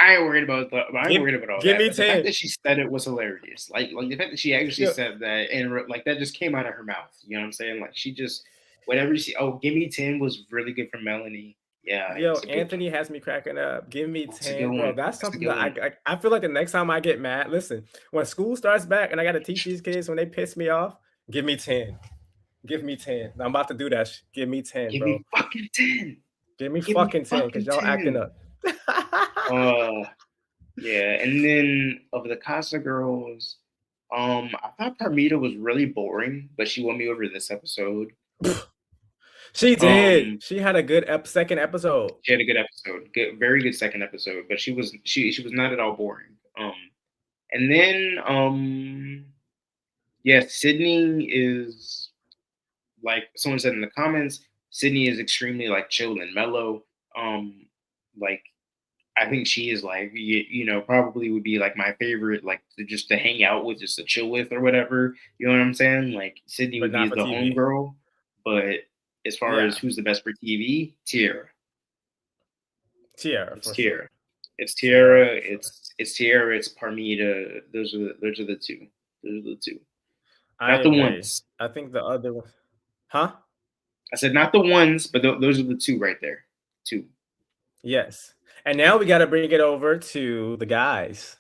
I ain't worried about I ain't Give worried about all give that. me But the fact 10. that she said it was hilarious. Like the fact that she actually Yo, said that and like that just came out of her mouth. You know what I'm saying? Like she just whatever she. Oh, give me 10 was really good for Melanie. Yeah, Yo, it's a good one. Anthony has me cracking up. Give me That's a good 10, bro. one. That's That's a something good that one. I feel like the next time I get mad, listen, when school starts back and I got to teach these kids when they piss me off, give me 10. Give me 10. I'm about to do that. Give me 10, Give me bro. fucking 10. Give me Give me fucking 10 because fucking y'all acting 10. up. Uh, yeah. And then of the Casa girls, I thought Carmita was really boring, but she won me over this episode. She did. Um, She had a good second episode. She had a good episode, very good second episode, but she was not at all boring. And then yeah, Sydney is like someone said in the comments. Sydney is extremely like chill and mellow. Like I think she is like probably would be like my favorite, like just to hang out with, just to chill with or whatever. You know what I'm saying? Like Sydney but would not be for the TV. homegirl, but as far as Yeah, who's the best for TV, Tiara. Tiara It's for Tiara. sure. It's Tiara Tiara. for sure. It's Tiara. It's Parmita. Those are the two. Those are the two. I Not the agree. ones. I think the other one, huh? I said not the ones, but those are the two right there. Two. Yes. And now we got to bring it over to the guys,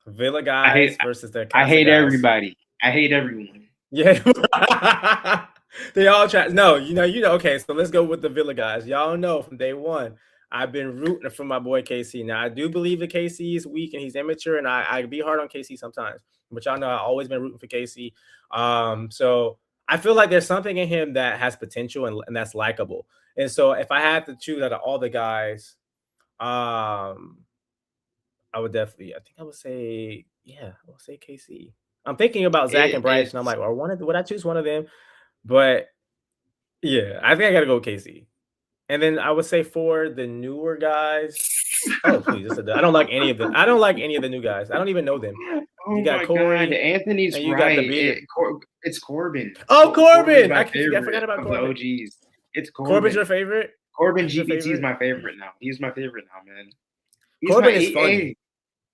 Villa I hate guys versus the I Casa hate guys. everybody. I hate everyone. Yeah. They all try. No, Okay, so let's go with the Villa guys. Y'all know from day one, I've been rooting for my boy KC. Now I do believe that KC is weak and he's immature, and I be hard on KC sometimes. But y'all know I've always been rooting for KC. So I feel like there's something in him that has potential and that's likable. And so if I had to choose out of all the guys, um, I would definitely. I think I would say, yeah, I would say KC. I'm thinking about Zach and Bryce, and I'm It's like, would I choose one of them? But yeah, I think I gotta go Casey. And then I would say for the newer guys, oh please, I don't like any of them. I don't like any of the new guys. I don't even know them. You oh got my god, Corey, Anthony's and you got the right. beard. It's Corbin. Oh, Corbin's Corbin! my I forgot favorite about of the Corbin. OGs. It's Corbin's your Corbin. favorite. Corbin He's your GBT is favorite. my favorite now. He's my favorite now, man. He's my Corbin is funny.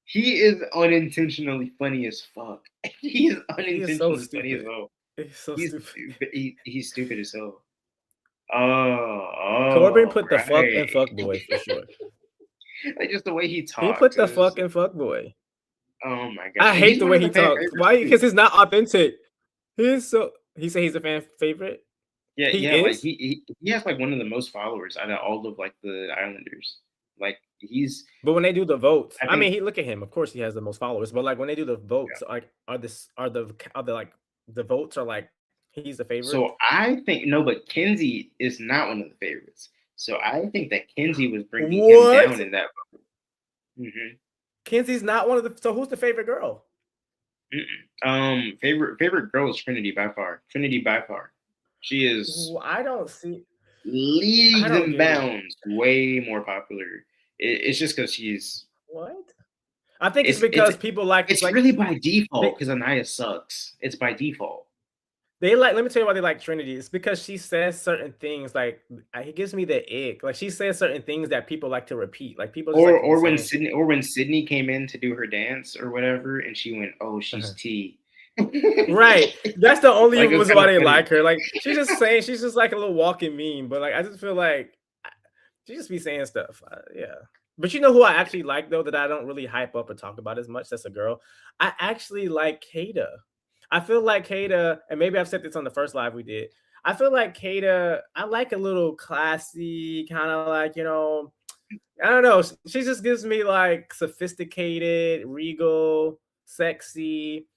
he is unintentionally funny as fuck. He is He is so unintentionally funny as stupid. hell. He's so He's stupid. he's stupid as hell. Corbin Oh, put the fuck right. and fuck boy for sure. Like just the way he He talks put the is, fuck and fuck boy. oh my god. I And hate he's the one way of the he fan talks. favorites Why? too. Because he's not authentic. He's so. He said he's a fan favorite. Yeah, He yeah, like is. he has like one of the most followers out of all of like the Islanders. Like he's But when they do the votes, I I think mean, look at him. Of course, he has the most followers. But like when they do the yeah. votes, like are the like the votes are like he's the favorite. So I think no, but Kenzie is not one of the favorites. So I think that Kenzie was bringing him What? down in that vote. Mm-hmm. Kenzie's not one of the. So who's the favorite girl? Favorite girl is Trinity by far. Trinity by far. She is I don't see. I leagues don't and get it. bounds way more popular. It's just because she's What? I think it's it's because people like it's really by they, default because Anaya sucks. It's by default. they like. Let me tell you why they like Trinity. It's because she says certain things like it gives me the ick. Like she says certain things that people like to repeat. Like people just like to be saying shit. Or when Sydney came in to do her dance or whatever, and she went, "Oh, she's Uh-huh. T." Right. That's the only Like it was reason kind why of they funny. like her. Like she's just like a little walking meme. But like I just feel like she just be saying stuff. Yeah. But you know who I actually like though that I don't really hype up or talk about as much? That's a girl. I actually like Kada. I feel like Kada, and maybe I've said this on the first live we did. I feel like Kada, I like a little classy, kind of like, I don't know. She just gives me like sophisticated, regal, sexy,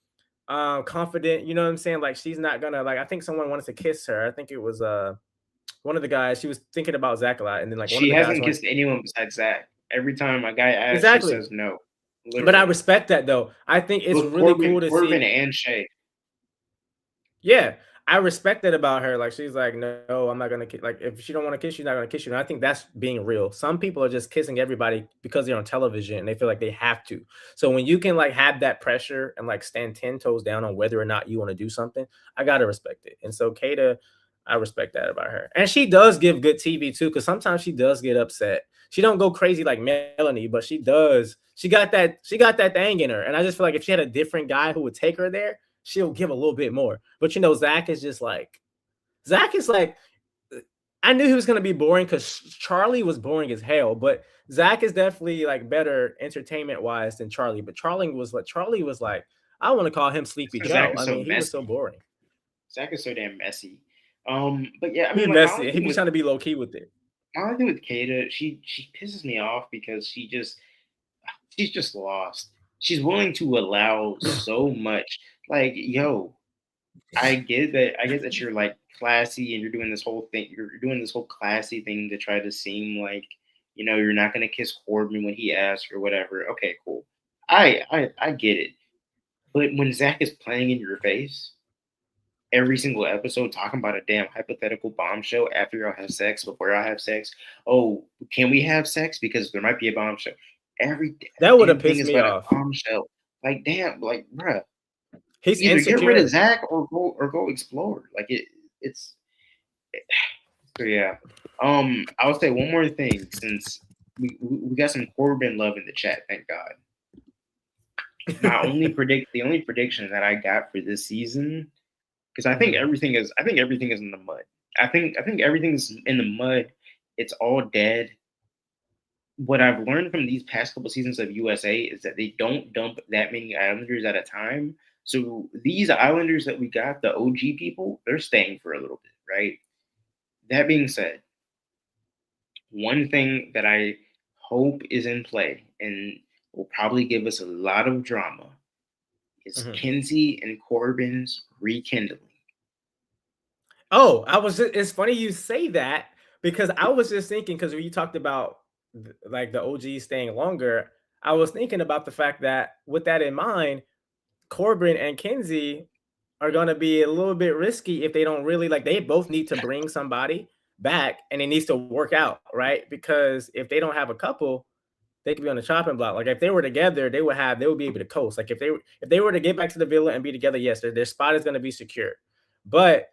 confident. You know what I'm saying? Like she's not gonna like. I think someone wanted to kiss her. I think it was one of the guys. She was thinking about Zach a lot, and then like one of She the guys hasn't wanted kissed anyone besides Zach. Every time a guy asks, she exactly. says no. But I Literally. respect that though. I think it's Both really cool to Corbin see. and Shay. Yeah, I respect that about her. Like she's like, no, I'm not gonna kiss. Like if she don't want to kiss, she's not gonna kiss you. And I think that's being real. Some people are just kissing everybody because they're on television and they feel like they have to. So when you can like have that pressure and like stand 10 toes down on whether or not you want to do something, I gotta respect it. And so Kata, I respect that about her. And she does give good TV too, because sometimes she does get upset. She don't go crazy like Melanie, but she does. She got that thing in her. And I just feel like if she had a different guy who would take her there, she'll give a little bit more. But Zach is just like Zach is like I knew he was gonna be boring because Charlie was boring as hell, but Zach is definitely like better entertainment wise than Charlie. But Charlie was like, I want to call him Sleepy Zach Joe. is I so mean, he was so messy. boring. Zach is so damn messy. But yeah, I He mean, like messy. He be trying to be low key with it. my only thing with Kata, she pisses me off because she's just lost. She's willing to allow so much. Like, yo, I get that. I get that you're like classy and you're doing this whole thing. You're doing this whole classy thing to try to seem like you're not gonna kiss Corbin when he asks or whatever. Okay, cool. I get it. But when Zach is playing in your face every single episode talking about a damn hypothetical bombshell after y'all have sex, before y'all have sex. Oh, can we have sex? Because there might be a bombshell. Every That would have damn thing pissed is me about a off. bombshell. Like, damn, like, bruh, He's either get rid of insecure. Zach or go explore. Like it's so yeah. I would say one more thing since we got some Corbin love in the chat, thank God. The only prediction that I got for this season, because I think everything is in the mud. I think everything's in the mud. It's all dead. What I've learned from these past couple seasons of USA is that they don't dump that many Islanders at a time. So these Islanders that we got, the OG people, they're staying for a little bit, right? That being said, one thing that I hope is in play and will probably give us a lot of drama is Kinsey and Corbin's rekindling. Oh, it's funny you say that, because I was just thinking, because when you talked about like the OG staying longer, I was thinking about the fact that with that in mind, Corbin and Kinsey are going to be a little bit risky if they don't really, like, they both need to bring somebody back and it needs to work out, right? Because if they don't have a couple, they could be on the chopping block. Like if they were together, they would be able to coast. Like if they were to get back to the villa and be together, yes, their spot is going to be secure. But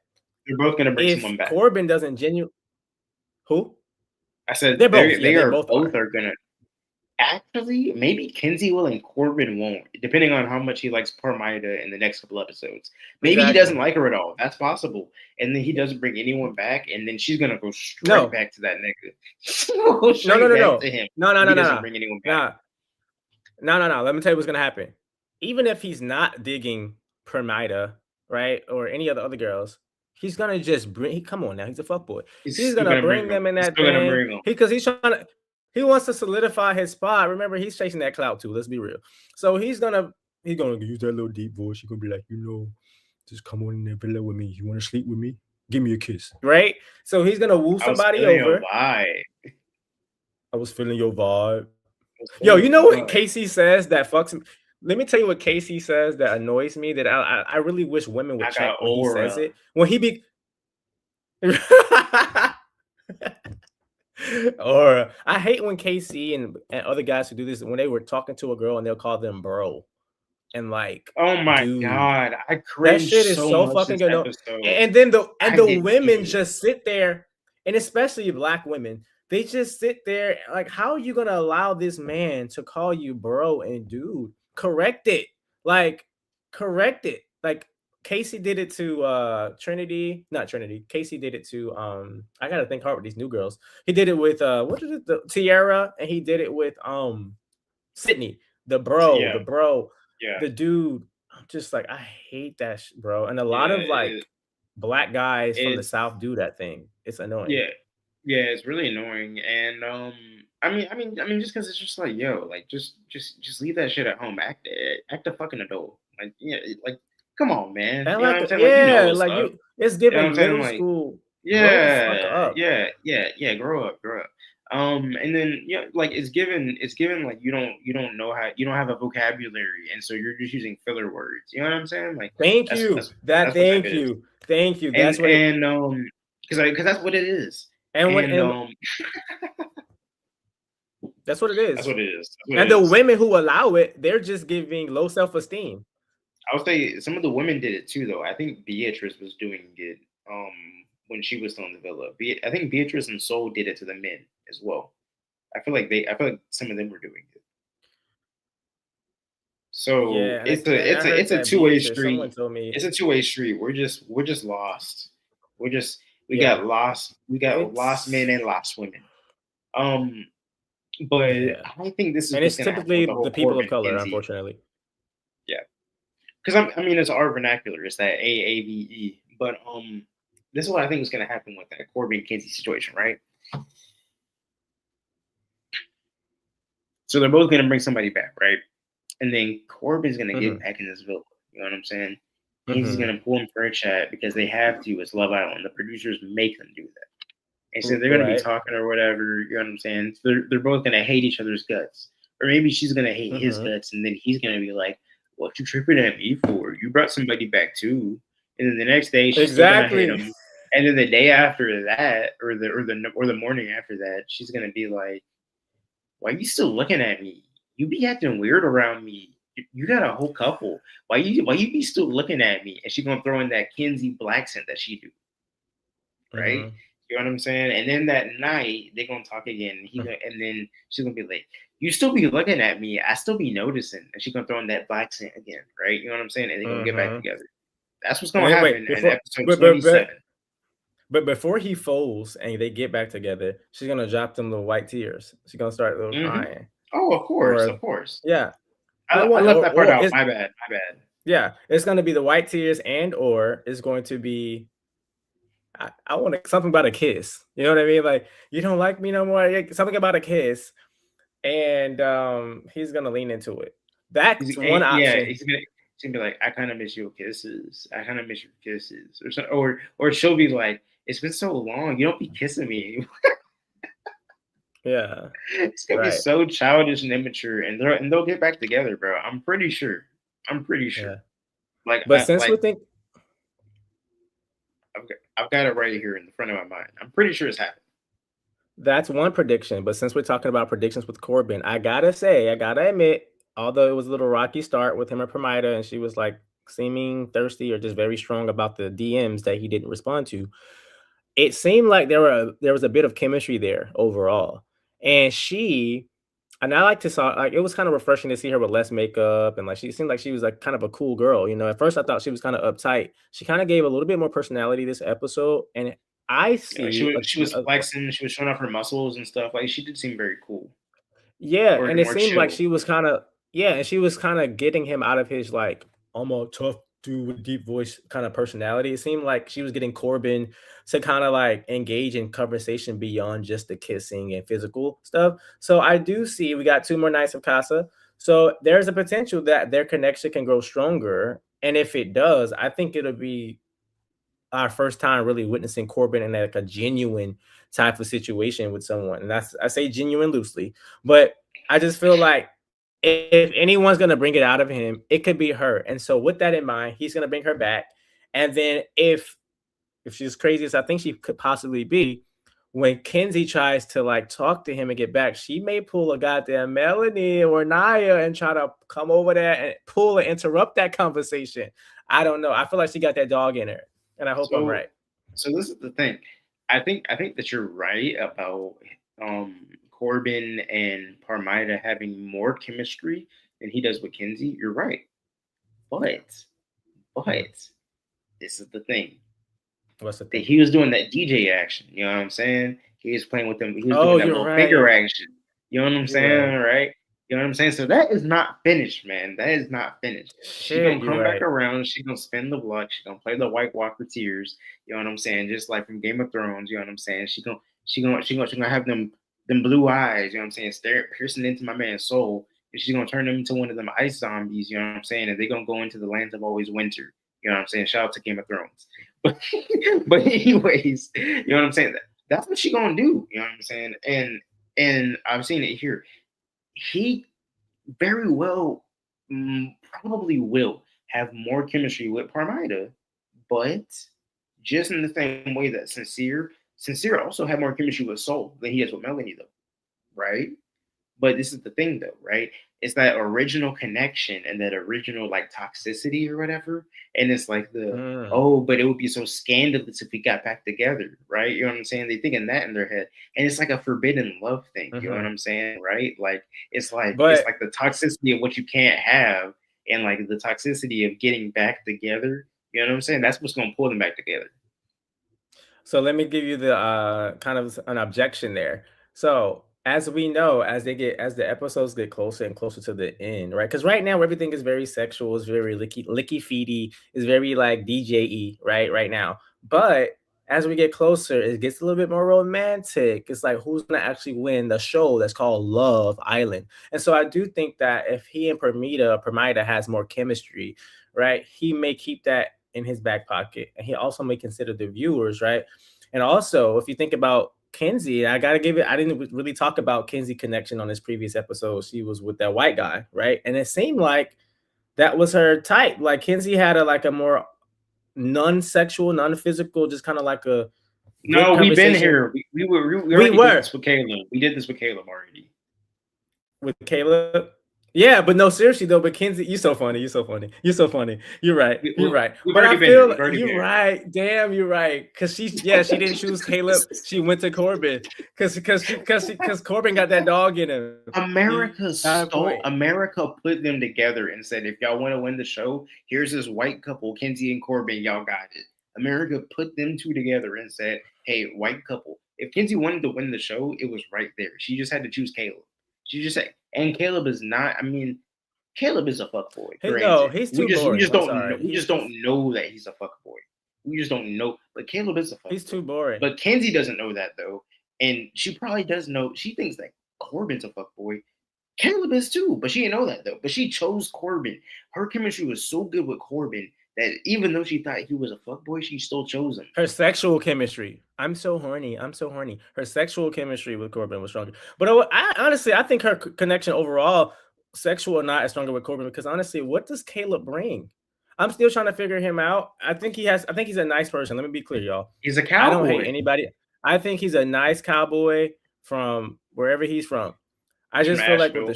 they're both going to bring if someone back. Corbin doesn't who? I said they're both. they They are both going to. Actually, maybe Kinsey will and Corbin won't, depending on how much he likes Parmida in the next couple episodes. Maybe he doesn't like her at all. That's possible. And then he doesn't bring anyone back, and then she's gonna go straight back to that nigga. Go straight back to him. No. He doesn't bring anyone back. No. Let me tell you what's gonna happen. Even if he's not digging Parmida, right, or any of the other girls, he's gonna just bring. Come on now, he's a fuckboy. He's gonna bring them in that thing because he's trying to. He wants to solidify his spot. Remember, he's chasing that clout too. Let's be real. So he's gonna use that little deep voice. He's gonna be like, just come on in the villa with me. You want to sleep with me? Give me a kiss, right? So he's gonna woo somebody over. I was feeling your vibe. Yo, you know what Casey says that fucks me? Let me tell you what Casey says that annoys me. That I really wish women would check when he says it. When he be. Or I hate when KC and other guys who do this, when they were talking to a girl and they'll call them bro. And like, oh my God, I cringe. That shit is so fucking good. And then the women just sit there, and especially black women, they just sit there like, how are you gonna allow this man to call you bro and dude? Correct it. Like Casey did it to Trinity, not Trinity. Casey did it to I gotta think hard with these new girls. He did it with what is it? The Tiara, and he did it with Sydney, the bro, the dude. I'm just like, I hate that bro. And a lot of like black guys from the South do that thing. It's annoying. Yeah, it's really annoying. And I mean, just because it's just like, yo, like just leave that shit at home. Act a fucking adult. Like, yeah, like, come on, man. You know what I'm saying? Yeah, like it's giving middle school. Yeah, yeah. Grow up. And then like it's given like you don't know how, you don't have a vocabulary, and so you're just using filler words. You know what I'm saying? Like, thank you. That's because that's what it is. That's what it is. That's what it is. And the women who allow it, they're just giving low self-esteem. I would say some of the women did it too, though. I think Beatrice was doing it when she was still in the villa. I think Beatrice and Soul did it to the men as well. I feel like some of them were doing it. So it's a two-way street. It's a two-way street. We're just lost. We got lost. We got lost men and lost women. But I think this is, and it's typically the people of color, unfortunately. Yeah, because I mean, it's our vernacular. It's that AAVE. But this is what I think is going to happen with that Corbin Kinsey situation, right? So they're both going to bring somebody back, right? And then Corbin's going to get back in this villa. You know what I'm saying? Kinsey's going to pull him for a chat because they have to. It's Love Island. The producers make them do that. And so they're going to be talking or whatever. You know what I'm saying? So they're both going to hate each other's guts. Or maybe she's going to hate his guts, and then he's going to be like, what you tripping at me for? You brought somebody back too. and then the next day she's still gonna hate Exactly. him, and then the day after that, or the morning after that, she's gonna be like, "Why are you still looking at me? You be acting weird around me. You got a whole couple. Why you be still looking at me?" And she's gonna throw in that Kenzie black scent that she do, right? Mm-hmm. You know what I'm saying? And then that night they're gonna talk again. And then she's gonna be like, "You still be looking at me. I still be noticing." And she's gonna throw in that black scent again, right? You know what I'm saying? And they're gonna get back Mm-hmm. together. That's what's And gonna then happen wait, in before episode but but 27. but but before he folds and they get back together, she's gonna drop them little white tears. She's gonna start little Mm-hmm. crying. Oh, of course, of Or course. yeah. I I want left that part or out. it's My bad. My bad. yeah, it's gonna be the white tears and or it's going to be I want something about a kiss. You know what I mean? Like you don't like me no more. Something about a kiss, and he's gonna lean into it. That's one Yeah, option. he's gonna be like, "I kind of miss your kisses. I kind of miss your kisses," or so, or she'll be like, "It's been so long. You don't be kissing me anymore." Yeah, It's gonna be right. so childish and immature, and they'll get back together, bro. I'm pretty sure. I'm pretty sure. Yeah. Like But since we think I've got it right here in the front of my mind. I'm pretty sure it's happened. that's one prediction, but since we're talking about predictions with Corbin, I gotta say, I gotta admit, although it was a little rocky start with him and Promida, and she was like seeming thirsty or just very strong about the DMs that he didn't respond to, it seemed like there was a bit of chemistry there overall. And I like to saw like it was kind of refreshing to see her with less makeup and like she seemed like she was like kind of a cool girl. At first I thought she was kind of uptight. She kind of gave a little bit more personality this episode, and I Yeah, like see she was flexing, she was showing off her muscles and stuff. Like she did seem very cool yeah, or and it more seemed like chill. she was and she was kind of getting him out of his like I'm a tough dude with deep voice kind of personality. It seemed like she was getting Corbin to kind of like engage in conversation beyond just the kissing and physical stuff. So I do see we got two more nights of Casa. So there's a potential that their connection can grow stronger. And if it does, I think it'll be our first time really witnessing Corbin in like a genuine type of situation with someone. And I say genuine loosely, but I just feel like if anyone's gonna bring it out of him, it could be her. And so with that in mind, he's gonna bring her back. And then if she's crazy as I think she could possibly be, when Kenzie tries to like talk to him and get back, she may pull a goddamn Melanie or Naya and try to come over there and pull and interrupt that conversation. I don't know. I feel like she got that dog in her, and I hope I'm So right. so this is the thing. I think that you're right about um Corbin and Parmida having more chemistry than he does with Kinsey. You're right. But Hmm. but this is the thing. What's the That thing? he was doing that DJ action. You know what I'm saying? He was playing with them. He was Oh, doing that you're little finger right. action. You know what I'm You're right. saying, right? You know what I'm saying? So that is not finished, man. That is not finished. She Shit, gonna you're come back right. around. She gonna spin the block. She gonna play the White Walker tears. You know what I'm saying? Just like from Game of Thrones. You know what I'm saying? She gonna have them blue eyes. You know what I'm saying? Stare piercing into my man's soul. And she's gonna turn him into one of them ice zombies. You know what I'm saying? And they're gonna go into the lands of always winter. You know what I'm saying? Shout out to Game of Thrones. But but anyways, you know what I'm saying? That's what she gonna do. You know what I'm saying? And I've seen it here. He very well probably will have more chemistry with Parmida, but just in the same way that Sincere also had more chemistry with Soul than he has with Melanie, though, right? But this is the thing, though, right? It's that original connection and that original like toxicity or whatever. And it's like Mm. oh, but it would be so scandalous if we got back together, right? You know what I'm saying? They thinking that in their head, and it's like a forbidden love thing. You know what Hmm. I'm saying, right? Like it's But like the toxicity of what you can't have, and like the toxicity of getting back together. You know what I'm saying? That's what's gonna pull them back together. so let me give you the kind of an objection there. So as we know, as the episodes get closer and closer to the end, right? Because right now everything is very sexual, it's very licky feety, it's very like DJ-y, right? Right now. But as we get closer, it gets a little bit more romantic. It's like who's gonna actually win the show that's called Love Island. And so I do think that if he and Permida has more chemistry, right, he may keep that in his back pocket. And he also may consider the viewers, right? And also, if you think about Kenzie, I gotta give it. I didn't really talk about Kenzie connection on this previous episode. She was with that white guy, right? And it seemed like that was her type. Like Kenzie had a like a more non-sexual, non-physical, just kind of like a good No, we've been conversation here. We We already were did this with Caleb. We did this with Caleb already. with Caleb. Yeah, but no, seriously though, but Kenzie, you so funny. You so funny. You so funny. You're right. You're right. We've But I already been here. feel We've already you're been here. right. Damn, you're right. Cause she didn't choose Caleb. She went to Corbin. Cause Corbin got that dog in him. America Got a point. America put them together and said, if y'all want to win the show, here's this white couple, Kenzie and Corbin, y'all got it. America put them two together and said, hey, white couple. If Kenzie wanted to win the show, it was right there. She just had to choose Caleb. She just said, and Caleb is not, I mean, Caleb is a fuckboy. No, he's too boring. We just don't sorry. know. We just don't know that he's a fuckboy. We just don't know. But Caleb is a fuckboy. He's too boring. But Kenzie doesn't know that though. And she probably does know. She thinks that Corbin's a fuckboy. Caleb is too, but she didn't know that though. But she chose Corbin. Her chemistry was so good with Corbin that even though she thought he was a fuckboy, she still chose him. Her sexual chemistry. I'm so horny. Her sexual chemistry with Corbin was stronger. But I honestly, I think her connection overall, sexual or not, is stronger with Corbin because honestly, what does Caleb bring? I'm still trying to figure him out. I think he's a nice person. Let me be clear, y'all. He's a cowboy. I don't hate anybody. I think he's a nice cowboy from wherever he's from. I just feel like with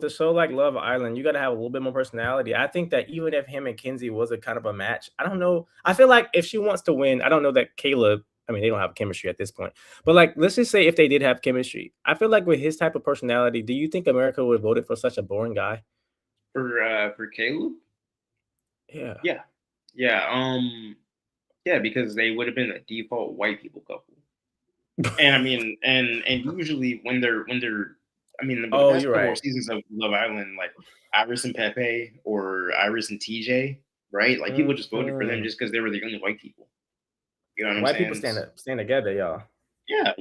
a show like Love Island, you got to have a little bit more personality. I think that even if him and Kenzie was a kind of a match, I don't know. I feel like if she wants to win, I don't know that Caleb. I mean, they don't have chemistry at this point. But like, let's just say if they did have chemistry, I feel like with his type of personality, do you think America would have voted for such a boring guy? For Caleb? Yeah. Yeah, because they would have been a default white people couple. And I mean, and usually when they're I mean, the past couple seasons of Love Island, like Iris and Pepe or Iris and TJ, right? Like people just voted for them just because they were the only white people. You know what I'm saying? White people stand together, y'all. Yeah.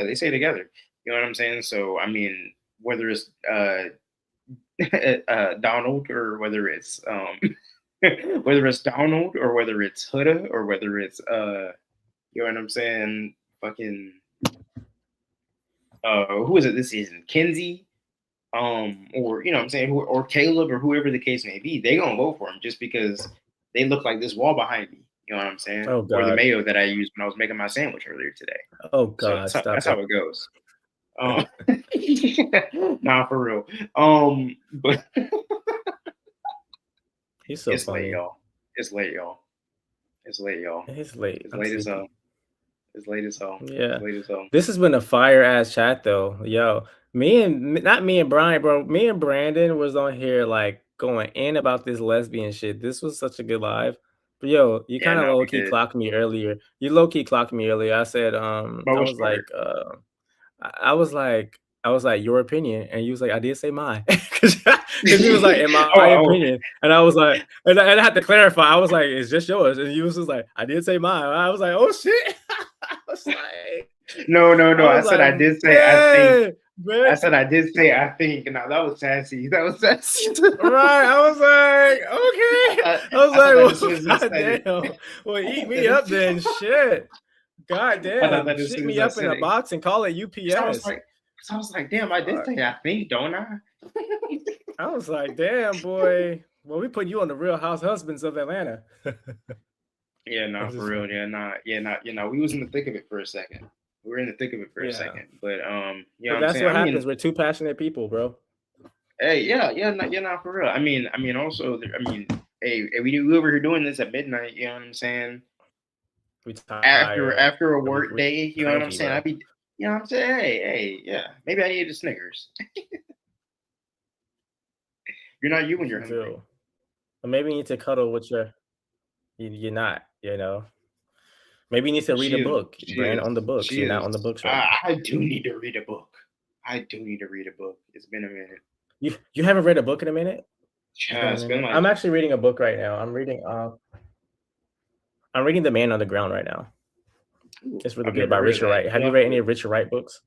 They stay together. You know what I'm saying? So I mean, whether it's Donald or whether it's Donald or whether it's Huda or whether it's you know what I'm saying? Fucking who is it this season? Kenzie, or you know what I'm saying, or Caleb or whoever the case may be, they gonna vote for him just because they look like this wall behind me. You know what I'm saying? Oh, God. Or the mayo that I used when I was making my sandwich earlier today. Oh God, so that's how it goes. Nah, for real. But he's so it's funny. late, y'all. It's late as hell. It's late as hell. Yeah. It's late as hell. This has been a fire ass chat though. Yo, not me and Brian, bro. Me and Brandon was on here like going in about this lesbian shit. This was such a good live. But yo, you kind of low key clocked me earlier. You low key clocked me earlier. I said, I was like, your opinion, and you was like, I did say mine, because he was like, in my opinion, and I was like, and I had to clarify. I was like, it's just yours, and you was just like, I did say mine. I was like, oh shit. I was like, no. I said I did say I think. I said I did say I think. No, that was sassy. Right. I was like, okay. I was like, well, goddamn. Well, eat me up then. Shit. God damn. Shit me up in a box and call it UPS. I was like, damn, I did say I think, don't I? I was like, damn, boy. Well, we put you on the Real Housewives of Atlanta. Yeah, no, for real. Yeah, nah. You know, we was in the thick of it for a second. We were in the thick of it for a second. But you know, that's what happens. We're two passionate people, bro. Hey, not for real. I mean, also, hey, we over here doing this at midnight. You know what I'm saying? After a work day, you know what I'm saying? I'd be, you know what I'm saying? Hey, yeah, maybe I need a Snickers. You're not you when you're hungry. Or maybe you need to cuddle with you're not, you know. Maybe you need to read a book. Brand on the books. You're not on the books right now. I do need to read a book. It's been a minute. You haven't read a book in a minute? Yeah, it's been like... I'm actually reading a book right now. I'm reading The Man on the Ground right now. Ooh, it's really good by Richard Wright. Have you read any of Richard Wright books?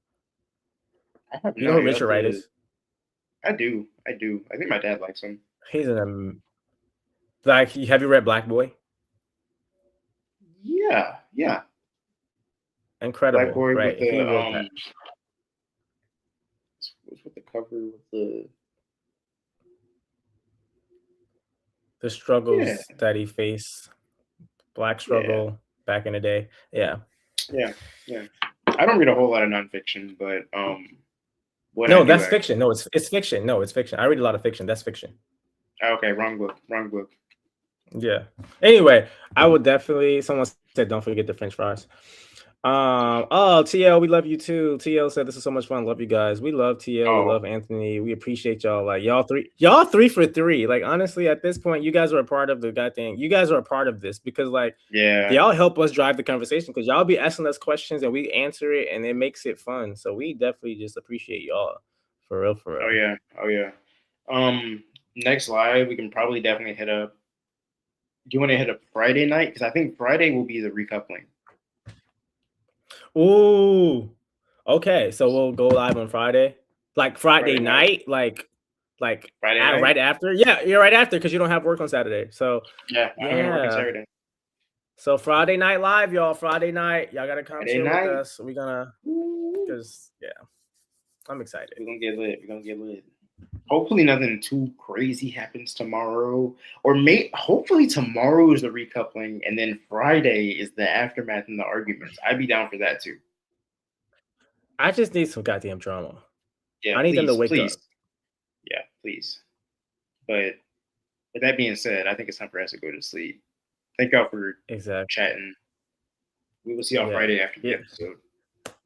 I have. You know who Richard Wright is? I do. I think my dad likes him. He's have you read Black Boy? Yeah. Incredible. Black Boy right? With the what's with the cover with the struggles that he faced. Black struggle back in the day. Yeah. I don't read a whole lot of nonfiction, but what I No, do that's actually. fiction. No, it's fiction. No, it's fiction. I read a lot of fiction. That's fiction. Okay, wrong book. Yeah. Anyway, I would definitely. Someone said, "Don't forget the French fries." Oh, TL, we love you too. TL said this is so much fun. Love you guys. We love TL. We Oh, love Anthony. We appreciate y'all. Like y'all 3 for 3. Like honestly, at this point, you guys are a part of the goddamn. You guys are a part of this because like yeah. y'all help us drive the conversation because y'all be asking us questions and we answer it and it makes it fun. So we definitely just appreciate y'all for real, for real. Oh yeah. Next live we can probably definitely hit up. Do you want to hit up Friday night? Because I think Friday will be the recoupling. Ooh. Okay, so we'll go live on Friday. Like Friday night, like Friday night? right after. Yeah, you're right after because you don't have work on Saturday. So Yeah, I don't work on yeah. Saturday. So Friday night live, y'all. Friday night, y'all gotta come Friday chill night? with us. We're gonna, because yeah, I'm excited. We're gonna get lit. Hopefully nothing too crazy happens tomorrow, or hopefully tomorrow is the recoupling, and then Friday is the aftermath and the arguments. I'd be down for that too. I just need some goddamn drama. Yeah, I need them to wake up. Yeah, please. But with that being said, I think it's time for us to go to sleep. Thank y'all for chatting. We will see y'all Friday after the episode.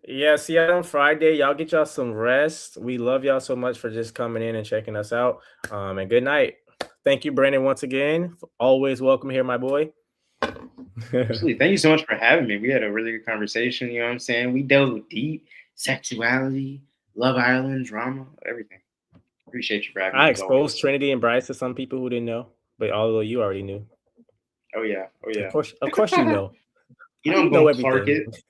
Yeah, see y'all on Friday. Y'all get y'all some rest. We love y'all so much for just coming in and checking us out. And good night. Thank you, Brandon, once again. Always welcome here, my boy. Absolutely. Thank you so much for having me. We had a really good conversation. You know what I'm saying? We delved deep. Sexuality, Love Island, drama, everything. Appreciate you for having me. I exposed Trinity and Bryce to some people who didn't know, but although you already knew. Oh yeah. Of course you know. You know I'm going to Clark it.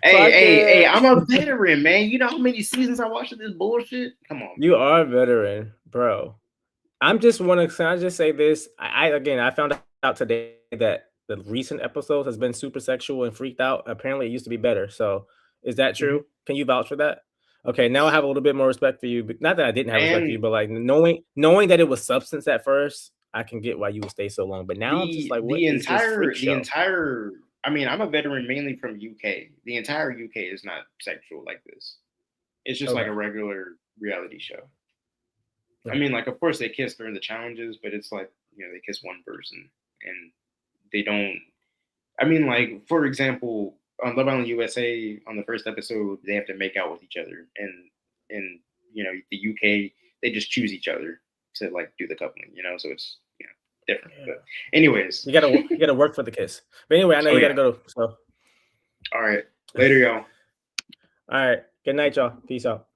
Hey, I'm a veteran, man. You know how many seasons I watched of this bullshit? Come on. You are a veteran, bro. Can I just say this? I found out today that the recent episodes has been super sexual and freaked out. Apparently it used to be better. So is that true? Mm-hmm. Can you vouch for that? Okay, now I have a little bit more respect for you, but not that I didn't have respect for you, but like knowing that it was substance at first, I can get why you would stay so long. But now I'm just like, what is this freak show? I mean, I'm a veteran mainly from UK. The entire UK is not sexual like this. It's just like a regular reality show. I mean, like, of course they kiss during the challenges, but it's like, you know, they kiss one person and they don't. I mean, like, for example, on Love Island USA, on the first episode, they have to make out with each other, and in you know the UK, they just choose each other to like do the coupling, you know. So it's different. Yeah. But anyways, you gotta work for the kiss. But anyway, I know you gotta go. So all right, later, y'all. All right, good night, y'all. Peace out.